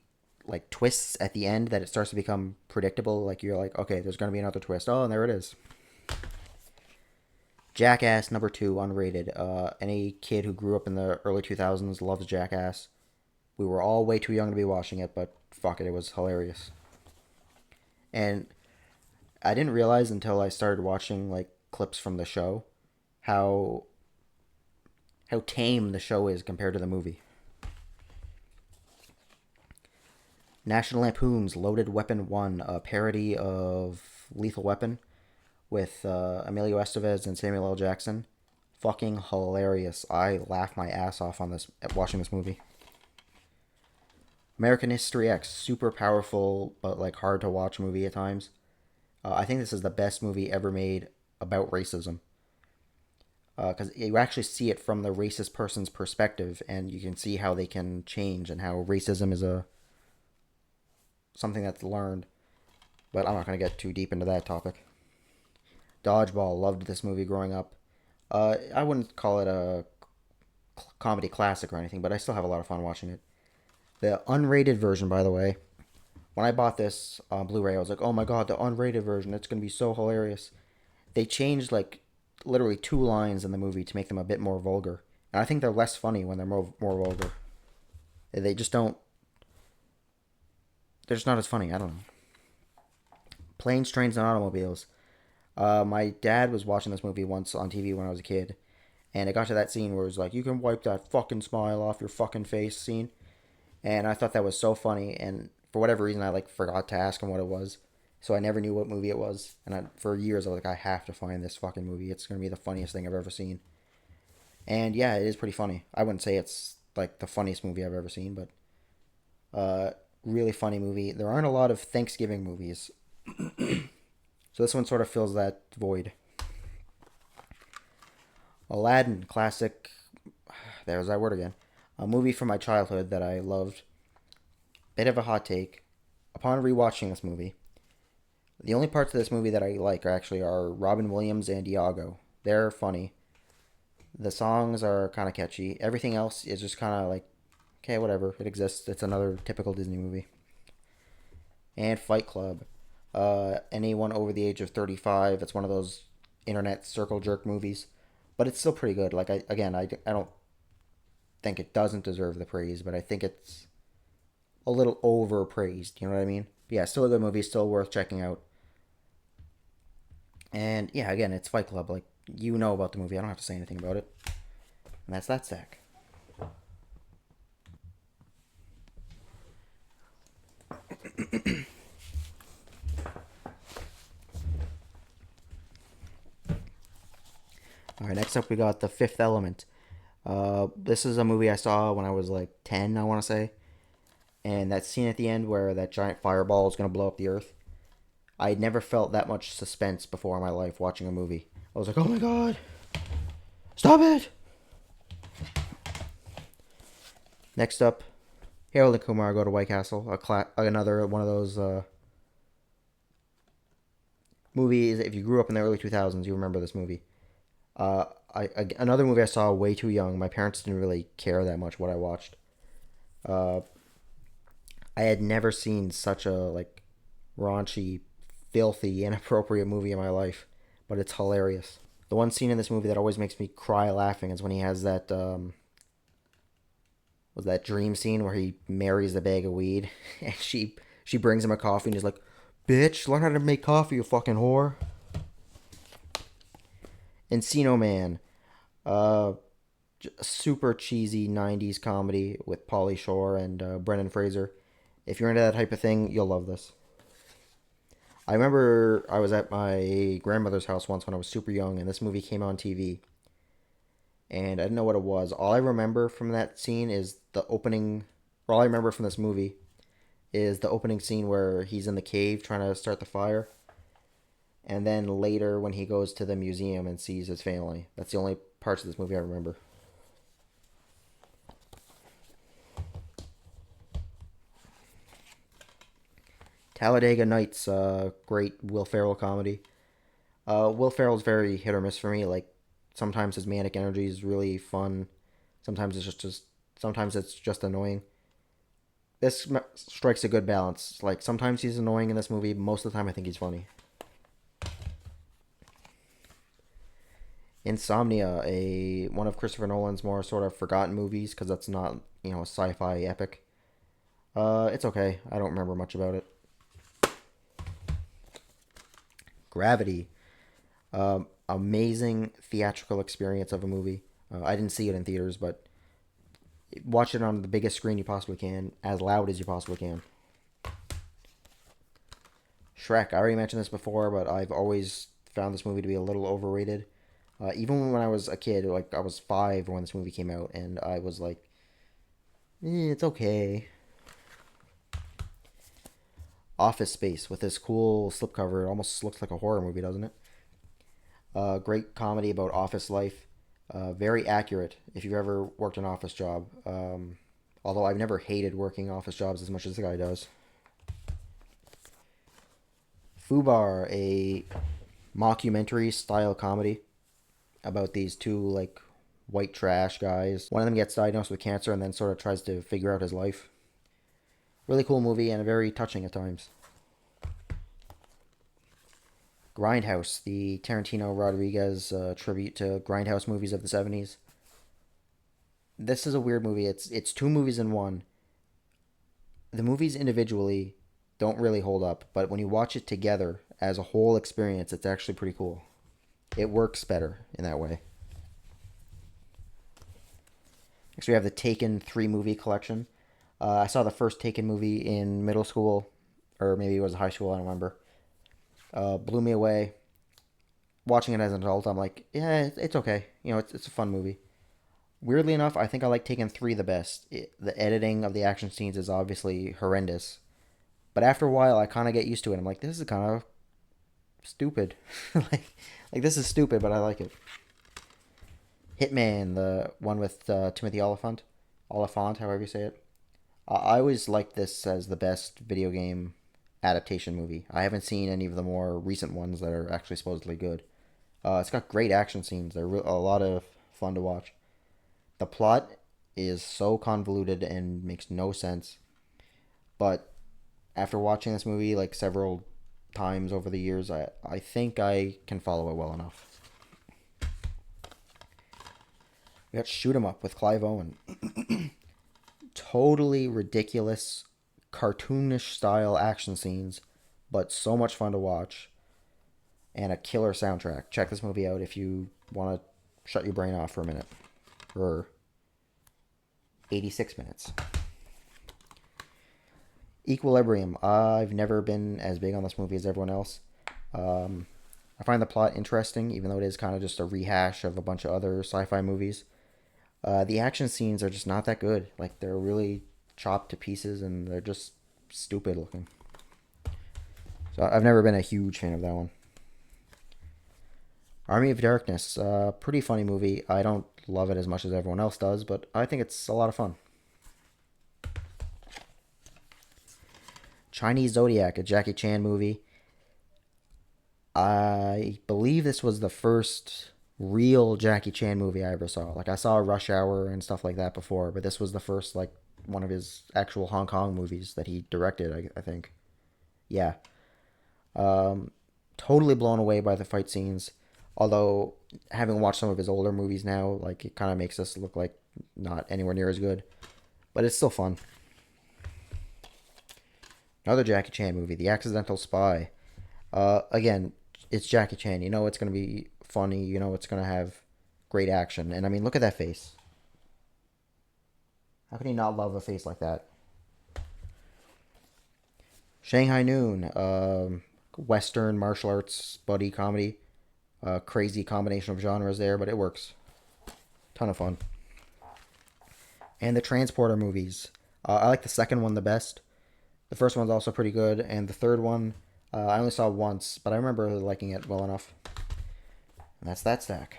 like twists at the end that it starts to become predictable. Like you're like, okay, there's gonna be another twist. Oh, and there it is. Jackass number two, unrated. Any kid who grew up in the early 2000s loves Jackass. We were all way too young to be watching it, but fuck it, it was hilarious. And I didn't realize until I started watching like clips from the show how tame the show is compared to the movie. National Lampoon's Loaded Weapon 1, a parody of Lethal Weapon with Emilio Estevez and Samuel L. Jackson. Fucking hilarious. I laughed my ass off on this watching this movie. American History X, super powerful but like hard to watch movie at times. I think this is the best movie ever made about racism because you actually see it from the racist person's perspective, and you can see how they can change and how racism is a something that's learned. But I'm not going to get too deep into that topic. Dodgeball, loved this movie growing up. I wouldn't call it a comedy classic or anything, but I still have a lot of fun watching it. The unrated version, by the way, when I bought this on Blu-ray, I was like, oh my god, the unrated version, it's going to be so hilarious. They changed like literally 2 lines in the movie to make them a bit more vulgar. And I think they're less funny when they're more vulgar. They just don't, they're just not as funny. I don't know. Planes, Trains, and Automobiles. My dad was watching this movie once on TV when I was a kid. And it got to that scene where it was like, you can wipe that fucking smile off your fucking face scene. And I thought that was so funny. And for whatever reason, I like forgot to ask him what it was. So I never knew what movie it was. And for years, I was like, I have to find this fucking movie. It's going to be the funniest thing I've ever seen. And yeah, it is pretty funny. I wouldn't say it's like the funniest movie I've ever seen, but really funny movie. There aren't a lot of Thanksgiving movies. So this one sort of fills that void. Aladdin, classic. There's that word again. A movie from my childhood that I loved. Bit of a hot take. Upon rewatching this movie, the only parts of this movie that I like are Robin Williams and Iago. They're funny. The songs are kind of catchy. Everything else is just kind of like, okay, whatever. It exists. It's another typical Disney movie. And Fight Club. Anyone over the age of 35, it's one of those internet circle jerk movies. But it's still pretty good. Like, I don't think it doesn't deserve the praise, but I think it's a little overpraised. You know what I mean? But yeah, still a good movie. Still worth checking out. And yeah, again, it's Fight Club. Like, you know about the movie. I don't have to say anything about it. And that's that stack. All right, next up we got The Fifth Element. This is a movie I saw when I was like 10, I want to say. And that scene at the end where that giant fireball is going to blow up the earth. I had never felt that much suspense before in my life watching a movie. I was like, oh my god, stop it! Next up, Harold and Kumar Go to White Castle. Another one of those movies. If you grew up in the early 2000s, you remember this movie. Another movie I saw way too young. My parents didn't really care that much what I watched. I had never seen such a like raunchy, filthy, inappropriate movie in my life, but it's hilarious. The one scene in this movie that always makes me cry laughing is when he has that was that dream scene where he marries the bag of weed and she brings him a coffee and he's like, "Bitch, learn how to make coffee, you fucking whore." Encino Man, super cheesy '90s comedy with Pauly Shore and Brendan Fraser. If you're into that type of thing, you'll love this. I remember I was at my grandmother's house once when I was super young, and this movie came on TV, and I didn't know what it was. All I remember from that scene is the opening. Or all I remember from this movie is the opening scene where he's in the cave trying to start the fire, and then later when he goes to the museum and sees his family. That's the only parts of this movie I remember. Talladega Nights, great Will Ferrell comedy. Will Ferrell's very hit or miss for me. Like sometimes his manic energy is really fun. Sometimes sometimes it's just annoying. This strikes a good balance. Like sometimes he's annoying in this movie. Most of the time, I think he's funny. Insomnia, a one of Christopher Nolan's more sort of forgotten movies because that's not a sci-fi epic. It's okay. I don't remember much about it. Gravity, amazing theatrical experience of a movie. I didn't see it in theaters, but watch it on the biggest screen you possibly can, as loud as you possibly can. Shrek, I already mentioned this before, but I've always found this movie to be a little overrated. Even when I was a kid, like I was 5 when this movie came out, and I was like, it's okay. Office Space with this cool slipcover. It almost looks like a horror movie, doesn't it? Great comedy about office life. Very accurate if you've ever worked an office job. Although I've never hated working office jobs as much as the guy does. Fubar, a mockumentary style comedy about these two like white trash guys. One of them gets diagnosed with cancer and then sort of tries to figure out his life. Really cool movie and very touching at times. Grindhouse, the Tarantino Rodriguez tribute to Grindhouse movies of the 70s. This is a weird movie. It's two movies in one. The movies individually don't really hold up, but when you watch it together as a whole experience, it's actually pretty cool. It works better in that way. Next, we have the Taken 3 movie collection. I saw the first Taken movie in middle school, or maybe it was high school, I don't remember. Blew me away. Watching it as an adult, I'm like, yeah, it's okay. It's a fun movie. Weirdly enough, I think I like Taken 3 the best. The editing of the action scenes is obviously horrendous. But after a while, I kind of get used to it. I'm like, this is kind of stupid. like this is stupid, but I like it. Hitman, the one with Timothy Oliphant, however you say it. I always liked this as the best video game adaptation movie. I haven't seen any of the more recent ones that are actually supposedly good. It's got great action scenes. They're a lot of fun to watch. The plot is so convoluted and makes no sense. But after watching this movie like several times over the years, I think I can follow it well enough. We got Shoot 'Em Up with Clive Owen. Totally ridiculous, cartoonish style action scenes, but so much fun to watch. And a killer soundtrack. Check this movie out if you want to shut your brain off for a minute. For 86 minutes. Equilibrium. I've never been as big on this movie as everyone else. I find the plot interesting, even though it is kind of just a rehash of a bunch of other sci-fi movies. The action scenes are just not that good. Like, they're really chopped to pieces, and they're just stupid looking. So I've never been a huge fan of that one. Army of Darkness. Pretty funny movie. I don't love it as much as everyone else does, but I think it's a lot of fun. Chinese Zodiac, a Jackie Chan movie. I believe this was the first real Jackie Chan movie I ever saw. Like, I saw Rush Hour and stuff like that before, but this was the first, like, one of his actual Hong Kong movies that he directed, I think. Yeah. Totally blown away by the fight scenes. Although, having watched some of his older movies now, like, it kind of makes this look like not anywhere near as good. But it's still fun. Another Jackie Chan movie, The Accidental Spy. Again, it's Jackie Chan. You know it's going to be funny. You know it's going to have great action. And I mean, look at that face. How can you not love a face like that? Shanghai Noon. Western martial arts buddy comedy. Crazy combination of genres there, but it works. Ton of fun. And the Transporter movies. I like the second one the best. The first one's also pretty good, and the third one I only saw once, but I remember liking it well enough. And that's that stack.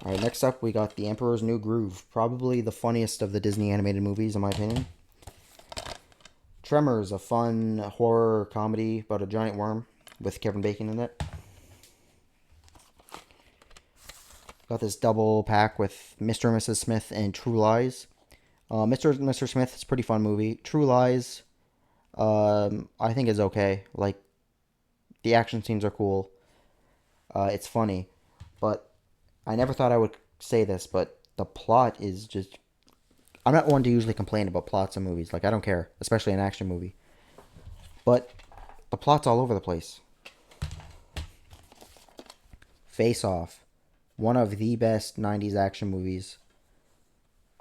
Alright, next up we got The Emperor's New Groove. Probably the funniest of the Disney animated movies, in my opinion. Tremors, a fun horror comedy about a giant worm with Kevin Bacon in it. Got this double pack with Mr. and Mrs. Smith and True Lies. Mr. and Mr. Smith is a pretty fun movie. True Lies, I think is okay. Like, the action scenes are cool. It's funny. But I never thought I would say this, but the plot is just... I'm not one to usually complain about plots in movies. Like, I don't care, especially an action movie. But the plot's all over the place. Face Off. One of the best 90s action movies.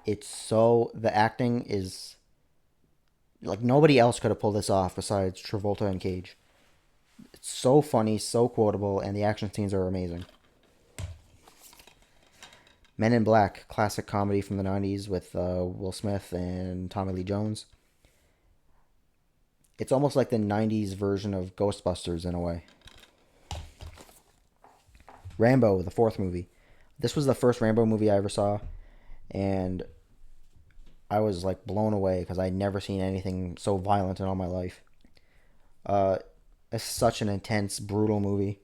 It's so... The acting is... Like, nobody else could have pulled this off besides Travolta and Cage. It's so funny, so quotable, and the action scenes are amazing. Men in Black, classic comedy from the 90s with Will Smith and Tommy Lee Jones. It's almost like the 90s version of Ghostbusters in a way. Rambo, the fourth movie. This was the first Rambo movie I ever saw, and I was like blown away because I'd never seen anything so violent in all my life. It's such an intense, brutal movie.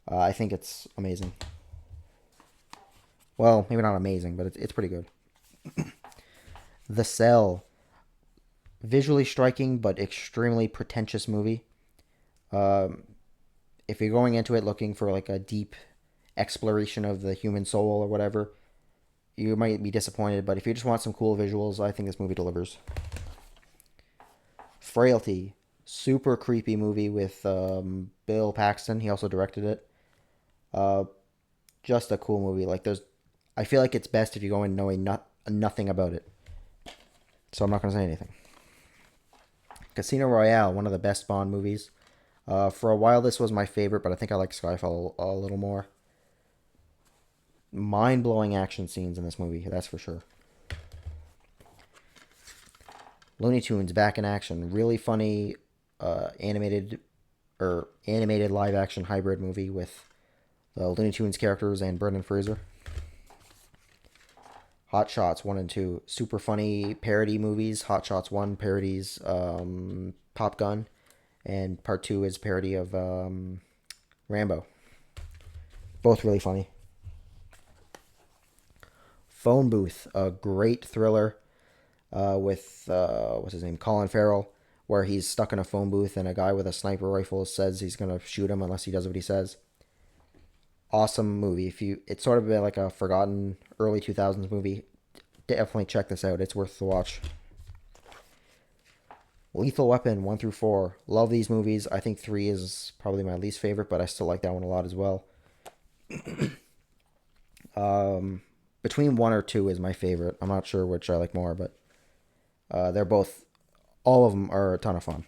I think it's amazing. Well, maybe not amazing, but it's pretty good. The Cell. Visually striking, but extremely pretentious movie. If you're going into it looking for like a deep exploration of the human soul or whatever, you might be disappointed. But if you just want some cool visuals, I think this movie delivers. Frailty. Super creepy movie with Bill Paxton. He also directed it. Just a cool movie. Like, I feel like it's best if you go in knowing nothing about it. So I'm not going to say anything. Casino Royale, one of the best Bond movies. For a while, this was my favorite, but I think I like Skyfall a little more. Mind-blowing action scenes in this movie, that's for sure. Looney Tunes, back in action. Really funny animated live-action hybrid movie with the Looney Tunes characters and Brendan Fraser. Hot Shots 1 and 2. Super funny parody movies. Hot Shots 1 parodies Top Gun. And part 2 is parody of Rambo. Both really funny. Phone Booth. A great thriller with, what's his name? Colin Farrell. Where he's stuck in a phone booth and a guy with a sniper rifle says he's going to shoot him unless he does what he says. Awesome movie. It's sort of been like a forgotten early 2000s movie. Definitely check this out. It's worth the watch. Lethal Weapon 1 through 4. Love these movies. I think 3 is probably my least favorite, but I still like that one a lot as well. Between 1 or 2 is my favorite. I'm not sure which I like more, but they're both... All of them are a ton of fun.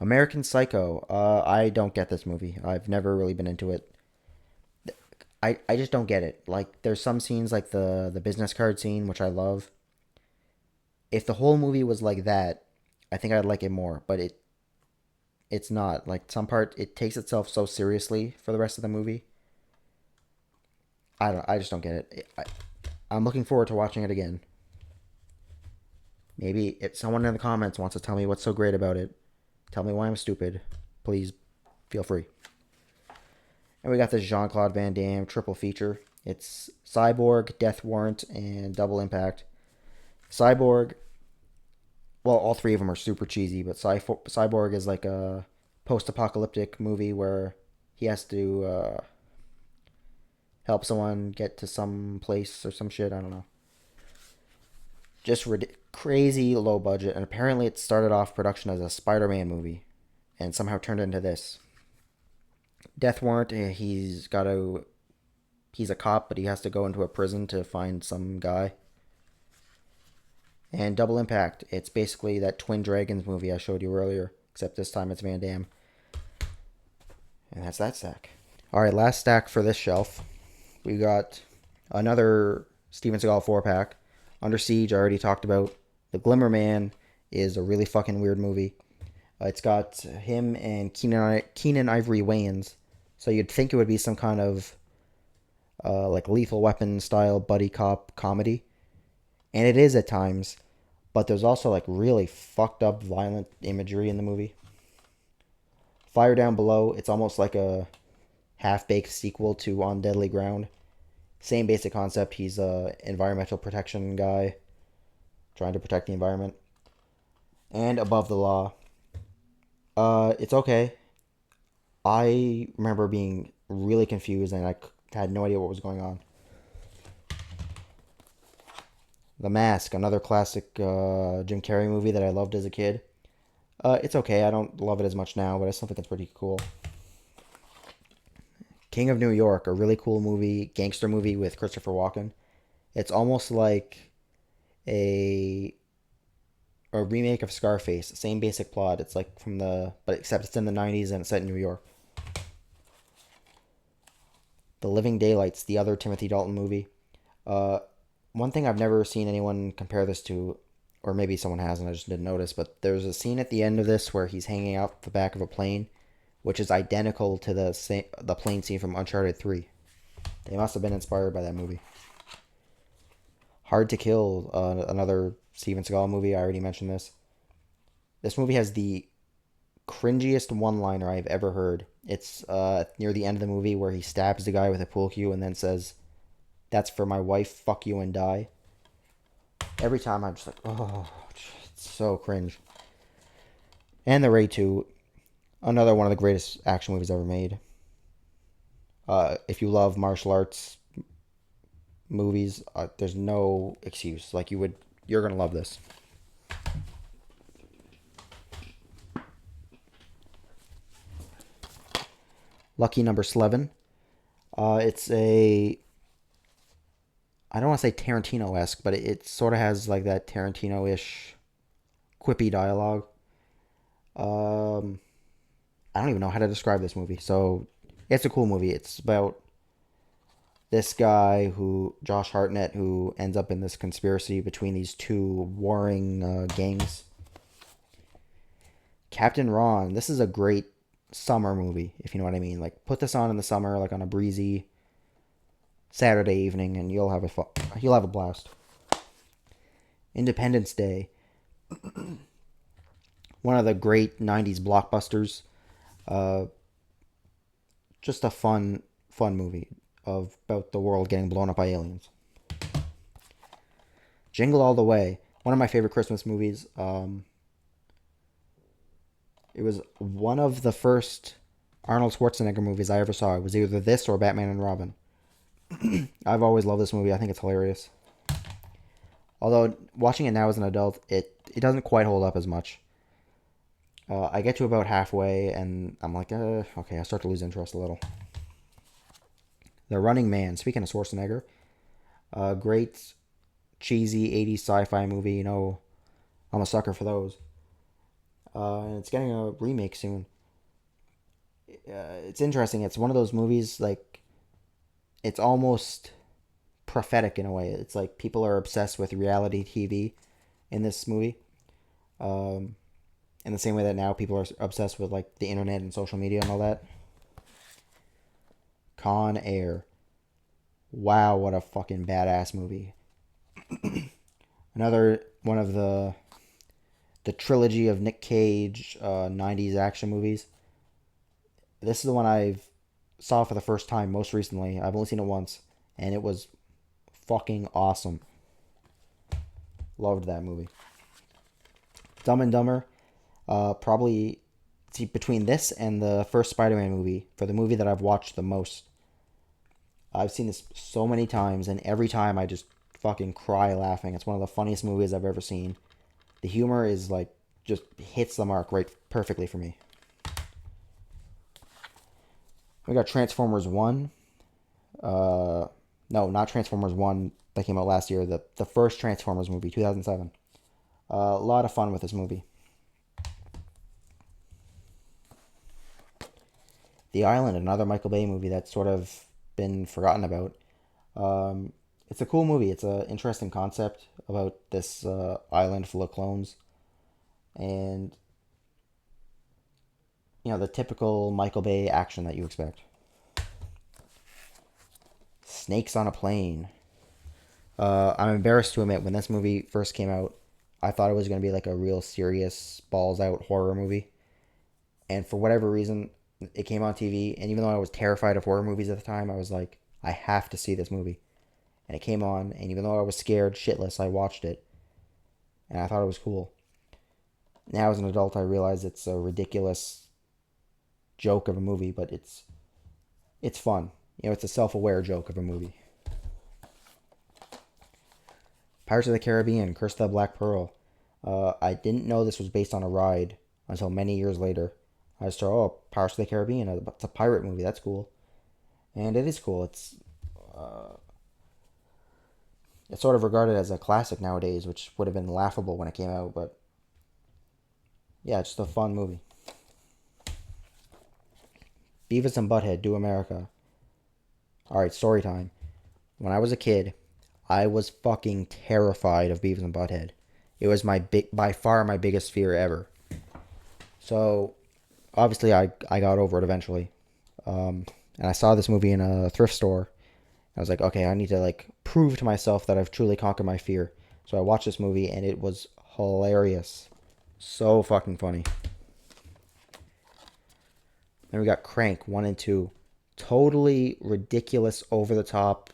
American Psycho. I don't get this movie. I've never really been into it. I just don't get it. Like, there's some scenes like the business card scene, which I love. If the whole movie was like that, I think I'd like it more. But it's not. Like, some part, it takes itself so seriously for the rest of the movie. I just don't get it. I'm looking forward to watching it again. Maybe if someone in the comments wants to tell me what's so great about it, tell me why I'm stupid, please feel free. And we got this Jean-Claude Van Damme triple feature. It's Cyborg, Death Warrant, and Double Impact. Cyborg, well, all three of them are super cheesy, but Cyborg is like a post-apocalyptic movie where he has to help someone get to some place or some shit, I don't know. Just crazy low budget, and apparently it started off production as a Spider-Man movie and somehow turned into this. Death Warrant, he he's a cop, but he has to go into a prison to find some guy. And Double Impact, it's basically that Twin Dragons movie I showed you earlier, except this time it's Van Damme. And that's that stack. Alright, last stack for this shelf. We got another Steven Seagal 4-pack. Under Siege, I already talked about. The Glimmer Man is a really fucking weird movie. It's got him and Keenan Ivory Wayans. So you'd think it would be some kind of like Lethal Weapon style buddy cop comedy. And it is at times. But there's also like really fucked up violent imagery in the movie. Fire Down Below, it's almost like a half-baked sequel to On Deadly Ground. Same basic concept. He's a environmental protection guy trying to protect the environment. And Above the Law. It's okay. I remember being really confused and I had no idea what was going on. The Mask, another classic Jim Carrey movie that I loved as a kid. It's okay. I don't love it as much now, but I still think it's pretty cool. King of New York, a really cool movie, gangster movie with Christopher Walken. It's almost like a remake of Scarface. Same basic plot. It's like but except it's in the 90s and it's set in New York. The Living Daylights, the other Timothy Dalton movie. One thing I've never seen anyone compare this to, or maybe someone has and I just didn't notice, but there's a scene at the end of this where he's hanging out the back of a plane, which is identical to the plane scene from Uncharted 3. They must have been inspired by that movie. Hard to Kill, another Steven Seagal movie. I already mentioned this. This movie has the cringiest one-liner I've ever heard. It's near the end of the movie where he stabs the guy with a pool cue and then says, "That's for my wife, fuck you and die." Every time I'm just like, oh, it's so cringe. And The Raid 2, another one of the greatest action movies ever made. If you love martial arts movies, there's no excuse. Like you're gonna love this. Lucky Number 11. It's I don't want to say Tarantino-esque, but it sort of has like that Tarantino-ish quippy dialogue. I don't even know how to describe this movie. So it's a cool movie. It's about this guy Josh Hartnett, who ends up in this conspiracy between these two warring gangs. Captain Ron. This is a great summer movie, if you know what I mean. Like, put this on in the summer, like on a breezy Saturday evening, and you'll have a blast. Independence Day. One of the great 90s blockbusters. Just a fun movie about the world getting blown up by aliens. Jingle All the Way. One of my favorite Christmas movies. It was one of the first Arnold Schwarzenegger movies I ever saw. It was either this or Batman and Robin. I've always loved this movie. I think it's hilarious. Although, watching it now as an adult, it doesn't quite hold up as much. I get to about halfway, and I'm like, okay, I start to lose interest a little. The Running Man. Speaking of Schwarzenegger, great, cheesy 80s sci-fi movie. You know, I'm a sucker for those. And it's getting a remake soon. It's interesting. It's one of those movies, like, it's almost prophetic in a way. It's like people are obsessed with reality TV in this movie. In the same way that now people are obsessed with, like, the internet and social media and all that. Con Air. Wow, what a fucking badass movie. Another one of the trilogy of Nick Cage 90s action movies. This is the one I've saw for the first time most recently. I've only seen it once, and it was fucking awesome. Loved that movie. Dumb and Dumber. Probably between this and the first Spider-Man movie, for the movie that I've watched the most. I've seen this so many times, and every time I just fucking cry laughing. It's one of the funniest movies I've ever seen. The humor is like, just hits the mark right perfectly for me. We got Transformers 1. No, not Transformers 1 that came out last year. The first Transformers movie, 2007. A lot of fun with this movie. The Island, another Michael Bay movie that's sort of been forgotten about. It's a cool movie. It's an interesting concept about this island full of clones, and the typical Michael Bay action that you expect. Snakes on a Plane. I'm embarrassed to admit, when this movie first came out, I thought it was going to be like a real serious, balls out horror movie. And for whatever reason, it came on TV. And even though I was terrified of horror movies at the time, I was like, I have to see this movie. And it came on, and even though I was scared shitless, I watched it. And I thought it was cool. Now, as an adult, I realize it's a ridiculous joke of a movie, but it's fun. It's a self-aware joke of a movie. Pirates of the Caribbean, Curse of the Black Pearl. I didn't know this was based on a ride until many years later. I just thought, oh, Pirates of the Caribbean, it's a pirate movie, that's cool. And it is cool. It's sort of regarded as a classic nowadays, which would have been laughable when it came out, but yeah, it's just a fun movie. Beavis and Butthead Do America. Alright, story time. When I was a kid, I was fucking terrified of Beavis and Butthead. It was by far my biggest fear ever. So, obviously, I got over it eventually. And I saw this movie in a thrift store. I was like, okay, I need to prove to myself that I've truly conquered my fear. So I watched this movie, and it was hilarious. So fucking funny. Then we got Crank 1 and 2. Totally ridiculous, over the top,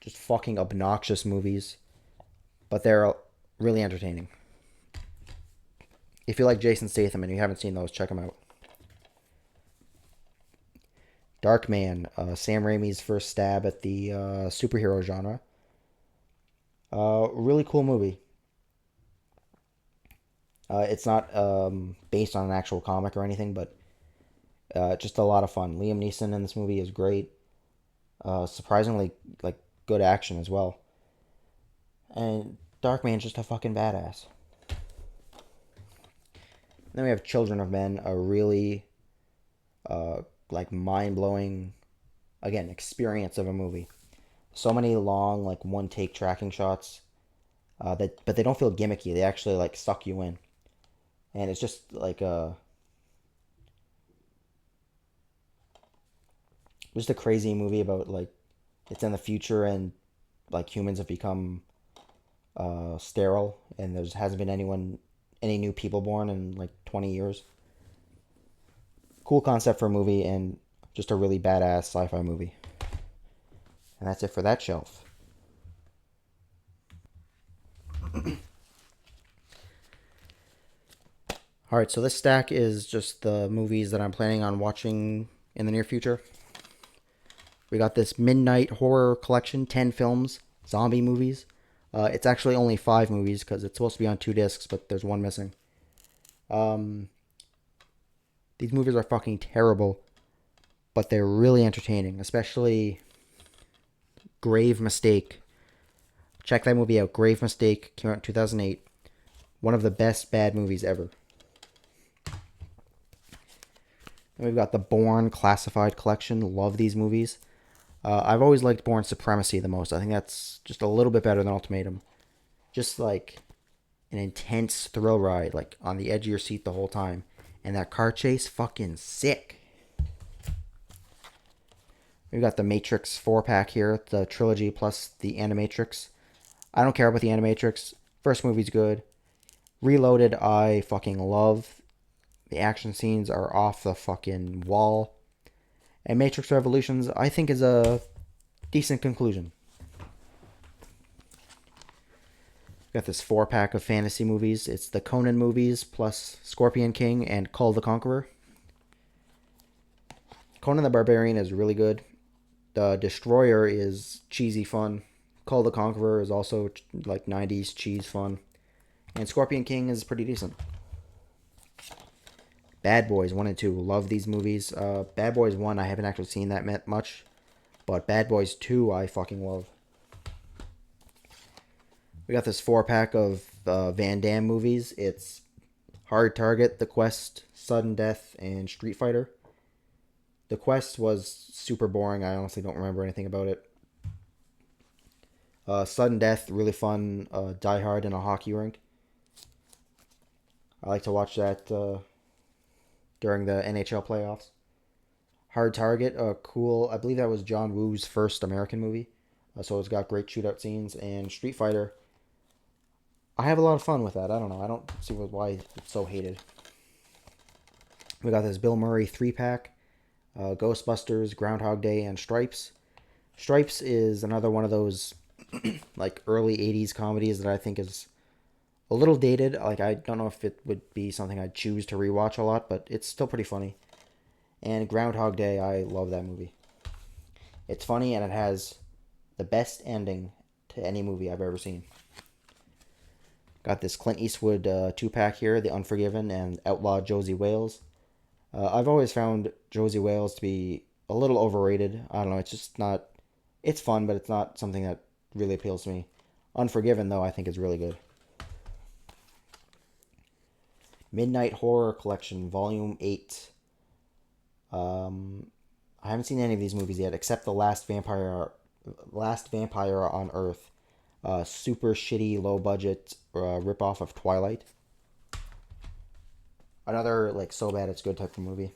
just fucking obnoxious movies. But they're really entertaining. If you like Jason Statham and you haven't seen those, check them out. Darkman, Sam Raimi's first stab at the superhero genre. Really cool movie. It's not based on an actual comic or anything, but just a lot of fun. Liam Neeson in this movie is great. Surprisingly, good action as well. And Darkman's just a fucking badass. Then we have Children of Men, a really mind-blowing, again, experience of a movie. So many long, one-take tracking shots, but they don't feel gimmicky. They actually, suck you in. And it's just, just a crazy movie about, it's in the future and, humans have become sterile, and there hasn't been any new people born in, 20 years. Cool concept for a movie, and just a really badass sci-fi movie. And that's it for that shelf. Alright, so this stack is just the movies that I'm planning on watching in the near future. We got this Midnight Horror Collection, 10 films, zombie movies. It's actually only 5 movies because it's supposed to be on 2 discs, but there's one missing. These movies are fucking terrible, but they're really entertaining, especially Grave Mistake. Check that movie out. Grave Mistake came out in 2008. One of the best bad movies ever. And we've got the Bourne Classified Collection. Love these movies. I've always liked Bourne Supremacy the most. I think that's just a little bit better than Ultimatum. Just an intense thrill ride, on the edge of your seat the whole time. And that car chase, fucking sick. We've got the Matrix 4-pack here, the trilogy plus the Animatrix. I don't care about the Animatrix. First movie's good. Reloaded, I fucking love. The action scenes are off the fucking wall. And Matrix Revolutions, I think, is a decent conclusion. Got this 4-pack of fantasy movies. It's the Conan movies plus Scorpion King and Kull the Conqueror. Conan the Barbarian is really good. The Destroyer is cheesy fun. Kull the Conqueror is also 90s cheese fun. And Scorpion King is pretty decent. Bad Boys 1 and 2. Love these movies. Bad Boys 1, I haven't actually seen that much. But Bad Boys 2, I fucking love. We got this 4-pack of Van Damme movies. It's Hard Target, The Quest, Sudden Death, and Street Fighter. The Quest was super boring. I honestly don't remember anything about it. Sudden Death, really fun. Die Hard in a hockey rink. I like to watch that during the NHL playoffs. Hard Target, cool. I believe that was John Woo's first American movie. So it's got great shootout scenes. And Street Fighter, I have a lot of fun with that. I don't know. I don't see why it's so hated. We got this Bill Murray 3-pack. Ghostbusters, Groundhog Day, and Stripes. Stripes is another one of those like early 80s comedies that I think is a little dated. Like, I don't know if it would be something I'd choose to rewatch a lot, but it's still pretty funny. And Groundhog Day, I love that movie. It's funny, and it has the best ending to any movie I've ever seen. Got this Clint Eastwood 2-pack here, The Unforgiven and Outlaw Josie Wales. I've always found Josie Wales to be a little overrated. I don't know, it's just not... It's fun, but it's not something that really appeals to me. Unforgiven, though, I think is really good. Midnight Horror Collection, Volume 8. I haven't seen any of these movies yet, except The Last Vampire on Earth. Super shitty, low-budget ripoff of Twilight. Another, like, so bad it's good type of movie.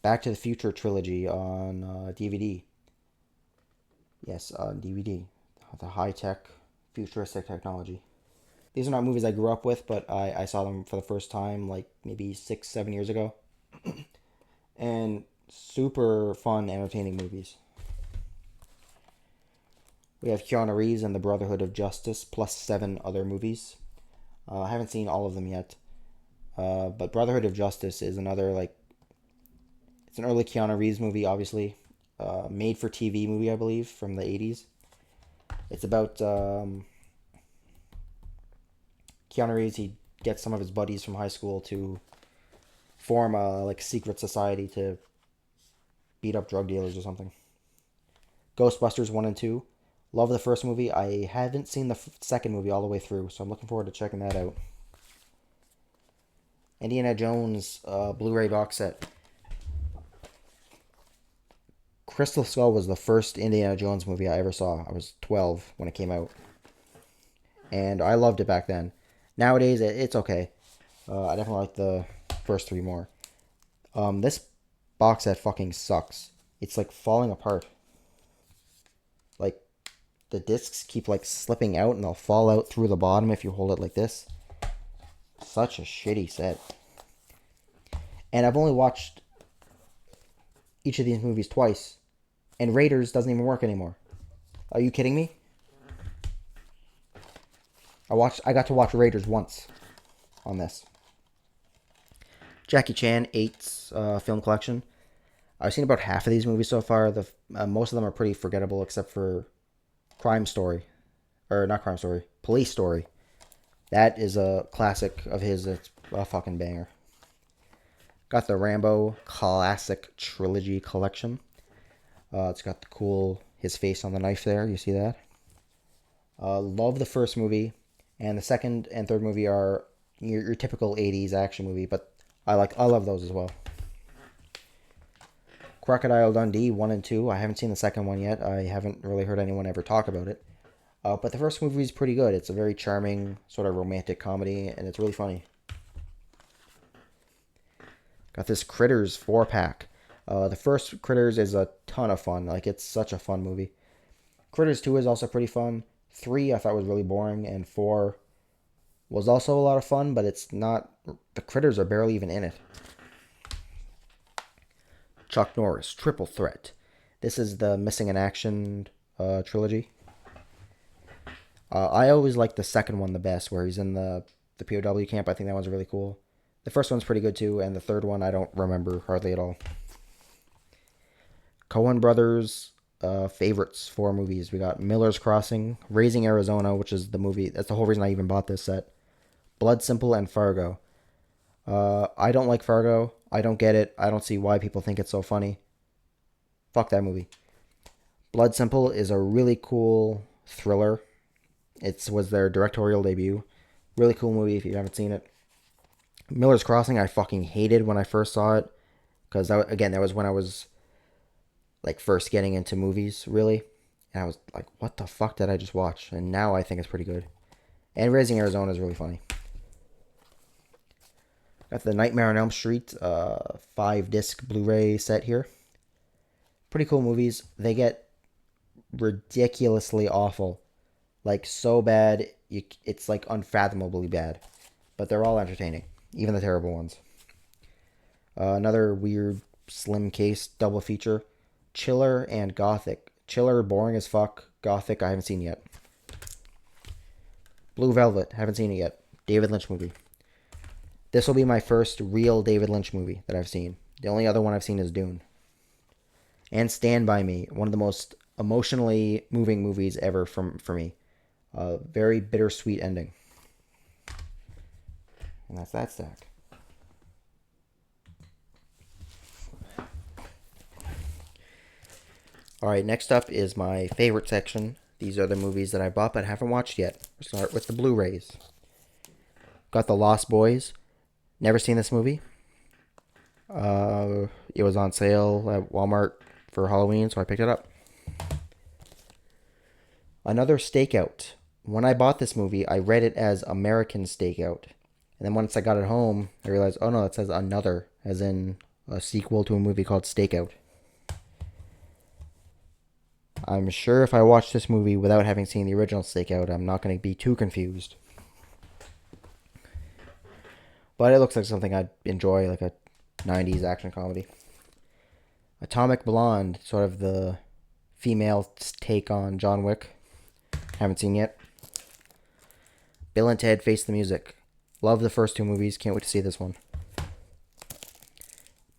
Back to the Future trilogy on DVD. Yes, on DVD. The high-tech, futuristic technology. These are not movies I grew up with, but I saw them for the first time, like, maybe 6-7 years ago. And super fun, entertaining movies. We have Keanu Reeves and The Brotherhood of Justice, plus 7 other movies. I haven't seen all of them yet. But Brotherhood of Justice is another, like... It's an early Keanu Reeves movie, obviously. Made-for-TV movie, I believe, from the 80s. It's about... Keanu Reeves, he gets some of his buddies from high school to form a, like, secret society to beat up drug dealers or something. Ghostbusters 1 and 2. Love the first movie. I haven't seen the second movie all the way through, so I'm looking forward to checking that out. Indiana Jones Blu-ray box set. Crystal Skull was the first Indiana Jones movie I ever saw. I was 12 when it came out. And I loved it back then. Nowadays, it's okay. I definitely like the first 3 more. This box set fucking sucks. It's like falling apart. Like, the discs keep like slipping out and they'll fall out through the bottom if you hold it like this. Such a shitty set. And I've only watched each of these movies twice. And Raiders doesn't even work anymore. Are you kidding me? I got to watch Raiders once on this. Jackie Chan 8's film collection. I've seen about half of these movies so far. Most of them are pretty forgettable except for Crime Story. Or not Crime Story. Police Story. That is a classic of his. It's a fucking banger. Got the Rambo Classic Trilogy Collection. It's got the cool, his face on the knife there. You see that? Love the first movie. And the second and third movie are your typical 80s action movie. But I love those as well. Crocodile Dundee 1 and 2. I haven't seen the second one yet. I haven't really heard anyone ever talk about it. But the first movie is pretty good. It's a very charming, sort of romantic comedy, and it's really funny. Got this Critters 4-pack. The first Critters is a ton of fun. Like, it's such a fun movie. Critters 2 is also pretty fun. 3 I thought was really boring, and 4 was also a lot of fun, but it's not... The critters are barely even in it. Chuck Norris, Triple Threat. This is the Missing in Action trilogy. I always like the second one the best, where he's in the POW camp. I think that one's really cool. The first one's pretty good too, and the third one I don't remember hardly at all. Coen Brothers favorites 4 movies. We got Miller's Crossing, Raising Arizona, which is the movie. That's the whole reason I even bought this set. Blood Simple, and Fargo. I don't like Fargo. I don't get it. I don't see why people think it's so funny. Fuck that movie. Blood Simple is a really cool thriller. It was their directorial debut. Really cool movie if you haven't seen it. Miller's Crossing I fucking hated when I first saw it. Because, that was when I was, like, first getting into movies, really. And I was like, what the fuck did I just watch? And now I think it's pretty good. And Raising Arizona is really funny. Got the Nightmare on Elm Street 5-disc Blu-ray set here. Pretty cool movies. They get ridiculously awful. Like, so bad, it's like unfathomably bad. But they're all entertaining. Even the terrible ones. Another weird slim case double feature. Chiller and Gothic. Chiller, boring as fuck. Gothic, I haven't seen yet. Blue Velvet, haven't seen it yet. David Lynch movie. This will be my first real David Lynch movie that I've seen. The only other one I've seen is Dune. And Stand By Me, one of the most emotionally moving movies ever for me. A very bittersweet ending. And that's that stack. Alright, next up is my favorite section. These are the movies that I bought but haven't watched yet. We'll start with the Blu-Rays. Got The Lost Boys. Never seen this movie. It was on sale at Walmart for Halloween, so I picked it up. Another Stakeout. When I bought this movie, I read it as American Stakeout. And then once I got it home, I realized, oh no, it says Another, as in a sequel to a movie called Stakeout. I'm sure if I watch this movie without having seen the original Stakeout, I'm not going to be too confused. But it looks like something I'd enjoy, like a 90s action comedy. Atomic Blonde, sort of the female take on John Wick. Haven't seen yet. Bill and Ted Face the Music. Love the first two movies, can't wait to see this one.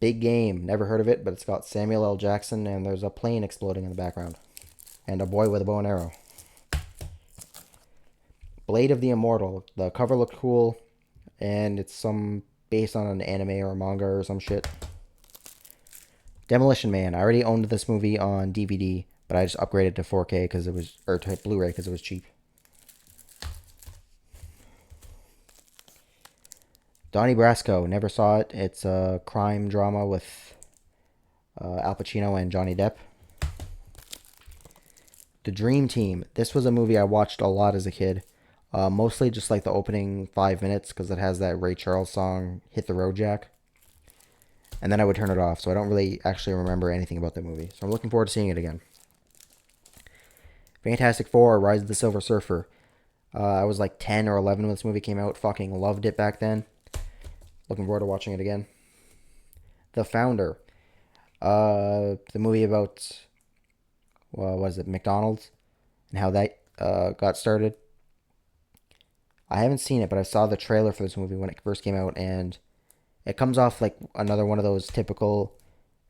Big Game, never heard of it, but it's got Samuel L. Jackson and there's a plane exploding in the background. And a boy with a bow and arrow. Blade of the Immortal. The cover looked cool. And it's based on an anime or manga or some shit. Demolition Man. I already owned this movie on DVD, but I just upgraded to 4K to Blu-ray because it was cheap. Donnie Brasco. Never saw it. It's a crime drama with Al Pacino and Johnny Depp. The Dream Team. This was a movie I watched a lot as a kid. Mostly just like the opening 5 minutes because it has that Ray Charles song, Hit the Road Jack. And then I would turn it off, so I don't really actually remember anything about the movie. So I'm looking forward to seeing it again. Fantastic Four, Rise of the Silver Surfer. I was like 10 or 11 when this movie came out. Fucking loved it back then. Looking forward to watching it again. The Founder. The movie about, McDonald's and how that got started. I haven't seen it, but I saw the trailer for this movie when it first came out, and it comes off like another one of those typical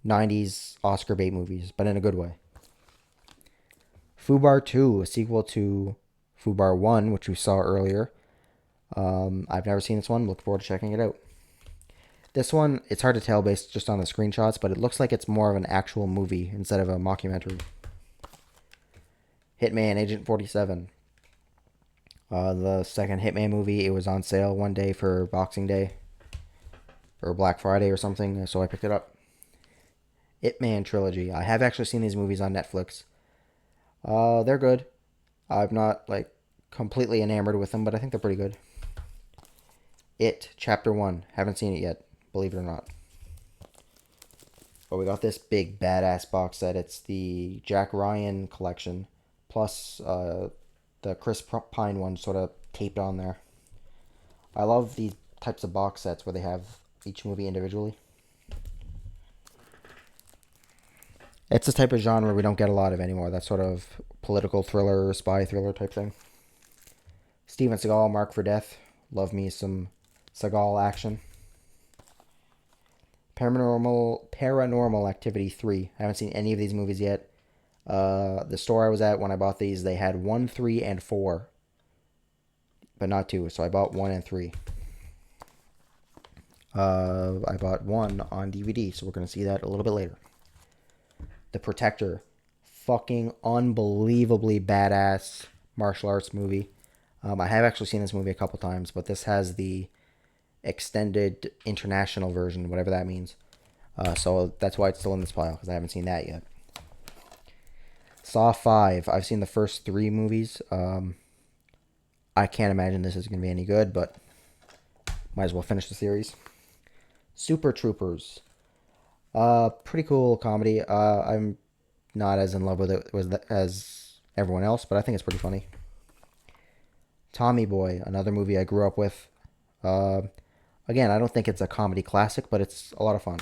90s Oscar bait movies, but in a good way. Fubar 2, a sequel to Fubar 1, which we saw earlier. I've never seen this one. Look forward to checking it out. This one, it's hard to tell based just on the screenshots, but it looks like it's more of an actual movie instead of a mockumentary. Hitman Agent 47. The second Hitman movie, it was on sale one day for Boxing Day. Or Black Friday or something, so I picked it up. Ip Man Trilogy. I have actually seen these movies on Netflix. They're good. I'm not, completely enamored with them, but I think they're pretty good. It, Chapter 1. Haven't seen it yet, believe it or not. But we got this big badass box set. It's the Jack Ryan collection, plus the Chris Pine one sort of taped on there. I love these types of box sets where they have each movie individually. It's a type of genre we don't get a lot of anymore. That sort of political thriller, spy thriller type thing. Steven Seagal, Mark for Death. Love me some Seagal action. Paranormal Activity 3. I haven't seen any of these movies yet. The store I was at when I bought these, they had 1, 3, and 4. But not 2, so I bought 1 and 3. I bought 1 on DVD, so we're going to see that a little bit later. The Protector. Fucking unbelievably badass martial arts movie. I have actually seen this movie a couple times, but this has the extended international version, whatever that means. So that's why it's still in this pile, because I haven't seen that yet. Saw 5. I've seen the first 3 movies. I can't imagine this is going to be any good, but might as well finish the series. Super Troopers. Pretty cool comedy. I'm not as in love with it as everyone else, but I think it's pretty funny. Tommy Boy, another movie I grew up with. Again, I don't think it's a comedy classic, but it's a lot of fun.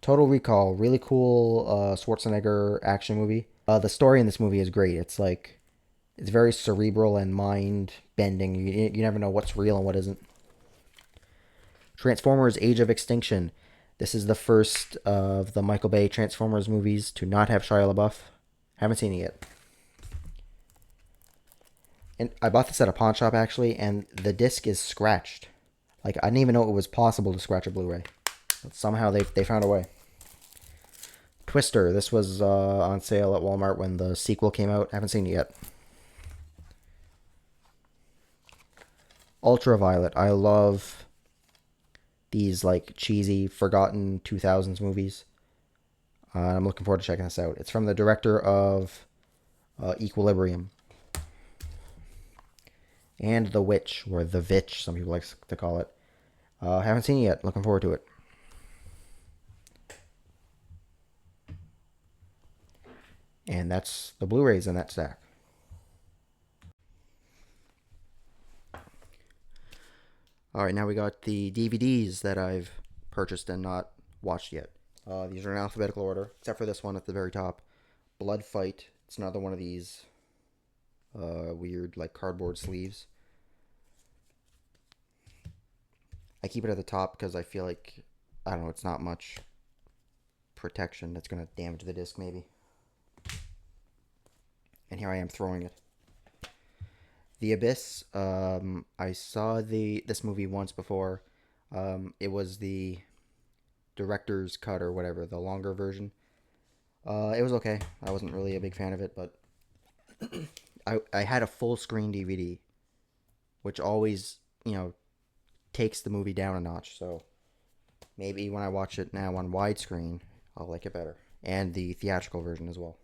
Total Recall, really cool Schwarzenegger action movie. The story in this movie is great. It's very cerebral and mind bending. You never know what's real and what isn't. Transformers: Age of Extinction. This is the first of the Michael Bay Transformers movies to not have Shia LaBeouf. Haven't seen it yet. And I bought this at a pawn shop actually, and the disc is scratched. Like, I didn't even know it was possible to scratch a Blu-ray. But somehow they found a way. Twister. This was on sale at Walmart when the sequel came out. Haven't seen it yet. Ultraviolet. I love these like cheesy, forgotten 2000s movies. I'm looking forward to checking this out. It's from the director of Equilibrium. And The Witch, or The Vitch, some people like to call it. Haven't seen it yet. Looking forward to it. And that's the Blu-rays in that stack. Alright, now we got the DVDs that I've purchased and not watched yet. These are in alphabetical order, except for this one at the very top. Blood Fight. It's another one of these weird, like, cardboard sleeves. I keep it at the top because I feel like, I don't know, it's not much protection. That's going to damage the disc, maybe. And here I am throwing it. The Abyss. I saw this movie once before. It was the director's cut or whatever, the longer version. It was okay. I wasn't really a big fan of it, but I had a full screen DVD, which always, takes the movie down a notch. So maybe when I watch it now on widescreen, I'll like it better. And the theatrical version as well.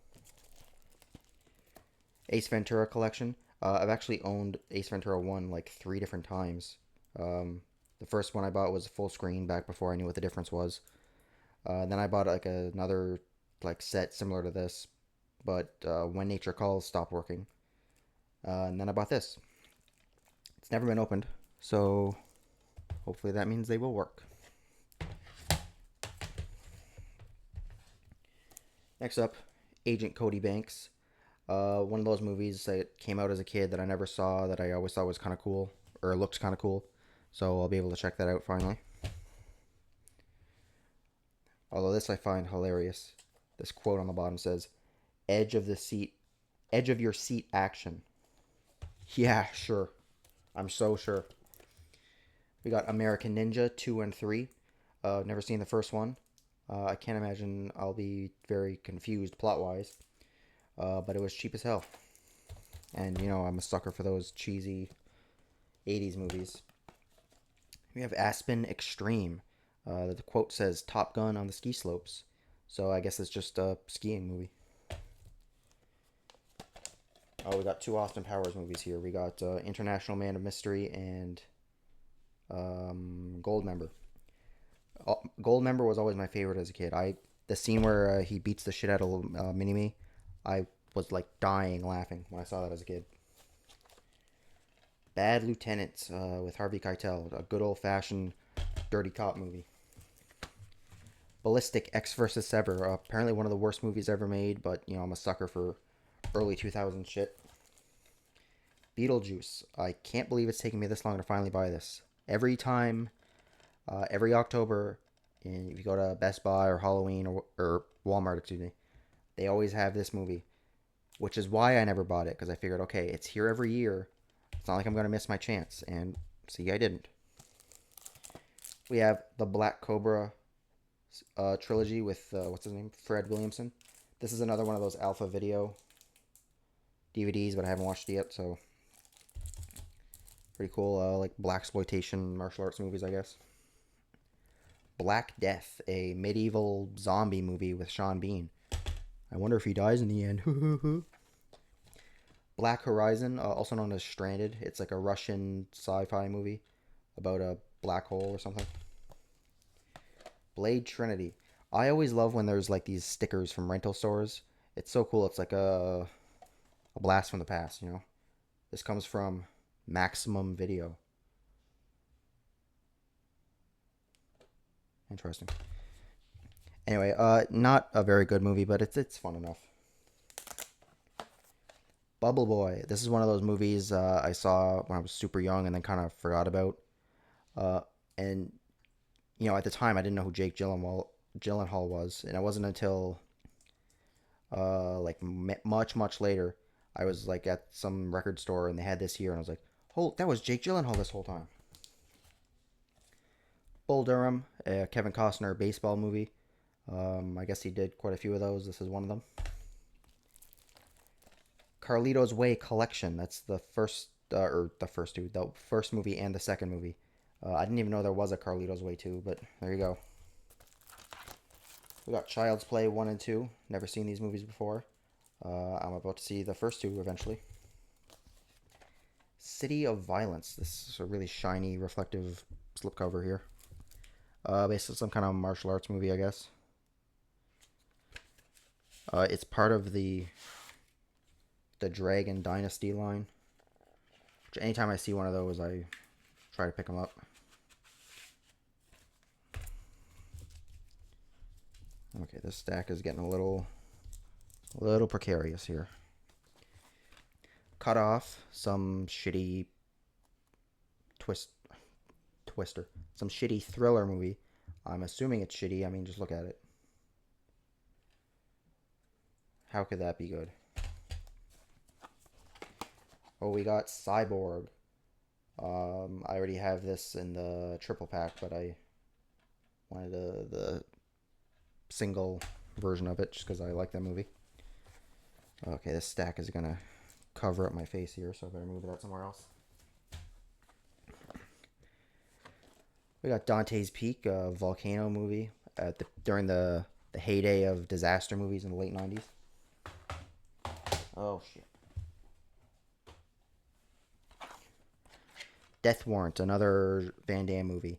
Ace Ventura Collection. I've actually owned Ace Ventura 1 like 3 different times. The first one I bought was full screen back before I knew what the difference was. Then I bought like another like set similar to this, but When Nature Calls stopped working. And then I bought this. It's never been opened, so hopefully that means they will work. Next up, Agent Cody Banks. One of those movies that came out as a kid that I never saw, that I always thought was kind of cool, or looked kind of cool. So I'll be able to check that out finally. Although this I find hilarious. This quote on the bottom says, edge of your seat action. Yeah, sure. I'm so sure. We got American Ninja 2 and 3. Never seen the first one. I can't imagine I'll be very confused plot-wise. But it was cheap as hell. And, I'm a sucker for those cheesy 80s movies. We have Aspen Extreme. The quote says Top Gun on the ski slopes. So I guess it's just a skiing movie. Oh, we got 2 Austin Powers movies here. We got International Man of Mystery and Goldmember. Goldmember was always my favorite as a kid. The scene where he beats the shit out of Mini-Me, I was like dying laughing when I saw that as a kid. Bad Lieutenants with Harvey Keitel, a good old-fashioned dirty cop movie. Ballistic X vs. Sever, apparently one of the worst movies ever made, but I'm a sucker for early 2000s shit. Beetlejuice. I can't believe it's taking me this long to finally buy this. Every time, every October, if you go to Best Buy or Halloween or Walmart, excuse me, they always have this movie, which is why I never bought it, because I figured, okay, it's here every year. It's not like I'm going to miss my chance, and see, I didn't. We have The Black Cobra trilogy with what's his name, Fred Williamson. This is another one of those Alpha Video DVDs, but I haven't watched it yet, so pretty cool. Like blaxploitation martial arts movies, I guess. Black Death, a medieval zombie movie with Sean Bean. I wonder if he dies in the end. Black Horizon, also known as Stranded. It's like a Russian sci-fi movie about a black hole or something. Blade Trinity. I always love when there's like these stickers from rental stores. It's so cool. It's like a blast from the past, you know. This comes from Maximum Video. Interesting. Anyway, not a very good movie, but it's fun enough. Bubble Boy. This is one of those movies I saw when I was super young and then kind of forgot about. And you know, at the time, I didn't know who Jake Gyllenhaal was, and it wasn't until like much later, I was like at some record store and they had this here, and I was like, "Oh, that was Jake Gyllenhaal this whole time." Bull Durham, a Kevin Costner baseball movie. I guess he did quite a few of those. This is one of them. Carlito's Way Collection. That's the first, or the first two, the first movie and the second movie. I didn't even know there was a Carlito's Way 2, but there you go. We got Child's Play 1 and 2. Never seen these movies before. I'm about to see the first two eventually. City of Violence. This is a really shiny, reflective slipcover here. Basically some kind of martial arts movie, I guess. It's part of the Dragon Dynasty line. Which anytime I see one of those, I try to pick them up. Okay, this stack is getting a little precarious here. Cut Off, some shitty Twister. Some shitty thriller movie. I'm assuming it's shitty. I mean, just look at it. How could that be good? Oh, we got Cyborg. I already have this in the triple pack, but I wanted the single version of it just because I like that movie. Okay, this stack is gonna cover up my face here, so I better move that somewhere else. We got Dante's Peak, a volcano movie during the heyday of disaster movies in the late 90s. Oh, shit. Death Warrant, another Van Damme movie.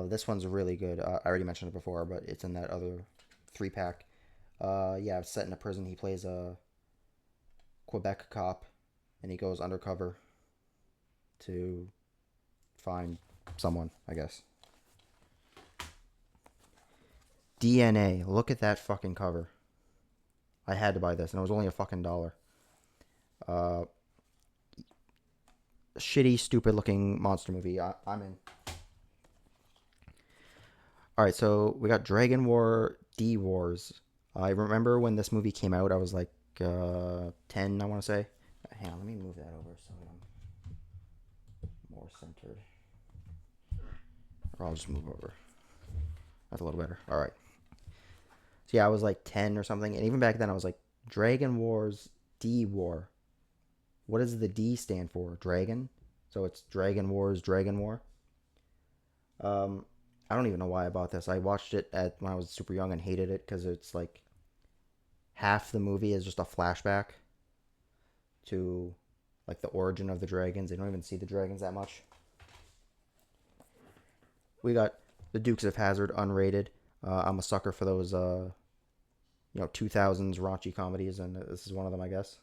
This one's really good. I already mentioned it before, but it's in that other 3-pack. Yeah, it's set in a prison. He plays a Quebec cop, and he goes undercover to find someone, I guess. DNA. Look at that fucking cover. I had to buy this, and it was only a fucking $1. Shitty, stupid-looking monster movie. I'm in. Alright, so we got Dragon War D Wars. I remember when this movie came out, I was like 10, I want to say. Hang on, let me move that over so I'm more centered. Or I'll just move over. That's a little better. Alright. So yeah, I was like 10 or something, and even back then I was like, Dragon Wars D War. What does the D stand for? Dragon? So it's Dragon Wars, Dragon War. I don't even know why I bought this. I watched it when I was super young and hated it because it's like half the movie is just a flashback to like the origin of the dragons. They don't even see the dragons that much. We got The Dukes of Hazzard unrated. I'm a sucker for those 2000s raunchy comedies, and this is one of them, I guess.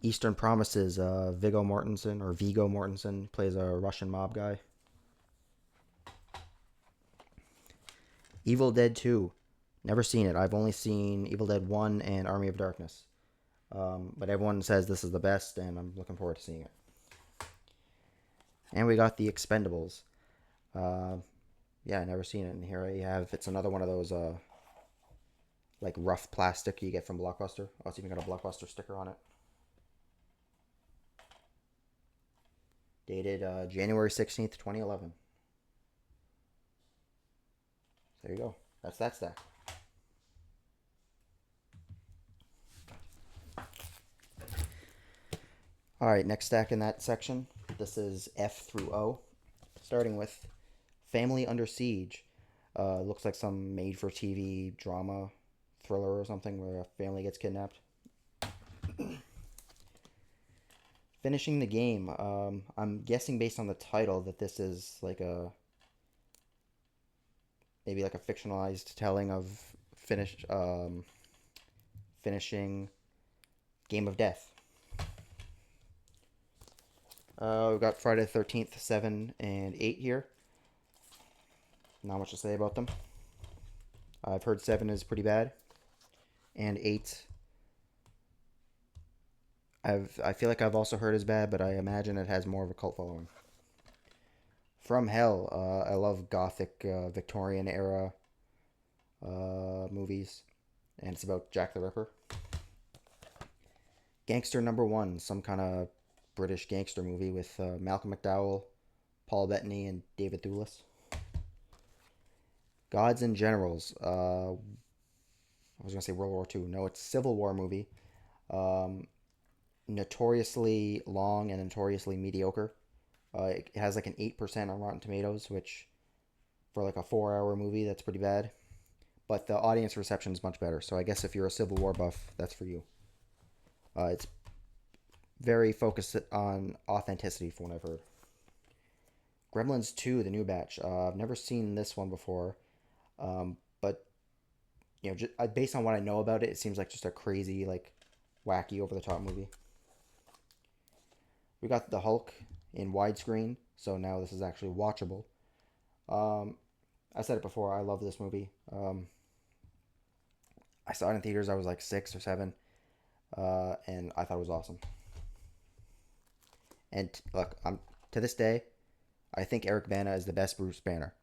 Eastern Promises, Viggo Mortensen plays a Russian mob guy. Evil Dead 2, never seen it. I've only seen Evil Dead 1 and Army of Darkness. But everyone says this is the best, and I'm looking forward to seeing it. And we got The Expendables. Yeah, I never seen it, and here I have, it's another one of those like rough plastic you get from Blockbuster. Oh, it's even got a Blockbuster sticker on it. Dated January 16th, 2011. There you go. That's that stack. All right, next stack in that section. This is F through O, starting with Family Under Siege. Looks like some made-for-TV drama thriller or something where a family gets kidnapped. Finishing the game. I'm guessing based on the title that this is like a maybe like a fictionalized telling of finishing Game of Death. We've got Friday the 13th, 7 and 8 here. Not much to say about them. I've heard 7 is pretty bad. And 8, I feel like I've also heard is bad, but I imagine it has more of a cult following. From Hell, I love gothic Victorian era movies. And it's about Jack the Ripper. Gangster Number 1, some kind of British gangster movie with Malcolm McDowell, Paul Bettany, and David Thewlis. Gods and Generals. I was going to say World War II. No, it's a Civil War movie. Notoriously long and notoriously mediocre. It has like an 8% on Rotten Tomatoes, which for like a 4-hour movie, that's pretty bad. But the audience reception is much better. So I guess if you're a Civil War buff, that's for you. It's very focused on authenticity from what I've heard. Gremlins 2, the new batch. I've never seen this one before. But, you know, based on what I know about it, it seems like just a crazy, like, wacky, over-the-top movie. We got the Hulk in widescreen, so now this is actually watchable. I said it before, I love this movie. I saw it in theaters, I was like 6 or 7, and I thought it was awesome. And look, to this day, I think Eric Bana is the best Bruce Banner.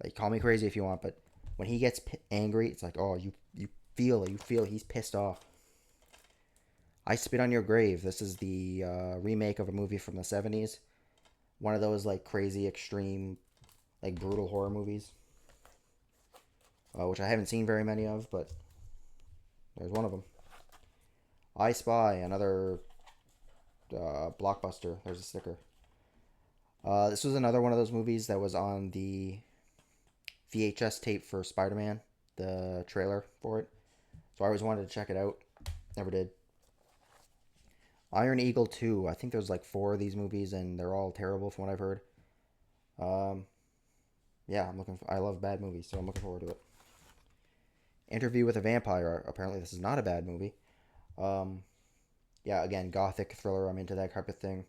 Like, call me crazy if you want, but when he gets angry, it's like, oh, you feel he's pissed off. I Spit on Your Grave. This is the remake of a movie from the 70s. One of those, like, crazy, extreme, like, brutal horror movies. Which I haven't seen very many of, but there's one of them. I Spy, another blockbuster. There's a sticker. This was another one of those movies that was on the VHS tape for Spider-Man, the trailer for it. So I always wanted to check it out. Never did. Iron Eagle 2. I think there's like 4 of these movies, and they're all terrible from what I've heard. Yeah, I love bad movies, so I'm looking forward to it. Interview with a Vampire. Apparently, this is not a bad movie. Yeah, again, gothic thriller. I'm into that type of thing.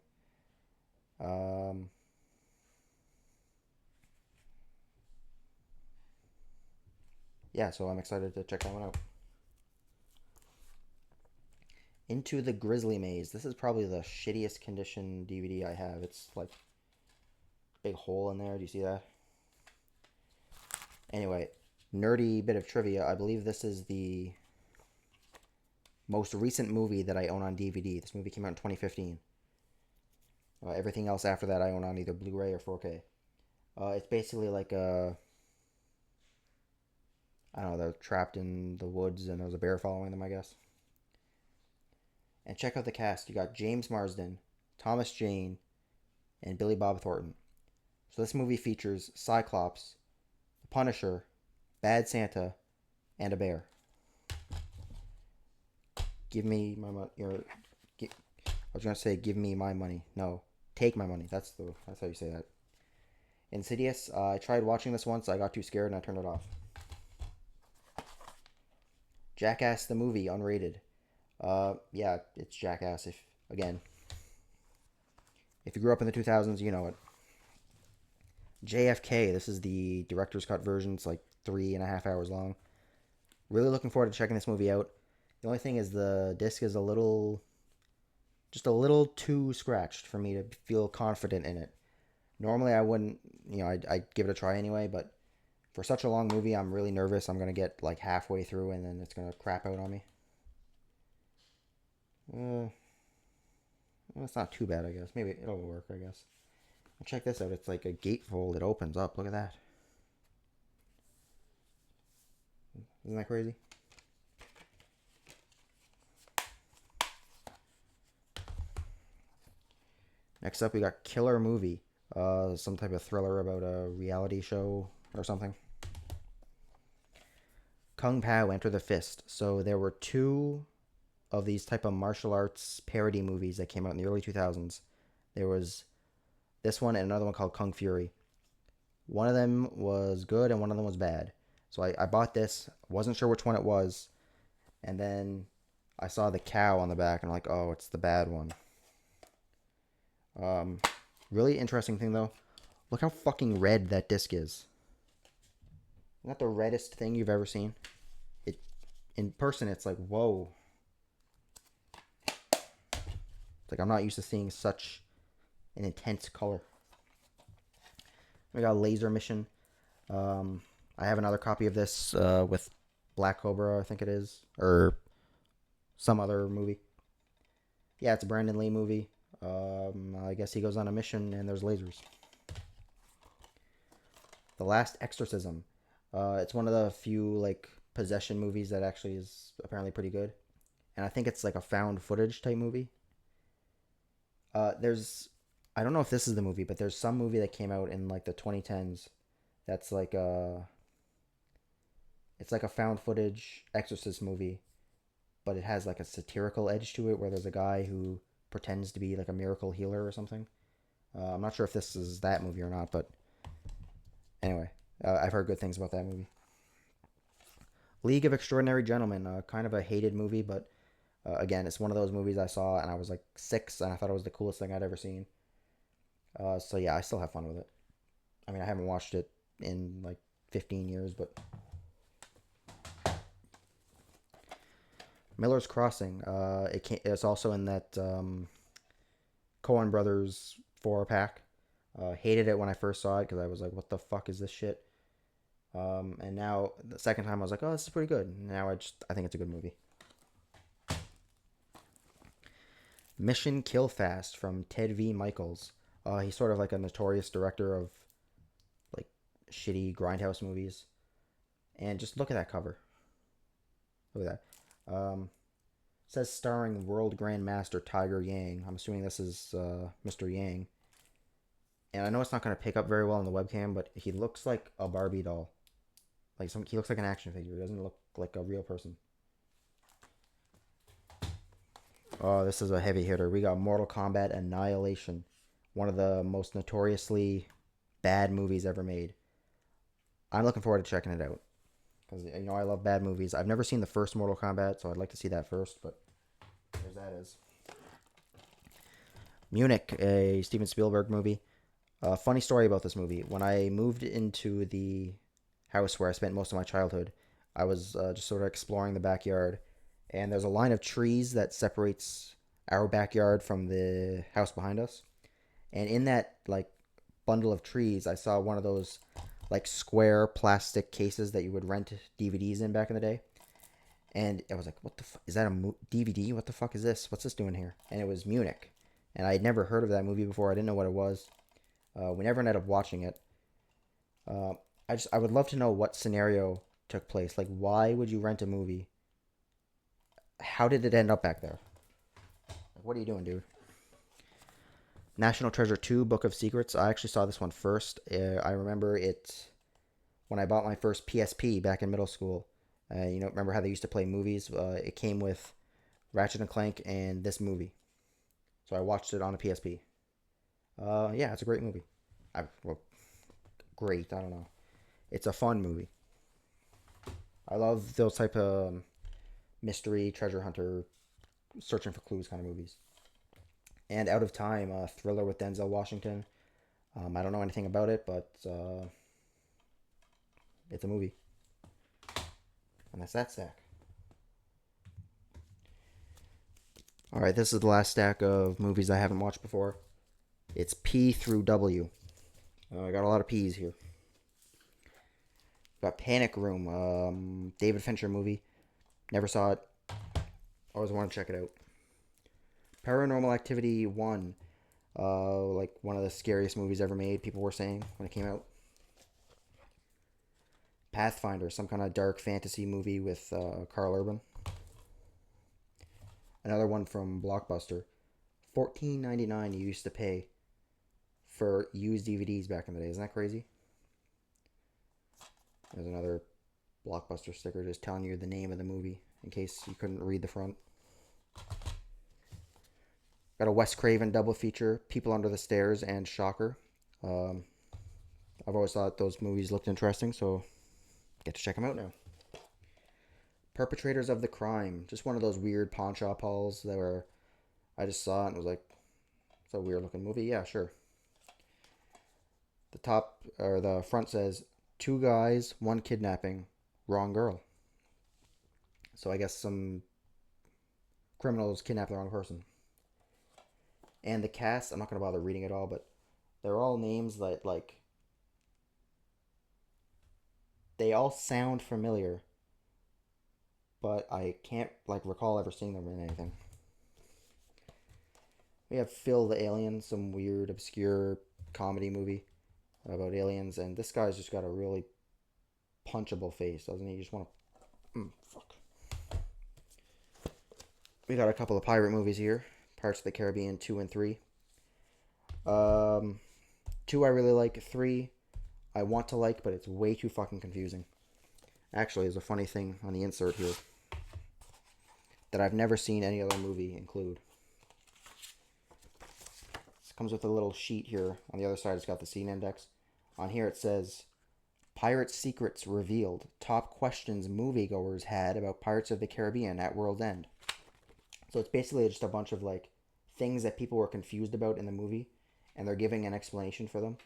Yeah, so I'm excited to check that one out. Into the Grizzly Maze. This is probably the shittiest condition DVD I have. It's like a big hole in there. Do you see that? Anyway, nerdy bit of trivia. I believe this is the most recent movie that I own on DVD. This movie came out in 2015. Everything else after that I own on either Blu-ray or 4K. It's basically like a... I don't know, they're trapped in the woods and there's a bear following them, I guess. And check out the cast. You got James Marsden, Thomas Jane, and Billy Bob Thornton. So this movie features Cyclops, the Punisher, Bad Santa, and a bear. Give me my money. I was gonna say give me my money. No, take my money. That's how you say that. Insidious. I tried watching this once. I got too scared and I turned it off. Jackass the movie, unrated. Yeah, it's Jackass. If you grew up in the 2000s, you know it. JFK. This is the director's cut version. It's like 3.5 hours long. Really looking forward to checking this movie out. The only thing is the disc is just a little too scratched for me to feel confident in it. Normally I wouldn't, I'd give it a try anyway, but for such a long movie, I'm really nervous. I'm going to get like halfway through and then it's going to crap out on me. Well, it's not too bad, I guess. Maybe it'll work, I guess. Check this out. It's like a gatefold. It opens up. Look at that. Isn't that crazy? Next up, we got Killer Movie. Some type of thriller about a reality show or something. Kung Pao Enter the Fist. So there were two of these type of martial arts parody movies that came out in the early 2000s. There was this one and another one called Kung Fury. One of them was good and one of them was bad. So I bought this, wasn't sure which one it was, and then I saw the cow on the back and I'm like, oh, it's the bad one. Really interesting thing though, look how fucking red that disc is. Isn't that the reddest thing you've ever seen? It in person, it's like, whoa. It's like I'm not used to seeing such an intense color. We got Laser Mission. I have another copy of this with Black Cobra, I think it is, or some other movie. Yeah, it's a Brandon Lee movie. I guess he goes on a mission and there's lasers. The Last Exorcism. It's one of the few like possession movies that actually is apparently pretty good, and I think it's like a found footage type movie. I don't know if this is the movie, but there's some movie that came out in like the 2010s that's like it's like a found footage exorcist movie, but it has like a satirical edge to it where there's a guy who pretends to be like a miracle healer or something. I'm not sure if this is that movie or not, but anyway, I've heard good things about that movie. League of Extraordinary Gentlemen, kind of a hated movie, but again, it's one of those movies I saw and I was like 6 and I thought it was the coolest thing I'd ever seen. So yeah, I still have fun with it. I mean, I haven't watched it in like 15 years, but Miller's Crossing. It's also in that Coen Brothers 4-pack. Hated it when I first saw it because I was like, "What the fuck is this shit?" And now the second time I was like, "Oh, this is pretty good." Now I think it's a good movie. Mission Kill Fast from Ted V. Michaels. He's sort of like a notorious director of like shitty grindhouse movies. And just look at that cover. Look at that. It says starring World Grandmaster Tiger Yang. I'm assuming this is Mr. Yang. And I know it's not going to pick up very well on the webcam, but he looks like a Barbie doll. He looks like an action figure. He doesn't look like a real person. Oh, this is a heavy hitter. We got Mortal Kombat Annihilation. One of the most notoriously bad movies ever made. I'm looking forward to checking it out. Because, you know, I love bad movies. I've never seen the first Mortal Kombat, so I'd like to see that first, but there's that is. Munich, a Steven Spielberg movie. Funny story about this movie. When I moved into the house where I spent most of my childhood, I was just sort of exploring the backyard, and there's a line of trees that separates our backyard from the house behind us. And in that like bundle of trees, I saw one of those like square plastic cases that you would rent DVDs in back in the day. And I was like, "What the fuck is that? A DVD? What the fuck is this? What's this doing here?" And it was Munich, and I had never heard of that movie before. I didn't know what it was. We never ended up watching it. I would love to know what scenario took place. Like, why would you rent a movie? How did it end up back there? Like, what are you doing, dude? National Treasure 2, Book of Secrets. I actually saw this one first. I remember it when I bought my first PSP back in middle school. Remember how they used to play movies? It came with Ratchet and Clank and this movie. So I watched it on a PSP. Yeah, it's a great movie. Great, I don't know. It's a fun movie. I love those type of mystery, treasure hunter, searching for clues kind of movies. And Out of Time, a thriller with Denzel Washington. I don't know anything about it, but it's a movie. And that's that stack. Alright, this is the last stack of movies I haven't watched before. It's P through W. I got a lot of P's here. Got Panic Room, David Fincher movie. Never saw it. Always want to check it out. Paranormal Activity 1. Like one of the scariest movies ever made, people were saying when it came out. Pathfinder, some kind of dark fantasy movie with Carl Urban. Another one from Blockbuster. $14.99 you used to pay for used DVDs back in the day. Isn't that crazy? There's another Blockbuster sticker just telling you the name of the movie in case you couldn't read the front. Got a Wes Craven double feature, People Under the Stairs and Shocker. I've always thought those movies looked interesting, so get to check them out now. Perpetrators of the Crime, just one of those weird pawn shop hauls that were, I just saw it and was like, it's a weird looking movie. Yeah, sure. The top or the front says 2 guys, 1 kidnapping, wrong girl. So I guess some criminals kidnapped the wrong person. And the cast, I'm not going to bother reading it all, but they're all names that, like, they all sound familiar, but I can't, like, recall ever seeing them in anything. We have Phil the Alien, some weird, obscure comedy movie about aliens, and this guy's just got a really punchable face, doesn't he? You just want to... fuck. We got a couple of pirate movies here. Pirates of the Caribbean 2 and 3. 2 I really like. 3 I want to like, but it's way too fucking confusing. Actually, there's a funny thing on the insert here that I've never seen any other movie include. This comes with a little sheet here. On the other side, it's got the scene index. On here, it says, Pirate Secrets Revealed. Top questions moviegoers had about Pirates of the Caribbean at World's End. So it's basically just a bunch of, like, things that people were confused about in the movie, and they're giving an explanation for them.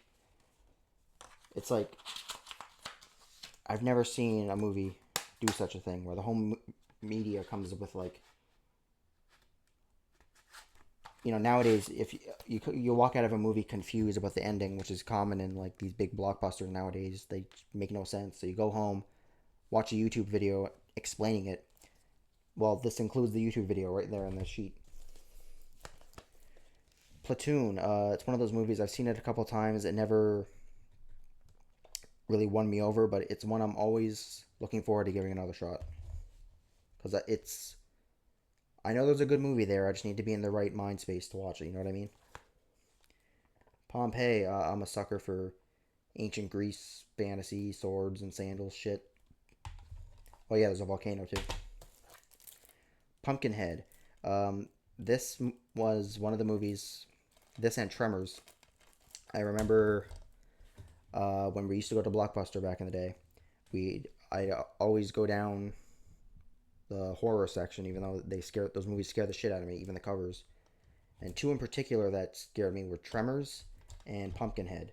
It's like, I've never seen a movie do such a thing, where the whole media comes with, like, you know, nowadays, if you walk out of a movie confused about the ending, which is common in, like, these big blockbusters nowadays, they make no sense. So you go home, watch a YouTube video explaining it. Well, this includes the YouTube video right there on the sheet. Platoon, it's one of those movies, I've seen it a couple times. It never really won me over, but it's one I'm always looking forward to giving another shot. Because I know there's a good movie there, I just need to be in the right mind space to watch it, you know what I mean? Pompeii, I'm a sucker for ancient Greece, fantasy, swords and sandals shit. Oh yeah, there's a volcano too. Pumpkinhead. This was one of the movies, this and Tremors. I remember when we used to go to Blockbuster back in the day, I'd always go down the horror section, even though those movies scare the shit out of me, even the covers. And 2 in particular that scared me were Tremors and Pumpkinhead,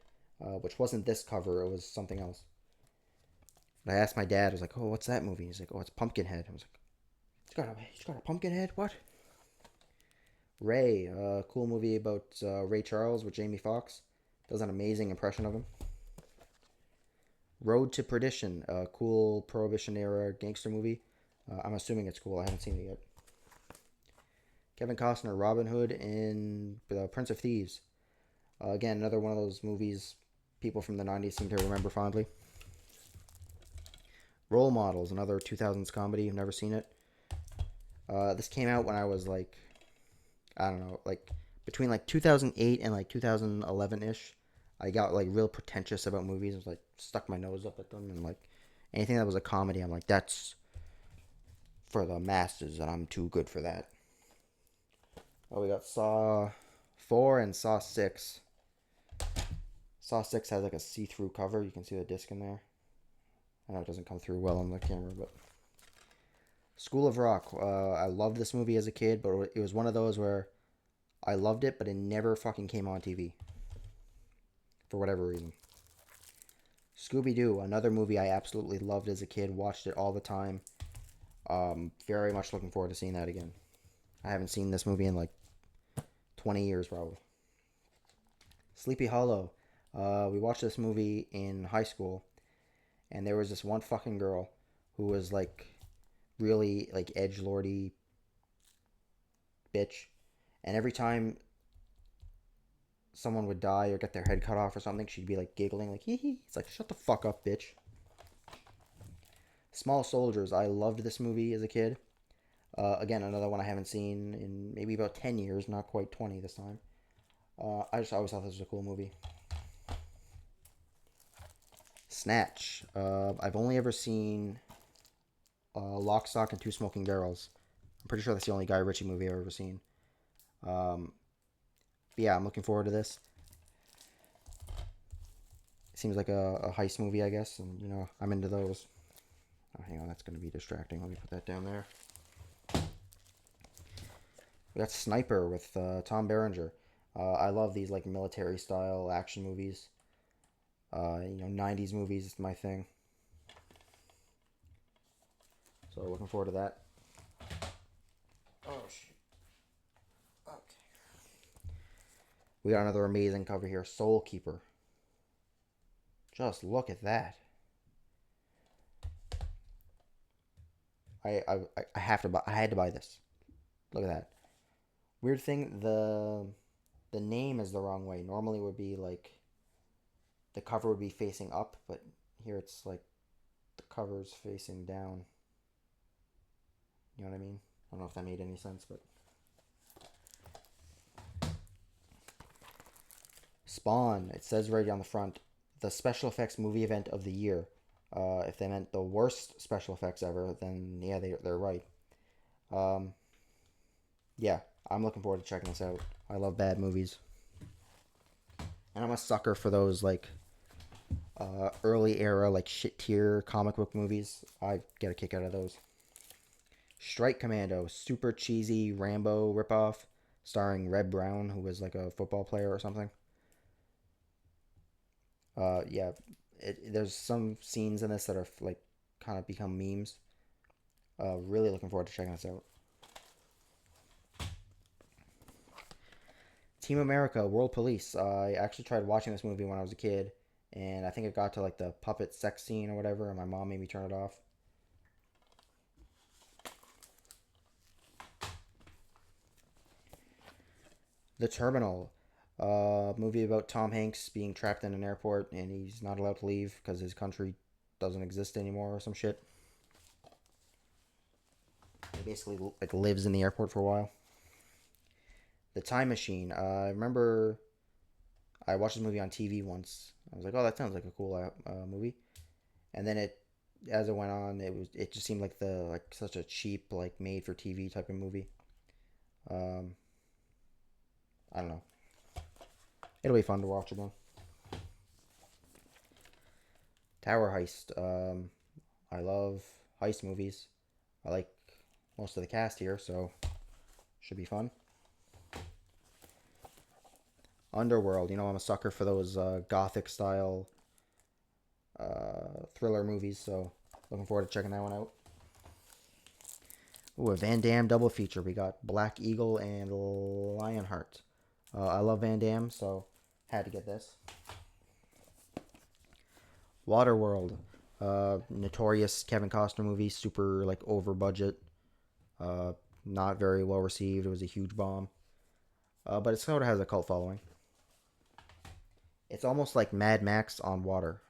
which wasn't this cover, it was something else. And I asked my dad, I was like, oh, what's that movie? He's like, oh, it's Pumpkinhead. I was like, he's got a pumpkin head? What? Ray, a cool movie about Ray Charles with Jamie Foxx. Does an amazing impression of him. Road to Perdition, a cool Prohibition-era gangster movie. I'm assuming it's cool. I haven't seen it yet. Kevin Costner, Robin Hood, and Prince of Thieves. Again, another one of those movies people from the 90s seem to remember fondly. Role Models, another 2000s comedy. I've never seen it. This came out when I was like, I don't know, like between like 2008 and like 2011-ish. I got like real pretentious about movies. I was like, stuck my nose up at them, and like anything that was a comedy, I'm like, that's for the masses, and I'm too good for that. Oh, we got Saw 4 and Saw 6. Saw 6 has like a see-through cover. You can see the disc in there. I know it doesn't come through well on the camera, but... School of Rock. I loved this movie as a kid, but it was one of those where I loved it, but it never fucking came on TV. For whatever reason. Scooby-Doo, another movie I absolutely loved as a kid. Watched it all the time. Very much looking forward to seeing that again. I haven't seen this movie in like 20 years probably. Sleepy Hollow. We watched this movie in high school, and there was this one fucking girl who was like really like edgelordy bitch, and every time someone would die or get their head cut off or something, she'd be like giggling like hee hee. It's like, shut the fuck up, bitch. Small Soldiers. I loved this movie as a kid. Again, another one I haven't seen in maybe about 10 years, not quite 20 this time. I just always thought this was a cool movie. Snatch. I've only ever seen Lock, Stock, and Two Smoking Barrels. I'm pretty sure that's the only Guy Ritchie movie I've ever seen. But yeah, I'm looking forward to this. It seems like a heist movie, I guess, and you know, I'm into those. Oh, hang on, that's going to be distracting. Let me put that down there. We got Sniper with Tom Berenger. I love these like military style action movies. 90s movies is my thing. So looking forward to that. Oh shit. Okay. We got another amazing cover here, Soul Keeper. Just look at that. I have to buy. I had to buy this. Look at that. Weird thing. The name is the wrong way. Normally it would be like the cover would be facing up, but here it's like the cover's facing down. You know what I mean? I don't know if that made any sense, but Spawn. It says right on the front, the special effects movie event of the year. If they meant the worst special effects ever, then yeah, they're right. Yeah, I'm looking forward to checking this out. I love bad movies, and I'm a sucker for those like early era like shit tier comic book movies. I get a kick out of those. Strike Commando, super cheesy Rambo ripoff, starring Red Brown, who was like a football player or something. Yeah, there's some scenes in this that are like kind of become memes. Really looking forward to checking this out. Team America, World Police. I actually tried watching this movie when I was a kid, and I think it got to like the puppet sex scene or whatever, and my mom made me turn it off. The Terminal, movie about Tom Hanks being trapped in an airport and he's not allowed to leave because his country doesn't exist anymore or some shit. He basically like lives in the airport for a while. The Time Machine. I remember I watched this movie on TV once. I was like, oh, that sounds like a cool movie. And then as it went on, it just seemed like such a cheap like made for TV type of movie. Um, I don't know. It'll be fun to watch again. Tower Heist. I love heist movies. I like most of the cast here, so should be fun. Underworld. I'm a sucker for those gothic style thriller movies, so looking forward to checking that one out. Ooh, a Van Damme double feature. We got Black Eagle and Lionheart. I love Van Damme, so had to get this. Waterworld. Notorious Kevin Costner movie, super like over budget. Not very well received. It was a huge bomb. But it sort of has a cult following. It's almost like Mad Max on water.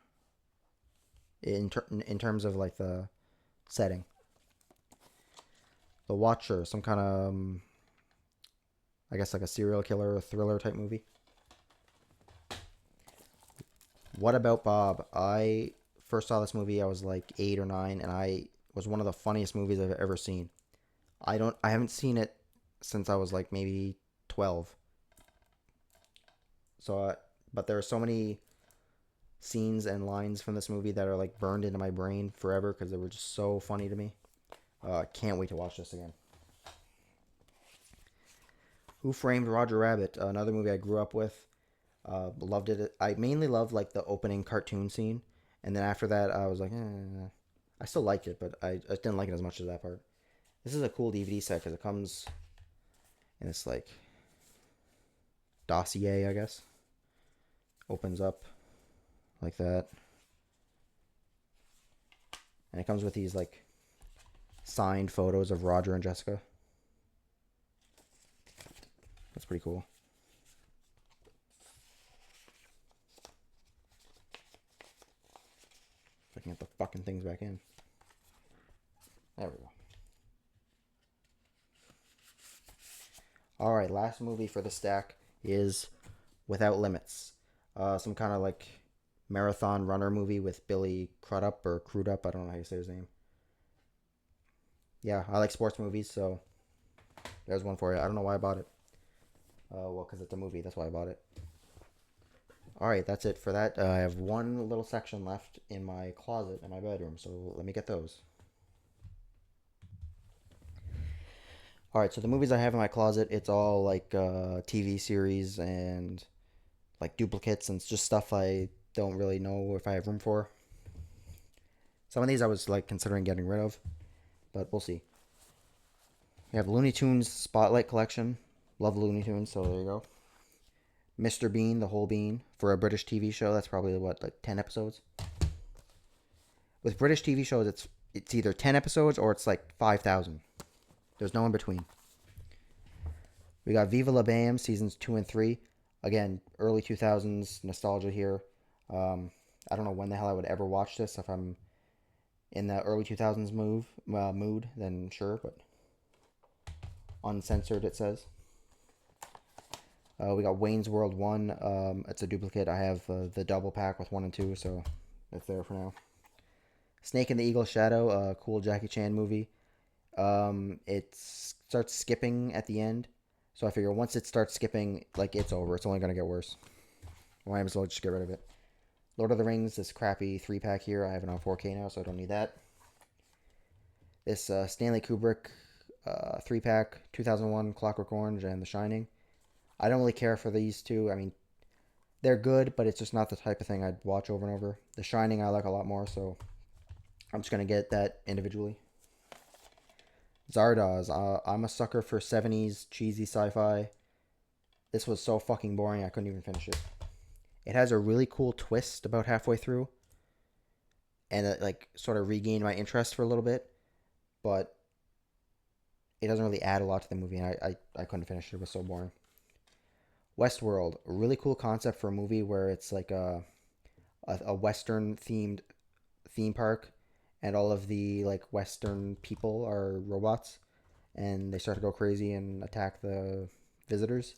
In terms of like the setting. The Watcher, some kind of I guess like a serial killer, thriller type movie. What About Bob? I first saw this movie, I was like 8 or 9, and I was one of the funniest movies I've ever seen. I haven't seen it since I was like maybe 12. So, but there are so many scenes and lines from this movie that are like burned into my brain forever because they were just so funny to me. Can't wait to watch this again. Who Framed Roger Rabbit? Another movie I grew up with. Loved it. I mainly loved like the opening cartoon scene, and then after that, I was like, I still liked it, but I didn't like it as much as that part. This is a cool DVD set because it comes in this like dossier, I guess. Opens up like that, and it comes with these like signed photos of Roger and Jessica. That's pretty cool. I can get the fucking things back in. There we go. Alright, last movie for the stack is Without Limits. Some kind of like marathon runner movie with Billy Crudup or Crudup. I don't know how you say his name. Yeah, I like sports movies, so there's one for you. I don't know why I bought it. Well, because it's a movie. That's why I bought it. Alright, that's it for that. I have one little section left in my closet in my bedroom, so let me get those. Alright, so the movies I have in my closet, it's all like TV series and like duplicates, and it's just stuff I don't really know if I have room for. Some of these I was like considering getting rid of, but we'll see. We have Looney Tunes Spotlight Collection. Love Looney Tunes, so there you go. Mr. Bean, the whole bean, for a British TV show. That's probably what, like 10 episodes. With British TV shows, it's either 10 episodes or it's like 5,000. There's no in between. We got Viva La Bam seasons 2 and 3. Again, early 2000s nostalgia here. I don't know when the hell I would ever watch this. If I'm in the early 2000s mood, then sure, but uncensored it says. We got Wayne's World 1. It's a duplicate. I have the double pack with 1 and 2, so it's there for now. Snake and the Eagle's Shadow, a cool Jackie Chan movie. It starts skipping at the end, so I figure once it starts skipping, like, it's over. It's only going to get worse. Well, I might as well just get rid of it. Lord of the Rings, this crappy 3-pack here. I have it on 4K now, so I don't need that. This Stanley Kubrick 3-pack, 2001, Clockwork Orange, and The Shining. I don't really care for these two. I mean, they're good, but it's just not the type of thing I'd watch over and over. The Shining I like a lot more, so I'm just going to get that individually. Zardoz. I'm a sucker for 70s cheesy sci-fi. This was so fucking boring, I couldn't even finish it. It has a really cool twist about halfway through, and it like sort of regained my interest for a little bit, but it doesn't really add a lot to the movie, and I couldn't finish it. It was so boring. Westworld, a really cool concept for a movie where it's like a Western themed theme park, and all of the like Western people are robots, and they start to go crazy and attack the visitors.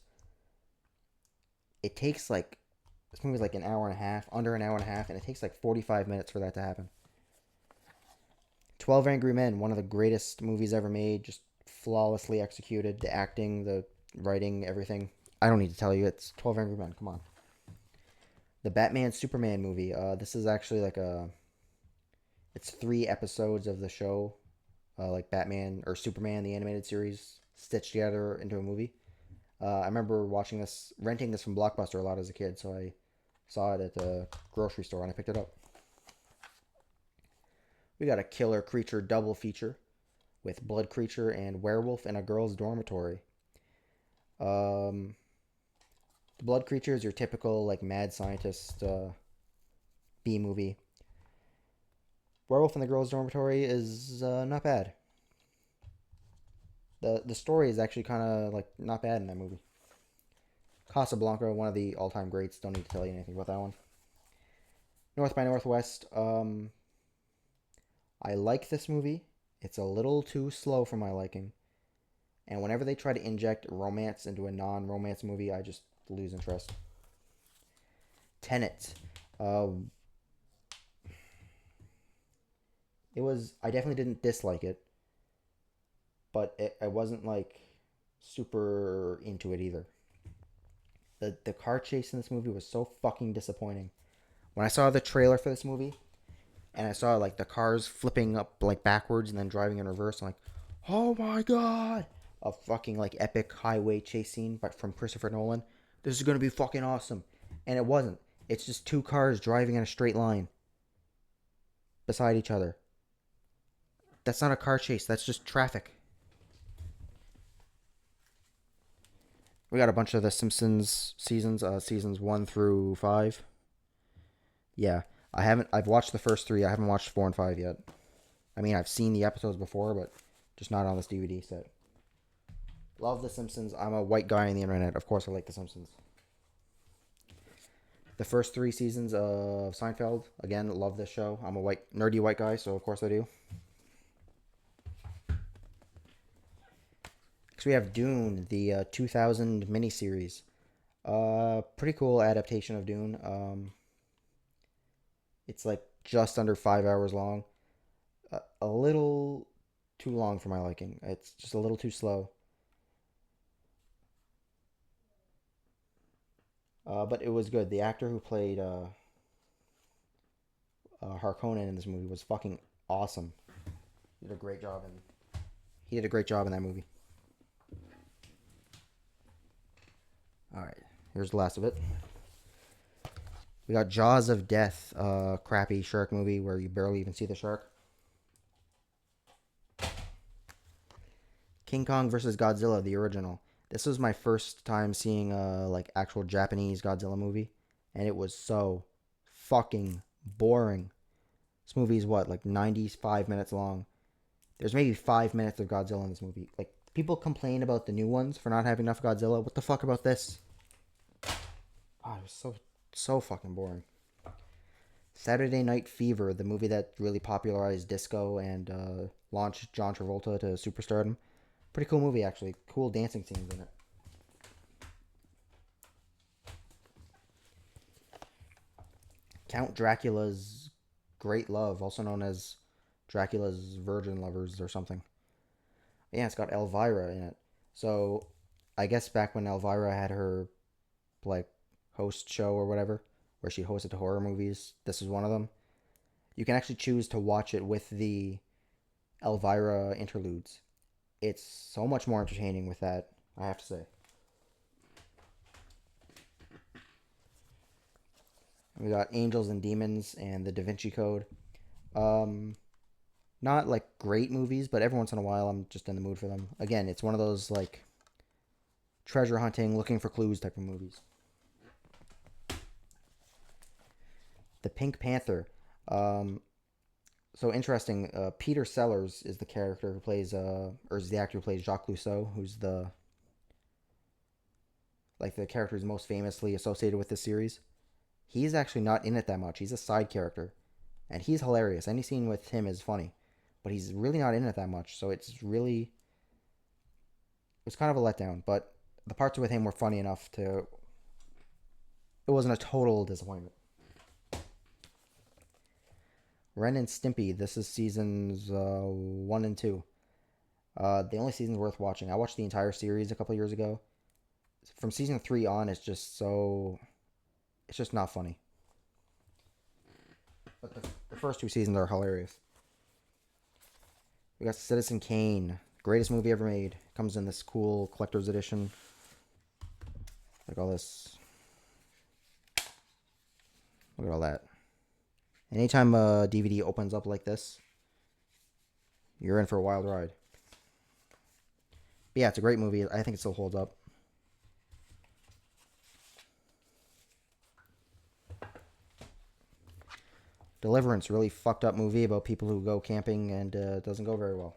It takes like, this movie's like an hour and a half, under an hour and a half, and it takes like 45 minutes for that to happen. 12 Angry Men, one of the greatest movies ever made, just flawlessly executed. The acting, the writing, everything. I don't need to tell you, it's 12 Angry Men, come on. The Batman Superman movie, this is actually like it's 3 episodes of the show, like Batman or Superman, the animated series, stitched together into a movie. I remember renting this from Blockbuster a lot as a kid, so I saw it at the grocery store and I picked it up. We got a Killer Creature double feature with Blood Creature and Werewolf in a Girl's Dormitory. The Blood Creature is your typical like mad scientist B movie. Werewolf in the Girl's Dormitory is not bad. The story is actually kind of like not bad in that movie. Casablanca, one of the all-time greats. Don't need to tell you anything about that one. North by Northwest. I like this movie. It's a little too slow for my liking. And whenever they try to inject romance into a non-romance movie, I just lose interest. Tenet. I definitely didn't dislike it. But I wasn't like super into it either. The car chase in this movie was so fucking disappointing. When I saw the trailer for this movie, and I saw like the cars flipping up like backwards and then driving in reverse, I'm like, oh my god! A fucking like epic highway chase scene from Christopher Nolan. This is gonna be fucking awesome. And it wasn't. It's just 2 cars driving in a straight line beside each other. That's not a car chase, that's just traffic. We got a bunch of the Simpsons seasons, seasons 1 through 5. Yeah, I've watched the first 3. I haven't watched 4 and 5 yet. I mean, I've seen the episodes before, but just not on this DVD set. Love the Simpsons. I'm a white guy on the internet. Of course I like the Simpsons. The first 3 seasons of Seinfeld. Again, love this show. I'm a nerdy white guy, so of course I do. Next we have Dune, the 2000 miniseries. Pretty cool adaptation of Dune. It's like just under 5 hours long. A little too long for my liking. It's just a little too slow. But it was good. The actor who played Harkonnen in this movie was fucking awesome. He did a great job in. He did a great job in that movie. All right, here's the last of it. We got Jaws of Death, crappy shark movie where you barely even see the shark. King Kong versus Godzilla, the original. This was my first time seeing a like actual Japanese Godzilla movie, and it was so fucking boring. This movie is what, like 95 minutes long. There's maybe 5 minutes of Godzilla in this movie. Like, people complain about the new ones for not having enough Godzilla. What the fuck about this? Oh, it was so fucking boring. Saturday Night Fever, the movie that really popularized disco and launched John Travolta to superstardom. Pretty cool movie, actually. Cool dancing scenes in it. Count Dracula's Great Love, also known as Dracula's Virgin Lovers or something. Yeah, it's got Elvira in it. So, I guess back when Elvira had her, like, host show or whatever, where she hosted horror movies, this is one of them. You can actually choose to watch it with the Elvira interludes. It's so much more entertaining with that, I have to say. We got Angels and Demons and The Da Vinci Code. Not like great movies, but every once in a while I'm just in the mood for them. Again, it's one of those like treasure hunting, looking for clues type of movies. The Pink Panther. So interesting. Peter Sellers is the character who plays, or is the actor who plays Jacques Cousteau, who's the character who's most famously associated with this series. He's actually not in it that much. He's a side character, and he's hilarious. Any scene with him is funny, but he's really not in it that much. So it's kind of a letdown. But the parts with him were funny enough to. It wasn't a total disappointment. Ren and Stimpy. This is seasons 1 and 2. The only seasons worth watching. I watched the entire series a couple years ago. From season 3 on, it's just not funny. But the first 2 seasons are hilarious. We got Citizen Kane, greatest movie ever made. Comes in this cool collector's edition. Like all this. Look at all that. Anytime a DVD opens up like this, you're in for a wild ride. But yeah, it's a great movie. I think it still holds up. Deliverance, really fucked up movie about people who go camping and doesn't go very well.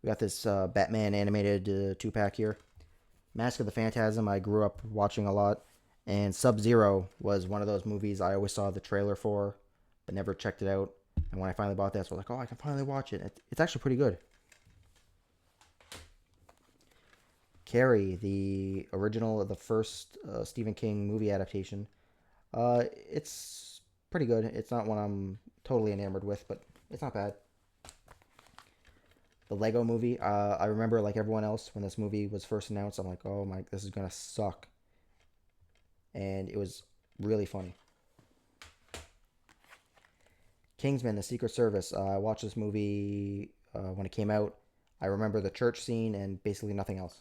We got this Batman animated 2-pack here. Mask of the Phantasm, I grew up watching a lot. And Sub-Zero was one of those movies I always saw the trailer for, but never checked it out. And when I finally bought this, I was like, oh, I can finally watch it. It's actually pretty good. Carrie, the original, the first Stephen King movie adaptation. It's pretty good. It's not one I'm totally enamored with, but it's not bad. The Lego movie. I remember, like everyone else, when this movie was first announced, I'm like, oh my, this is gonna suck. And it was really funny. Kingsman: The Secret Service. I watched this movie when it came out. I remember the church scene and basically nothing else.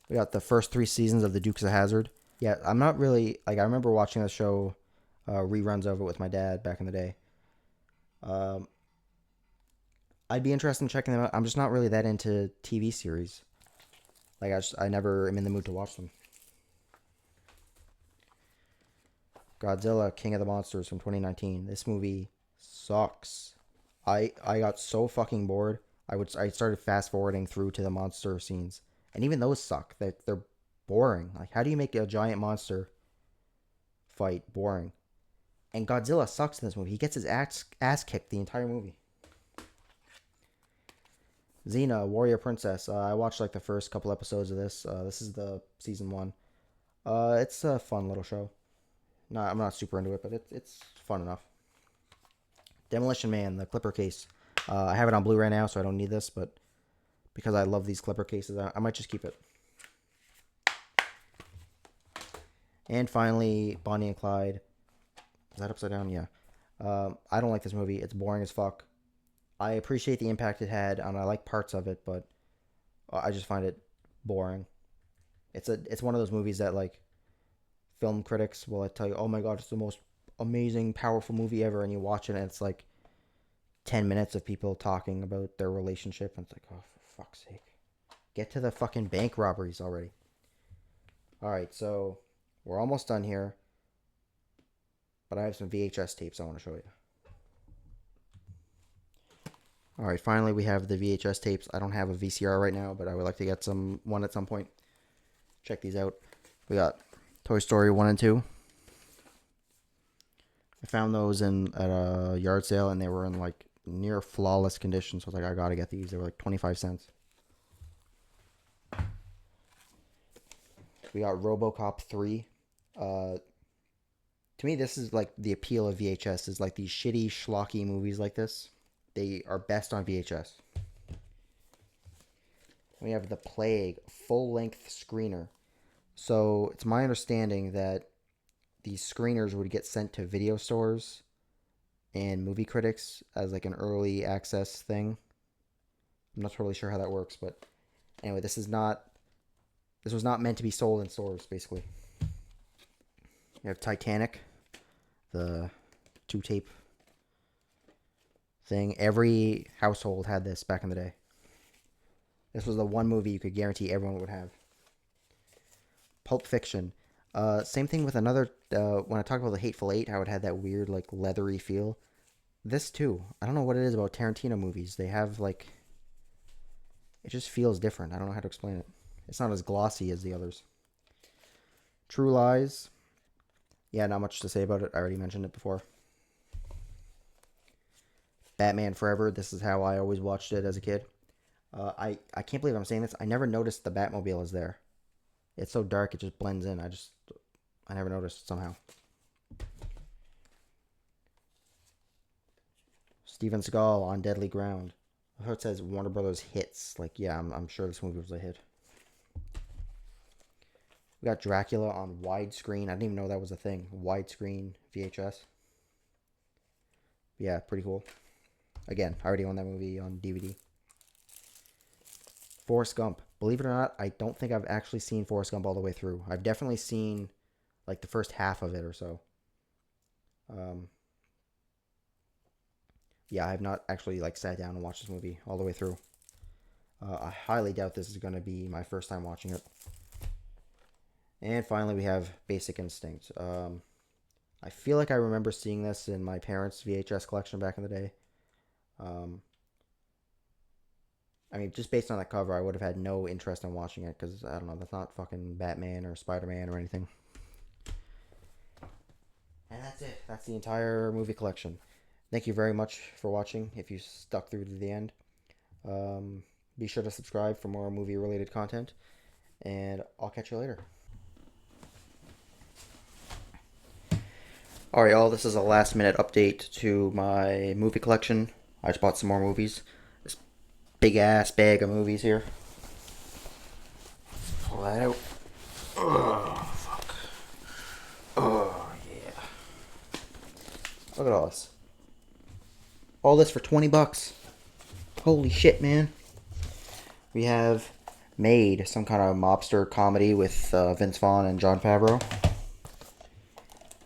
We got the first 3 seasons of The Dukes of Hazzard. Yeah, I'm not really like I remember watching the show, reruns of it with my dad back in the day. Um, I'd be interested in checking them out. I'm just not really that into TV series. Like I never am in the mood to watch them. Godzilla King of the Monsters from 2019. This movie sucks. I got so fucking bored. I started fast forwarding through to the monster scenes, and even those suck. They're boring. Like, how do you make a giant monster fight boring? And Godzilla sucks in this movie. He gets his ass kicked the entire movie. Xena, Warrior Princess. I watched like the first couple episodes of this. This is the season 1. It's a fun little show. I'm not super into it, but it's fun enough. Demolition Man, the Clipper case. I have it on Blu-ray now, so I don't need this, but because I love these Clipper cases, I might just keep it. And finally, Bonnie and Clyde. Is that upside down? Yeah. I don't like this movie. It's boring as fuck. I appreciate the impact it had, and I like parts of it, but I just find it boring. It's one of those movies that, like, film critics will tell you, oh my god, it's the most amazing, powerful movie ever, and you watch it, and it's like 10 minutes of people talking about their relationship, and it's like, oh, for fuck's sake. Get to the fucking bank robberies already. Alright, so we're almost done here, but I have some VHS tapes I want to show you. Alright, finally we have the VHS tapes. I don't have a VCR right now, but I would like to get one at some point. Check these out. We got Toy Story 1 and 2. I found those at a yard sale, and they were in like near flawless condition, so I was like, I gotta get these. They were like 25 cents. We got RoboCop 3. To me, this is like the appeal of VHS, is like these shitty, schlocky movies like this. They are best on VHS. We have The Plague, full-length screener. So it's my understanding that these screeners would get sent to video stores and movie critics as like an early access thing. I'm not totally sure how that works, but anyway, this was not meant to be sold in stores, basically. You have Titanic, the 2-tape thing. Every household had this back in the day. This was the one movie you could guarantee everyone would have. Pulp Fiction. Same thing with another, when I talked about The Hateful Eight, how it had that weird, like, leathery feel. This, too. I don't know what it is about Tarantino movies. They have, like, it just feels different. I don't know how to explain it. It's not as glossy as the others. True Lies. Yeah, not much to say about it. I already mentioned it before. Batman Forever. This is how I always watched it as a kid. I can't believe I'm saying this. I never noticed the Batmobile is there. It's so dark, it just blends in. I never noticed somehow. Steven Seagal on Deadly Ground. I heard it says Warner Brothers hits. Like, yeah, I'm sure this movie was a hit. We got Dracula on widescreen. I didn't even know that was a thing. Widescreen VHS. Yeah, pretty cool. Again, I already own that movie on DVD. Forrest Gump. Believe it or not, I don't think I've actually seen Forrest Gump all the way through. I've definitely seen like the first half of it or so. Yeah, I have not actually like sat down and watched this movie all the way through. I highly doubt this is going to be my first time watching it. And finally, we have Basic Instinct. I feel like I remember seeing this in my parents' VHS collection back in the day. I mean, just based on that cover, I would have had no interest in watching it because, I don't know, that's not fucking Batman or Spider-Man or anything. And that's it. That's the entire movie collection. Thank you very much for watching, if you stuck through to the end. Be sure to subscribe for more movie-related content, and I'll catch you later. Alright, y'all, this is a last-minute update to my movie collection. I just bought some more movies. This big-ass bag of movies here. Pull that out. Oh, fuck. Oh, yeah. Look at all this. All this for $20. Holy shit, man. We have Made, some kind of mobster comedy with Vince Vaughn and Jon Favreau.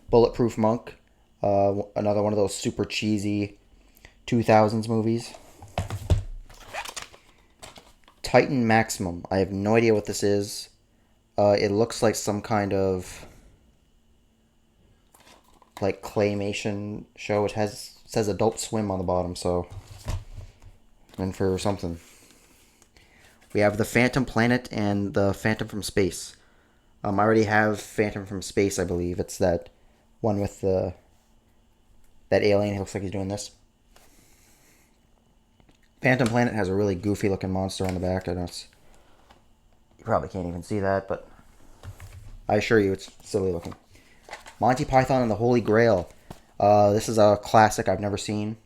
Bulletproof Monk, another one of those super cheesy 2000s movies. Titan Maximum. I have no idea what this is. It looks like some kind of like claymation show. It says Adult Swim on the bottom, so and for something. We have The Phantom Planet and The Phantom from Space. I already have Phantom from Space, I believe. It's that one with the That alien, he looks like he's doing this. Phantom Planet has a really goofy looking monster on the back. I know you probably can't even see that, but I assure you it's silly looking. Monty Python and the Holy Grail. This is a classic I've never seen.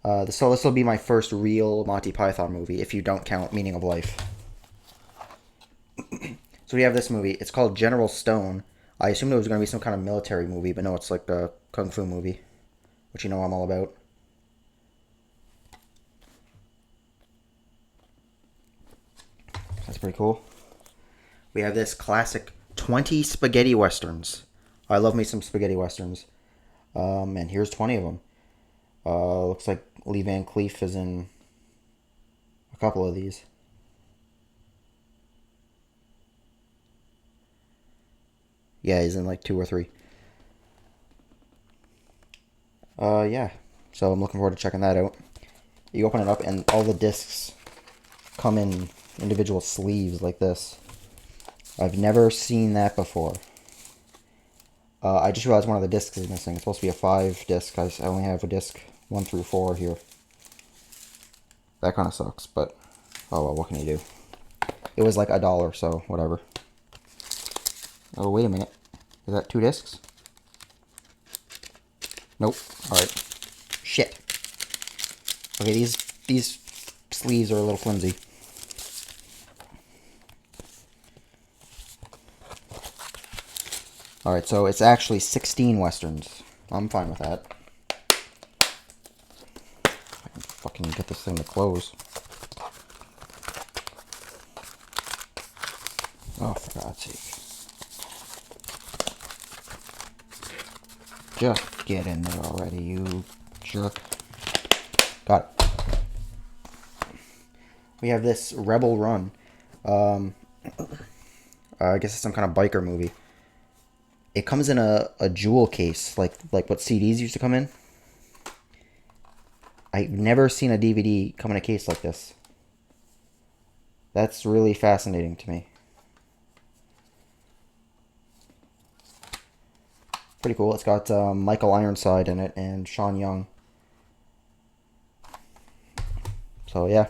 So this will be my first real Monty Python movie, if you don't count Meaning of Life. So we have this movie. It's called General Stone. I assumed it was going to be some kind of military movie, but no, it's like a kung fu movie, which you know I'm all about. That's pretty cool. We have this classic 20 spaghetti westerns. I love me some spaghetti westerns. And here's 20 of them. Looks like Lee Van Cleef is in a couple of these. Yeah, he's in like 2 or 3. Yeah. So I'm looking forward to checking that out. You open it up and all the discs come in individual sleeves like this. I've never seen that before. I just realized one of the discs is missing. It's supposed to be a 5 disc. I only have a disc 1 through 4 here. That kind of sucks, but oh well, what can you do? It was like $1, so whatever. Oh, wait a minute. Is that 2 discs? Nope. Alright. Shit. Okay, these sleeves are a little flimsy. Alright, so it's actually 16 westerns. I'm fine with that. If I can fucking get this thing to close. Oh, for God's sake. Just get in there already, you jerk. Got it. We have this Rebel Run. I guess it's some kind of biker movie. It comes in a jewel case, like what CDs used to come in. I've never seen a DVD come in a case like this. That's really fascinating to me. Pretty cool. It's got Michael Ironside in it and Sean Young. So yeah.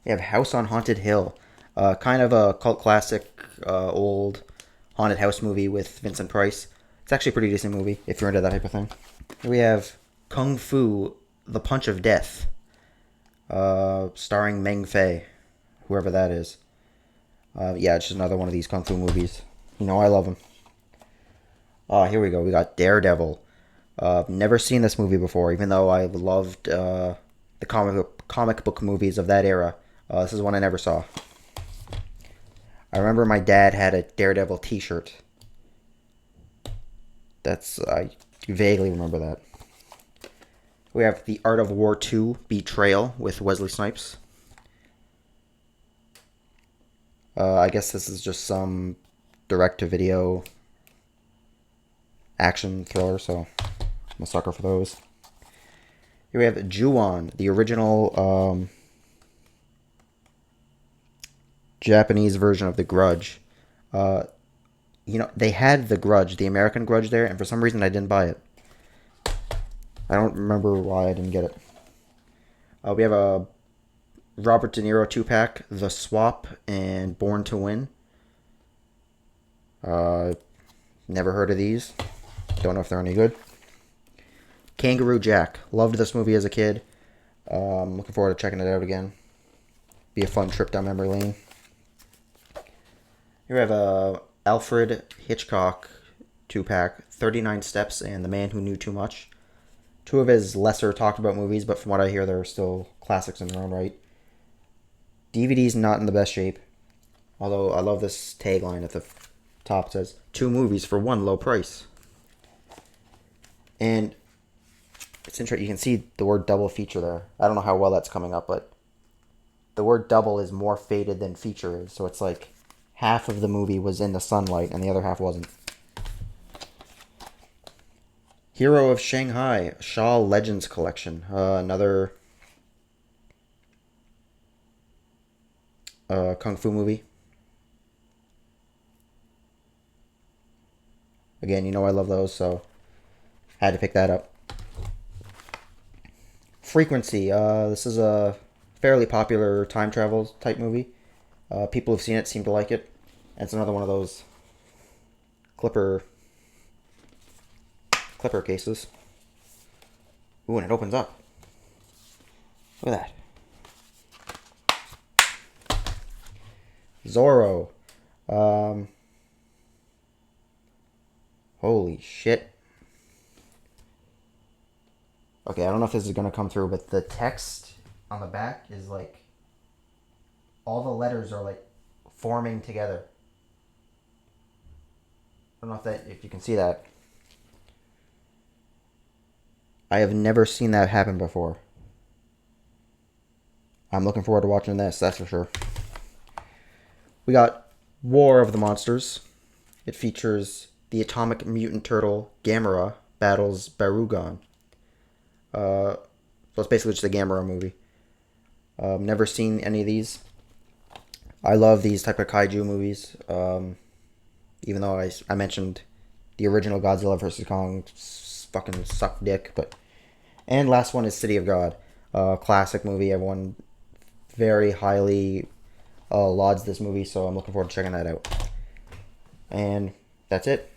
We have House on Haunted Hill. Kind of a cult classic, old haunted house movie with Vincent Price. It's actually a pretty decent movie if you're into that type of thing. Here we have Kung Fu, The Punch of Death, starring Meng Fei, whoever that is. Yeah, it's just another one of these Kung Fu movies. You know, I love them. Here we go. We got Daredevil. Never seen this movie before, even though I loved the comic book movies of that era. This is one I never saw. I remember my dad had a Daredevil t-shirt. I vaguely remember that. We have The Art of War 2, Betrayal with Wesley Snipes. I guess this is just some direct-to-video action thriller, so I'm a sucker for those. Here we have Ju-on, the original Japanese version of The Grudge. You know, they had The Grudge, the American Grudge there, and for some reason I didn't buy it. I don't remember why I didn't get it. We have a Robert De Niro 2-pack, The Swap and Born to Win. Never heard of these. Don't know if they're any good. Kangaroo Jack. Loved this movie as a kid. Looking forward to checking it out again. Be a fun trip down memory lane. Here we have a Alfred Hitchcock 2-pack, 39 Steps and The Man Who Knew Too Much. 2 of his lesser talked about movies, but from what I hear, they're still classics in their own right. DVD's not in the best shape. Although I love this tagline at the top. It says, 2 movies for 1 low price. And it's interesting. You can see the word double feature there. I don't know how well that's coming up, but the word double is more faded than feature is. So it's like half of the movie was in the sunlight and the other half wasn't. Hero of Shanghai, Shaw Legends Collection. Another kung fu movie. Again, you know I love those, so Had to pick that up. Frequency. This is a fairly popular time travel type movie. People who've seen it seem to like it. And it's another one of those clipper cases. Ooh, and it opens up. Look at that. Zorro. Holy shit. Okay, I don't know if this is going to come through, but the text on the back is like... all the letters are like forming together. I don't know if you can see that. I have never seen that happen before. I'm looking forward to watching this, that's for sure. We got War of the Monsters. It features the atomic mutant turtle Gamera battles Barugon. So it's basically just a Gamera movie. Never seen any of these. I love these type of kaiju movies. Even though I mentioned the original Godzilla vs. Kong fucking sucked dick, but... And last one is City of God. Classic movie. Everyone very highly lauds this movie, so I'm looking forward to checking that out. And that's it.